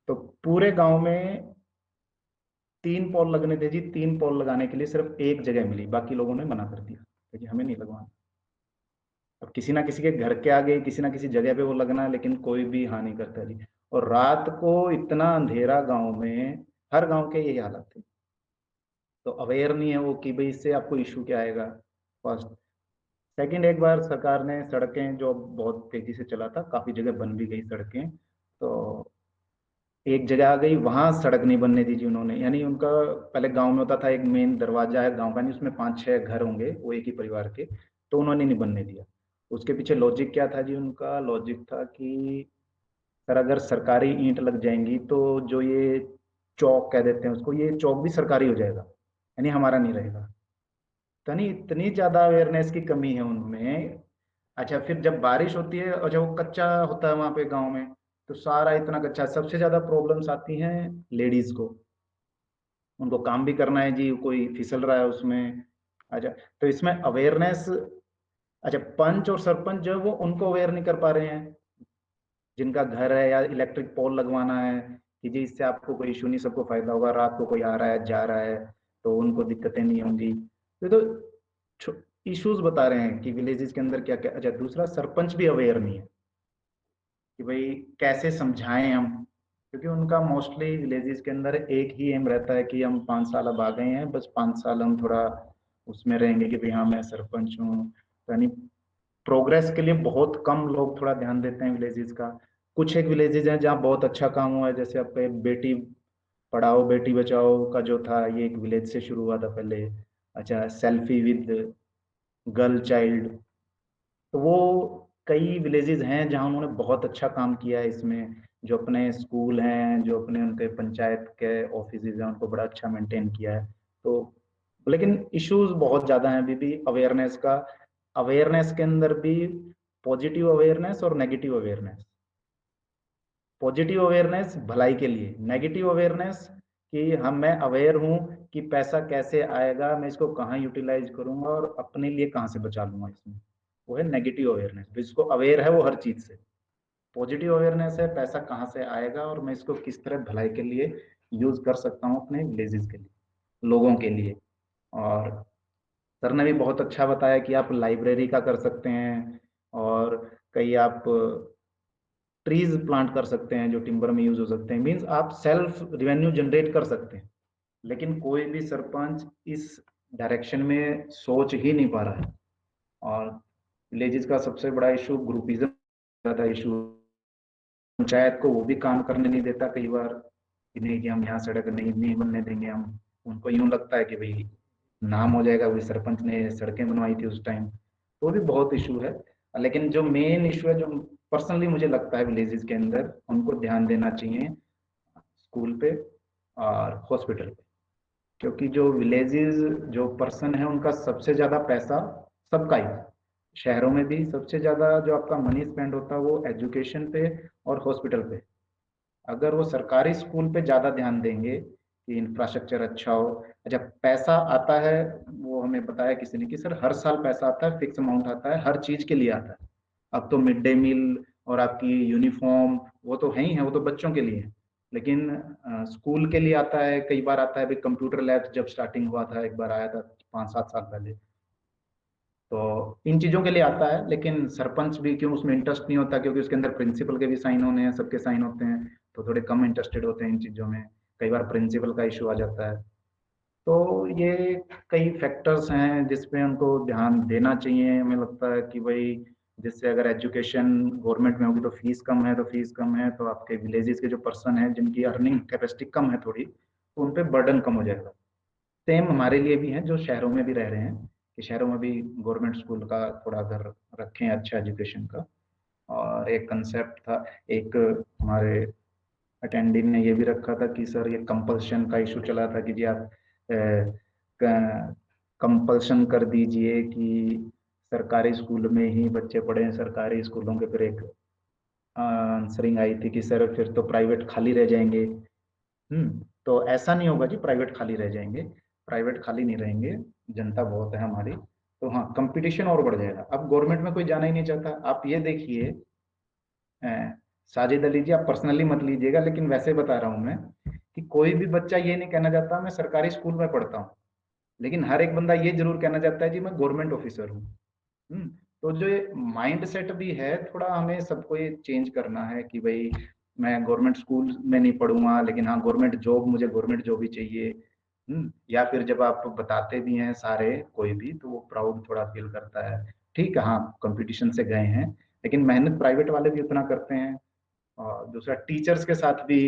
तो पूरे गांव में 3 पोल लगने थे जी. 3 पोल लगाने के लिए सिर्फ एक जगह मिली, बाकी लोगों ने मना कर दिया कि हमें नहीं लगवाना. अब किसी ना किसी के घर के आगे, किसी ना किसी जगह पे वो लगना है, लेकिन कोई भी हाँ नहीं करता जी. और रात को इतना अंधेरा गांव में, हर गांव के यही हालत थे. तो अवेयर नहीं है वो कि भाई इससे आपको इशू क्या आएगा. फर्स्ट. सेकंड, एक बार सरकार ने सड़कें, जो बहुत तेजी से चला था, काफ़ी जगह बन भी गई सड़कें, तो एक जगह आ गई, वहां सड़क नहीं बनने दी जी उन्होंने। यानी उनका पहले गांव में होता था, एक मेन दरवाजा है गांव का, नहीं उसमें 5-6 घर होंगे वो एक ही परिवार के, तो उन्होंने नहीं बनने दिया। उसके पीछे लॉजिक क्या था जी? उनका लॉजिक था कि सर अगर सरकारी ईंट लग जाएंगी तो जो ये चौक कह देते हैं उसको, ये चौक भी सरकारी हो जाएगा, यानी हमारा नहीं रहेगा। तो नहीं, इतनी ज्यादा अवेयरनेस की कमी है उनमें। अच्छा, फिर जब बारिश होती है और जब वो कच्चा होता है वहां पे गांव में, तो सारा इतना कच्चा, सबसे ज्यादा प्रॉब्लम्स आती हैं लेडीज को। उनको काम भी करना है जी, कोई फिसल रहा है उसमें। अच्छा, तो इसमें अवेयरनेस, अच्छा पंच और सरपंच जो है वो उनको अवेयर नहीं कर पा रहे हैं, जिनका घर है या इलेक्ट्रिक पोल लगवाना है कि जी इससे आपको कोई इशू नहीं, सबको फायदा होगा, रात को कोई आ रहा है जा रहा है तो उनको दिक्कतें नहीं होंगी। तो इश्यूज बता रहे हैं कि विलेजेस के अंदर क्या क्या। अच्छा, दूसरा सरपंच भी अवेयर नहीं है कि भाई कैसे समझाएं हम, क्योंकि उनका मोस्टली विलेजेस के अंदर एक ही एम रहता है कि हम 5 साल अब आ गए हैं, बस 5 साल हम थोड़ा उसमें रहेंगे कि भाई हाँ मैं सरपंच हूँ। तो यानी प्रोग्रेस के लिए बहुत कम लोग थोड़ा ध्यान देते हैं विलेजेस का। कुछ एक विलेजेस हैं जहाँ बहुत अच्छा काम हुआ है, जैसे आपके बेटी पढ़ाओ बेटी बचाओ का जो था, ये एक विलेज से शुरू हुआ था पहले। अच्छा, सेल्फी विद गर्ल चाइल्ड, तो वो कई विलेजेस हैं जहाँ उन्होंने बहुत अच्छा काम किया है इसमें। जो अपने स्कूल हैं, जो अपने उनके पंचायत के ऑफिस हैं, उनको बड़ा अच्छा मेंटेन किया है। तो लेकिन इश्यूज बहुत ज्यादा हैं अभी भी अवेयरनेस का। अवेयरनेस के अंदर भी पॉजिटिव अवेयरनेस और नेगेटिव अवेयरनेस। पॉजिटिव अवेयरनेस भलाई के लिए, नेगेटिव अवेयरनेस कि हम, मैं अवेयर हूँ कि पैसा कैसे आएगा, मैं इसको कहाँ यूटिलाइज करूंगा और अपने लिए कहाँ से बचा लूंगा इसमें, वो है नेगेटिव अवेयरनेस। जिसको अवेयर है वो हर चीज से। पॉजिटिव अवेयरनेस है पैसा कहाँ से आएगा और मैं इसको किस तरह भलाई के लिए यूज कर सकता हूँ, अपने विलेजेस के लिए, लोगों के लिए। और सर ने भी बहुत अच्छा बताया कि आप लाइब्रेरी का कर सकते हैं, और कई आप ट्रीज प्लांट कर सकते हैं जो टिम्बर में यूज हो सकते हैं। मीन्स आप सेल्फ रिवेन्यू जनरेट कर सकते हैं। लेकिन कोई भी सरपंच इस डायरेक्शन में सोच ही नहीं पा रहा है। और विलेजेस का सबसे बड़ा इशू ग्रुपिज्म ज्यादा इशू, पंचायत को वो भी काम करने नहीं देता कई बार कि नहीं कि हम यहाँ सड़क नहीं बनने देंगे हम। उनको यूं लगता है कि भाई नाम हो जाएगा, वही सरपंच ने सड़कें बनवाई थी उस टाइम। तो वो भी बहुत इशू है। लेकिन जो मेन इशू है, जो पर्सनली मुझे लगता है विलेजेस के अंदर उनको ध्यान देना चाहिए, स्कूल पे और हॉस्पिटल पे। क्योंकि जो विलेजेस, जो पर्सन है, उनका सबसे ज्यादा पैसा सबका ही, शहरों में भी सबसे ज्यादा जो आपका मनी स्पेंड होता है वो एजुकेशन पे और हॉस्पिटल पे। अगर वो सरकारी स्कूल पे ज्यादा ध्यान देंगे कि इंफ्रास्ट्रक्चर अच्छा हो। अच्छा, पैसा आता है, वो हमें बताया किसी ने कि सर हर साल पैसा आता है, फिक्स अमाउंट आता है, हर चीज के लिए आता है। अब तो मिड डे मील और आपकी यूनिफॉर्म वो तो है ही है, वो तो बच्चों के लिए है। लेकिन स्कूल के लिए आता है, कई बार आता है। अभी कंप्यूटर लैब जब स्टार्टिंग हुआ था, एक बार आया था 5-7 साल पहले, तो इन चीजों के लिए आता है। लेकिन सरपंच भी क्यों उसमें इंटरेस्ट नहीं होता, क्योंकि उसके अंदर प्रिंसिपल के भी साइन होने हैं, सबके साइन होते हैं, तो थोड़े कम इंटरेस्टेड होते हैं इन चीजों में। कई बार प्रिंसिपल का इशू आ जाता है। तो ये कई फैक्टर्स हैं जिसपे उनको ध्यान देना चाहिए, हमें लगता है कि भाई जिससे अगर एजुकेशन गवर्नमेंट में होगी तो फीस कम है, तो फीस कम है तो आपके विलेजेस के जो पर्सन है जिनकी अर्निंग कैपेसिटी कम है थोड़ी, तो उन पे बर्डन कम हो जाएगा। सेम हमारे लिए भी है जो शहरों में भी रह रहे हैं, कि शहरों में भी गवर्नमेंट स्कूल का थोड़ा अगर रखें अच्छा एजुकेशन का। और एक कंसेप्ट था, एक हमारे अटेंडी ने ये भी रखा था कि सर ये कंपल्शन का इशू चला था कि जी आप कंपल्शन कर दीजिए कि सरकारी स्कूल में ही बच्चे पढ़े। सरकारी स्कूलों के फिर एक आंसरिंग आई थी कि सर फिर तो प्राइवेट खाली रह जाएंगे। तो ऐसा नहीं होगा जी, प्राइवेट खाली रह जाएंगे, प्राइवेट खाली नहीं रहेंगे, जनता बहुत है हमारी। तो हाँ, कंपटीशन और बढ़ जाएगा। अब गवर्नमेंट में कोई जाना ही नहीं चाहता। आप ये देखिए, साजिद अली जी आप पर्सनली मत लीजिएगा, लेकिन वैसे बता रहा हूं मैं कि कोई भी बच्चा ये नहीं कहना चाहता मैं सरकारी स्कूल में पढ़ता हूँ, लेकिन हर एक बंदा ये जरूर कहना चाहता है जी मैं गवर्नमेंट ऑफिसर हूँ। तो जो ये माइंड सेट भी है, थोड़ा हमें सबको ये चेंज करना है कि भाई मैं गवर्नमेंट स्कूल में नहीं पढ़ूंगा, लेकिन हाँ गवर्नमेंट जॉब, मुझे गवर्नमेंट जॉब ही चाहिए। या फिर जब आप बताते भी हैं सारे कोई भी, तो वो प्राउड थोड़ा फील करता है। ठीक है, हाँ कंपटीशन से गए हैं, लेकिन मेहनत प्राइवेट वाले भी उतना करते हैं। और दूसरा टीचर्स के साथ भी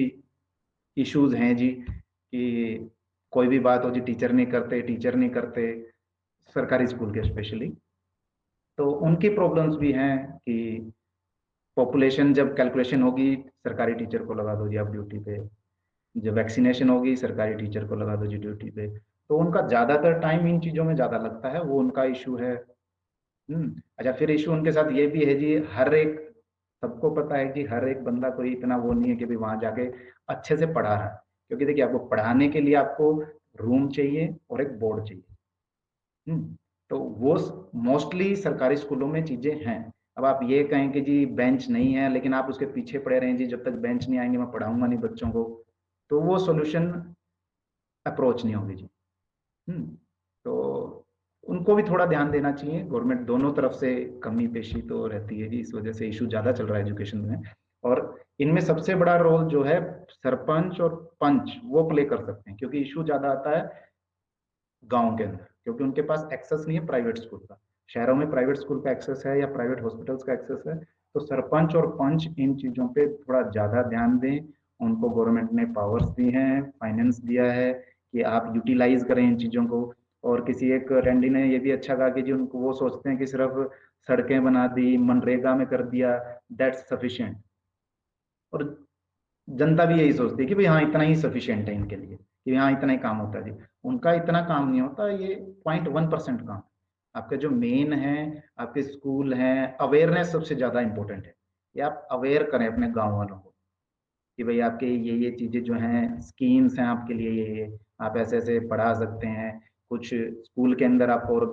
इश्यूज हैं जी कि कोई भी बात हो जी टीचर नहीं करते सरकारी स्कूल के स्पेशली। तो उनकी प्रॉब्लम्स भी हैं कि पॉपुलेशन जब कैलकुलेशन होगी सरकारी टीचर को लगा दो जी आप ड्यूटी पे, जब वैक्सीनेशन होगी सरकारी टीचर को लगा दो जी ड्यूटी पे, तो उनका ज्यादातर टाइम इन चीजों में ज्यादा लगता है, वो उनका इशू है। अच्छा, फिर इशू उनके साथ ये भी है जी, हर एक सबको पता है कि हर एक बंदा कोई इतना वो नहीं है कि भी वहां जाके अच्छे से पढ़ा रहा है, क्योंकि देखिए आपको पढ़ाने के लिए आपको रूम चाहिए और एक बोर्ड चाहिए। तो वो मोस्टली सरकारी स्कूलों में चीजें हैं। अब आप ये कहें कि जी बेंच नहीं है लेकिन आप उसके पीछे पड़े रहें जी जब तक बेंच नहीं आएंगे मैं पढ़ाऊंगा नहीं बच्चों को, तो वो सॉल्यूशन अप्रोच नहीं होगी जी। तो उनको भी थोड़ा ध्यान देना चाहिए, गवर्नमेंट दोनों तरफ से कमी पेशी तो रहती है जी, इस वजह से इशू ज्यादा चल रहा है एजुकेशन में। और इनमें सबसे बड़ा रोल जो है सरपंच और पंच वो प्ले कर सकते हैं, क्योंकि इशू ज्यादा आता है गांव के अंदर, क्योंकि उनके पास एक्सेस नहीं है प्राइवेट स्कूल का। शहरों में प्राइवेट स्कूल का एक्सेस है या प्राइवेट हॉस्पिटल्स का एक्सेस है, तो सरपंच और पंच इन चीजों पे थोड़ा ज्यादा ध्यान दें। उनको गवर्नमेंट ने पावर्स दी हैं, फाइनेंस दिया है कि आप यूटिलाइज करें इन चीजों को। और किसी एक रैंडी ने ये भी अच्छा कहा कि जी उनको वो सोचते हैं कि सिर्फ सड़कें बना दी, मनरेगा में कर दिया, दैट्स सफिशिएंट। और जनता भी यही सोचती है कि भाई हाँ इतना ही सफिशिएंट है इनके लिए, कि हाँ इतना ही काम होता है जी। उनका इतना काम नहीं होता, ये 0.1% काम। आपका जो मेन है, आपके स्कूल हैं, अवेयरनेस सबसे ज्यादा इंपॉर्टेंट है। ये आप अवेयर करें अपने गांव वालों को कि भाई आपके ये चीजें जो हैं, स्कीम्स हैं आपके लिए, ये आप ऐसे ऐसे पढ़ा सकते हैं। कुछ स्कूल के अंदर आपको और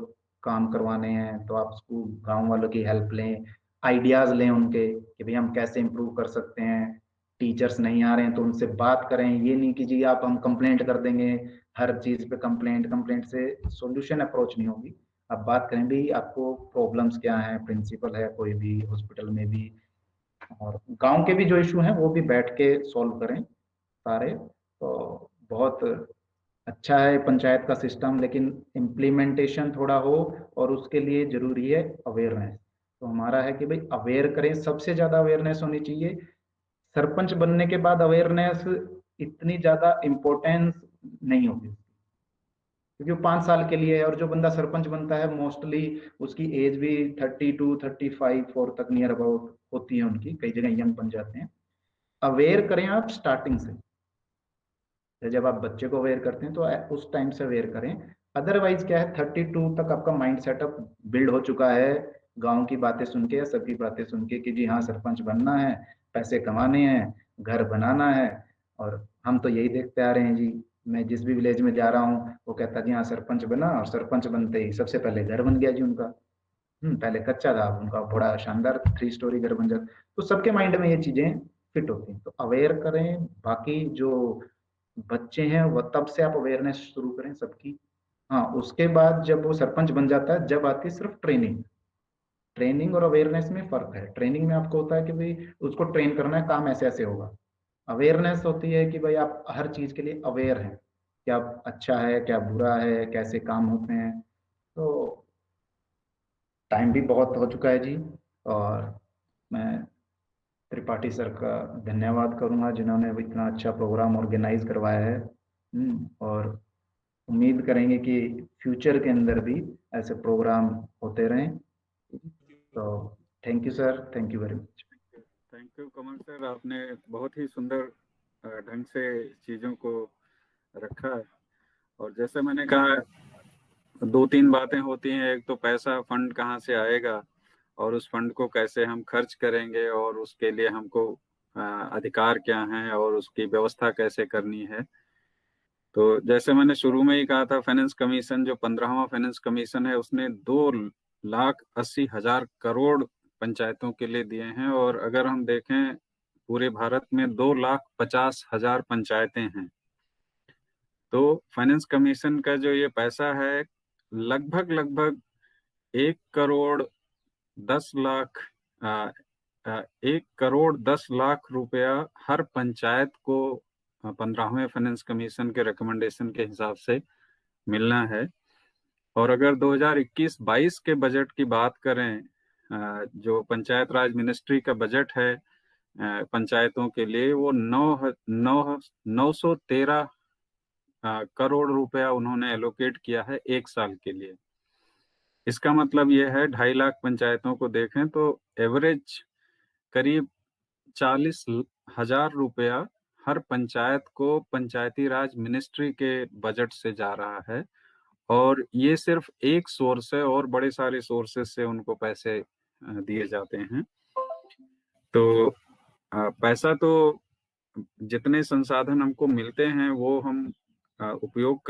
काम करवाने हैं तो आप स्कूल गांव वालों की हेल्प लें, आइडियाज लें उनके कि भाई हम कैसे इम्प्रूव कर सकते हैं। टीचर्स नहीं आ रहे हैं तो उनसे बात करें, ये नहीं कि जी आप हम कंप्लेंट कर देंगे, हर चीज पे कंप्लेंट कंप्लेंट से सॉल्यूशन अप्रोच नहीं होगी। आप बात करें भी आपको प्रॉब्लम्स क्या है, प्रिंसिपल है कोई भी हॉस्पिटल में भी, और गांव के भी जो इशू हैं वो भी बैठ के सॉल्व करें सारे। तो बहुत अच्छा है पंचायत का सिस्टम, लेकिन इम्प्लीमेंटेशन थोड़ा हो, और उसके लिए जरूरी है अवेयरनेस। तो हमारा है कि भाई अवेयर करें, सबसे ज्यादा अवेयरनेस होनी चाहिए। सरपंच बनने के बाद अवेयरनेस इतनी ज्यादा इम्पोर्टेंस नहीं होगी, क्योंकि वो 5 साल के लिए है, और जो बंदा सरपंच बनता है मोस्टली उसकी एज भी 32, 35 4 तक नियर अबाउट होती है उनकी, कई जगह यंग बन जाते हैं। अवेयर करें आप स्टार्टिंग से, जब आप बच्चे को अवेयर करते हैं तो उस टाइम से अवेयर करें। अदरवाइज क्या है, 32 तक आपका माइंड सेटअप बिल्ड हो चुका है, गांव की बातें सुन के या सबकी बातें सुन के कि जी हाँ सरपंच बनना है, पैसे कमाने हैं, घर बनाना है। और हम तो यही देखते आ रहे हैं जी, मैं जिस भी विलेज में जा रहा हूँ वो कहता जी हाँ सरपंच बना, और सरपंच बनते ही सबसे पहले घर बन गया जी उनका। पहले कच्चा था उनका, बड़ा शानदार 3 स्टोरी घर बन जाता। तो सबके माइंड में ये चीजें फिट होती हैं, तो अवेयर करें। बाकी जो बच्चे हैं वो तब से आप अवेयरनेस शुरू करें सबकी। हाँ, उसके बाद जब वो सरपंच बन जाता है, जब आती है सिर्फ ट्रेनिंग। ट्रेनिंग और अवेयरनेस में फर्क है। ट्रेनिंग में आपको होता है कि भाई उसको ट्रेन करना है, काम ऐसे ऐसे होगा। अवेयरनेस होती है कि भाई आप हर चीज के लिए अवेयर हैं, क्या अच्छा है क्या बुरा है, कैसे काम होते हैं। तो टाइम भी बहुत हो चुका है जी, और मैं त्रिपाठी सर का धन्यवाद करूंगा जिन्होंने इतना अच्छा प्रोग्राम ऑर्गेनाइज करवाया है। और उम्मीद करेंगे कि फ्यूचर के अंदर भी ऐसे प्रोग्राम होते रहें। तो thank you sir, thank you very much. Thank you Kamal sir, आपने बहुत ही सुंदर ढंग से चीज़ों को रखा है। और जैसे मैंने कहा, 2-3 बातें होती हैं। एक तो पैसा, फंड कहाँ से आएगा, और उस फंड को कैसे हम खर्च करेंगे, और उसके लिए हमको अधिकार क्या हैं, और उसकी व्यवस्था कैसे करनी है। तो जैसे मैंने शुरू में ही कहा था, फाइनेंस कमीशन जो 15वां फाइनेंस कमीशन है, उसने 2,80,000 करोड़ पंचायतों के लिए दिए हैं। और अगर हम देखें पूरे भारत में 2,50,000 पंचायतें हैं। तो फाइनेंस कमीशन का जो ये पैसा है, लगभग लगभग 1,10,00,000 1,10,00,000 रुपया हर पंचायत को 15वें फाइनेंस कमीशन के रिकमेंडेशन के हिसाब से मिलना है। और अगर 2021-22 के बजट की बात करें, जो पंचायत राज मिनिस्ट्री का बजट है, पंचायतों के लिए वो 913 करोड़ रुपया उन्होंने एलोकेट किया है एक साल के लिए। इसका मतलब ये है 2.5 लाख पंचायतों को देखें तो एवरेज करीब 40,000 रुपया हर पंचायत को पंचायती राज मिनिस्ट्री के बजट से जा रहा है। और ये सिर्फ एक सोर्स है और बड़े सारे सोर्सेस से उनको पैसे दिए जाते हैं। तो पैसा तो जितने संसाधन हमको मिलते हैं वो हम उपयोग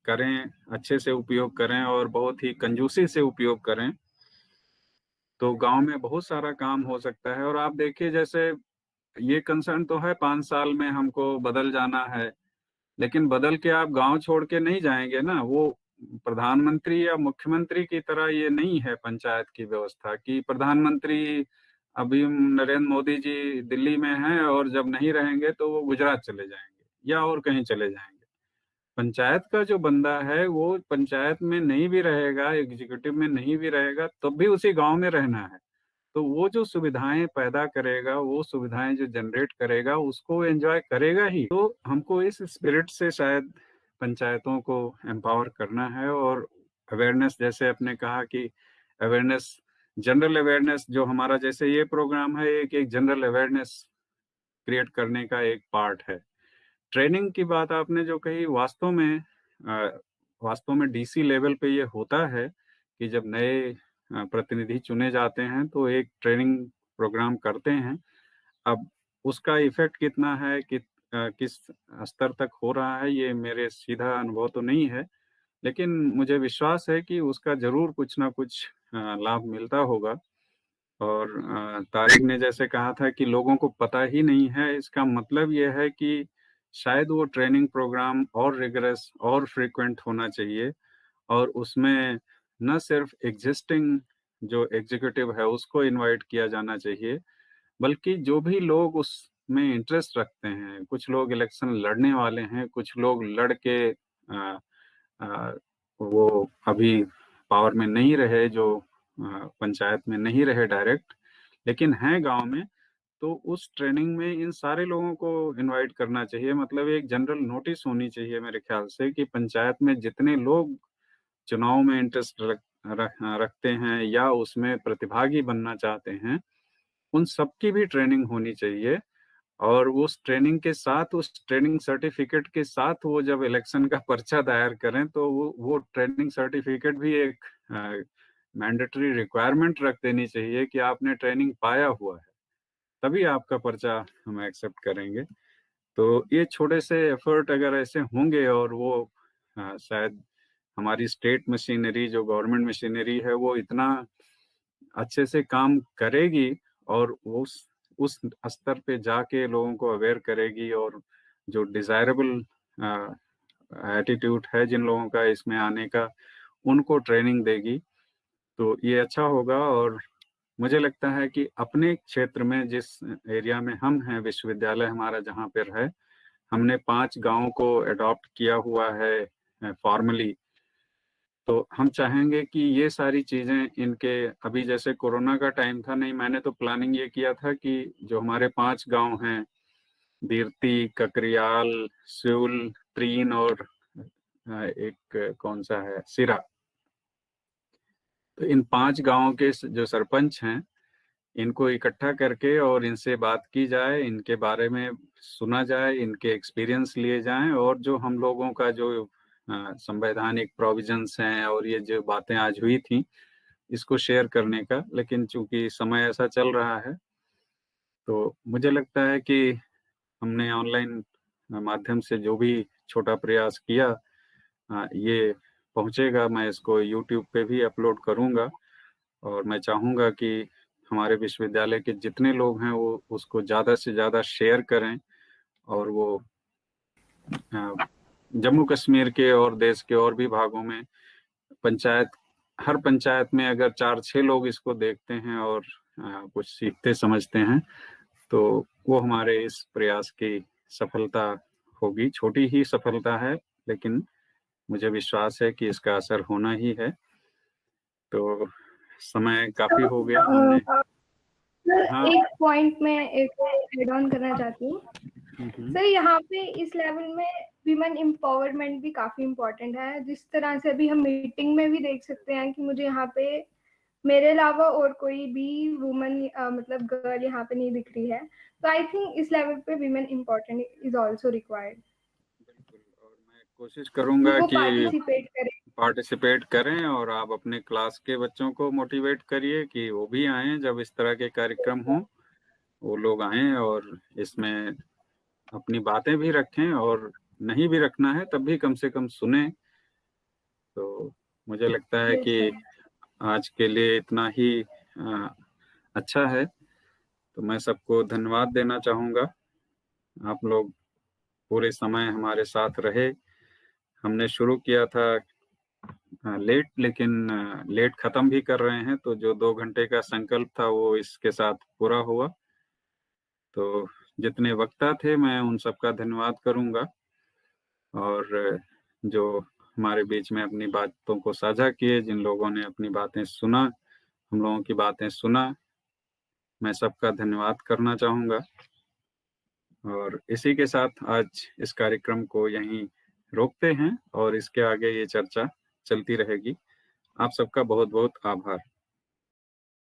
करें, अच्छे से उपयोग करें और बहुत ही कंजूसी से उपयोग करें तो गांव में बहुत सारा काम हो सकता है। और आप देखिए, जैसे ये कंसर्न तो है 5 साल में हमको बदल जाना है, लेकिन बदल के आप गांव छोड़ के नहीं जाएंगे ना। वो प्रधानमंत्री या मुख्यमंत्री की तरह ये नहीं है पंचायत की व्यवस्था कि प्रधानमंत्री अभी नरेंद्र मोदी जी दिल्ली में हैं और जब नहीं रहेंगे तो वो गुजरात चले जाएंगे या और कहीं चले जाएंगे। पंचायत का जो बंदा है वो पंचायत में नहीं भी रहेगा, एग्जीक्यूटिव में नहीं भी रहेगा, तब भी उसी गांव में रहना है। तो वो जो सुविधाएं पैदा करेगा, वो सुविधाएं जो जनरेट करेगा, उसको एंजॉय करेगा ही। तो हमको इस स्पिरिट से शायद पंचायतों को एम्पावर करना है। और अवेयरनेस, जैसे आपने कहा कि अवेयरनेस, जनरल अवेयरनेस जो हमारा जैसे ये प्रोग्राम है, एक जनरल अवेयरनेस क्रिएट करने का एक पार्ट है। ट्रेनिंग की बात आपने जो कही, वास्तव में डीसी लेवल पे ये होता है कि जब नए प्रतिनिधि चुने जाते हैं तो एक ट्रेनिंग प्रोग्राम करते हैं। अब उसका इफेक्ट कितना है, किस स्तर तक हो रहा है, ये मेरे सीधा अनुभव तो नहीं है, लेकिन मुझे विश्वास है कि उसका जरूर कुछ ना कुछ लाभ मिलता होगा। और तारिक ने जैसे कहा था कि लोगों को पता ही नहीं है, इसका मतलब ये है कि शायद वो ट्रेनिंग प्रोग्राम और रिगरस और फ्रीक्वेंट होना चाहिए। और उसमें न सिर्फ एग्जिस्टिंग जो एग्जीक्यूटिव है उसको इनवाइट किया जाना चाहिए, बल्कि जो भी लोग उसमें इंटरेस्ट रखते हैं, कुछ लोग इलेक्शन लड़ने वाले हैं, कुछ लोग लड़ के वो अभी पावर में नहीं रहे, जो पंचायत में नहीं रहे डायरेक्ट, लेकिन हैं गांव में, तो उस ट्रेनिंग में इन सारे लोगों को इनवाइट करना चाहिए। मतलब एक जनरल नोटिस होनी चाहिए मेरे ख्याल से कि पंचायत में जितने लोग चुनाव में इंटरेस्ट रखते हैं या उसमें प्रतिभागी बनना चाहते हैं, उन सबकी भी ट्रेनिंग होनी चाहिए। और उस ट्रेनिंग के साथ, उस ट्रेनिंग सर्टिफिकेट के साथ वो जब इलेक्शन का पर्चा दायर करें तो वो ट्रेनिंग सर्टिफिकेट भी एक मैंडेटरी रिक्वायरमेंट रख देनी चाहिए कि आपने ट्रेनिंग पाया हुआ है, तभी आपका पर्चा हम एक्सेप्ट करेंगे। तो ये छोटे से एफर्ट अगर ऐसे होंगे और वो शायद हमारी स्टेट मशीनरी, जो गवर्नमेंट मशीनरी है, वो इतना अच्छे से काम करेगी और उस स्तर पे जाके लोगों को अवेयर करेगी और जो डिजायरेबल एटीट्यूड है जिन लोगों का इसमें आने का, उनको ट्रेनिंग देगी, तो ये अच्छा होगा। और मुझे लगता है कि अपने क्षेत्र में, जिस एरिया में हम हैं, विश्वविद्यालय हमारा जहाँ पर है, हमने 5 गांवों को अडॉप्ट किया हुआ है फॉर्मली। तो हम चाहेंगे कि ये सारी चीजें इनके, अभी जैसे कोरोना का टाइम था, नहीं, मैंने तो प्लानिंग ये किया था कि जो हमारे 5 गांव हैं, दीर्ती, ककरियाल, स्यूल, त्रीन और एक कौन सा है, सिरा, तो इन 5 गांवों के जो सरपंच हैं, इनको इकट्ठा करके और इनसे बात की जाए, इनके बारे में सुना जाए, इनके एक्सपीरियंस लिए जाएं, और जो हम लोगों का जो संवैधानिक प्रोविजंस हैं और ये जो बातें आज हुई थी, इसको शेयर करने का। लेकिन चूंकि समय ऐसा चल रहा है, तो मुझे लगता है कि हमने ऑनलाइन माध्यम से जो भी छोटा प्रयास किया, ये पहुंचेगा। मैं इसको YouTube पे भी अपलोड करूंगा और मैं चाहूंगा कि हमारे विश्वविद्यालय के जितने लोग हैं वो उसको ज़्यादा से ज़्यादा शेयर करें, और वो जम्मू कश्मीर के और देश के और भी भागों में हर पंचायत में अगर 4-6 लोग इसको देखते हैं और कुछ सीखते समझते हैं, तो वो हमारे इस प्रयास की सफलता होगी। छोटी ही सफलता है, लेकिन मुझे विश्वास है कि इसका असर होना ही है। तो समय काफी हो गया, हमने सर हाँ। एक पॉइंट में एक एड ऑन करना चाहती हूँ। सर यहाँ पे इस लेवल में विमेन एम्पावरमेंट भी काफी इम्पोर्टेंट है। जिस तरह से अभी हम मीटिंग में भी देख सकते हैं कि मुझे यहाँ पे मेरे अलावा और कोई भी वुमन मतलब गर्ल यहाँ पे नहीं दिख रही है। तो आई थिंक इस लेवल पे women important is also required. बिल्कुल, और मैं कोशिश करूंगा वो कि पार्टिसिपेट करें और आप अपने क्लास के बच्चों को मोटिवेट करिए कि वो भी आएं, जब इस तरह के कार्यक्रम हों वो लोग आएं और इसमें अपनी बातें भी रखें, और नहीं भी रखना है तब भी कम से कम सुने। तो मुझे लगता है कि आज के लिए इतना ही अच्छा है। तो मैं सबको धन्यवाद देना चाहूँगा। आप लोग पूरे समय हमारे साथ रहे। हमने शुरू किया था लेट, लेकिन लेट ख़त्म भी कर रहे हैं, तो जो 2 घंटे का संकल्प था वो इसके साथ पूरा हुआ। तो जितने वक्ता थे मैं उन सबका धन्यवाद करूँगा, और जो हमारे बीच में अपनी बातों को साझा किए, जिन लोगों ने अपनी बातें सुना, हम लोगों की बातें सुना, मैं सबका धन्यवाद करना चाहूँगा। और इसी के साथ आज इस कार्यक्रम को यहीं रोकते हैं और इसके आगे ये चर्चा चलती रहेगी। आप सबका बहुत बहुत आभार।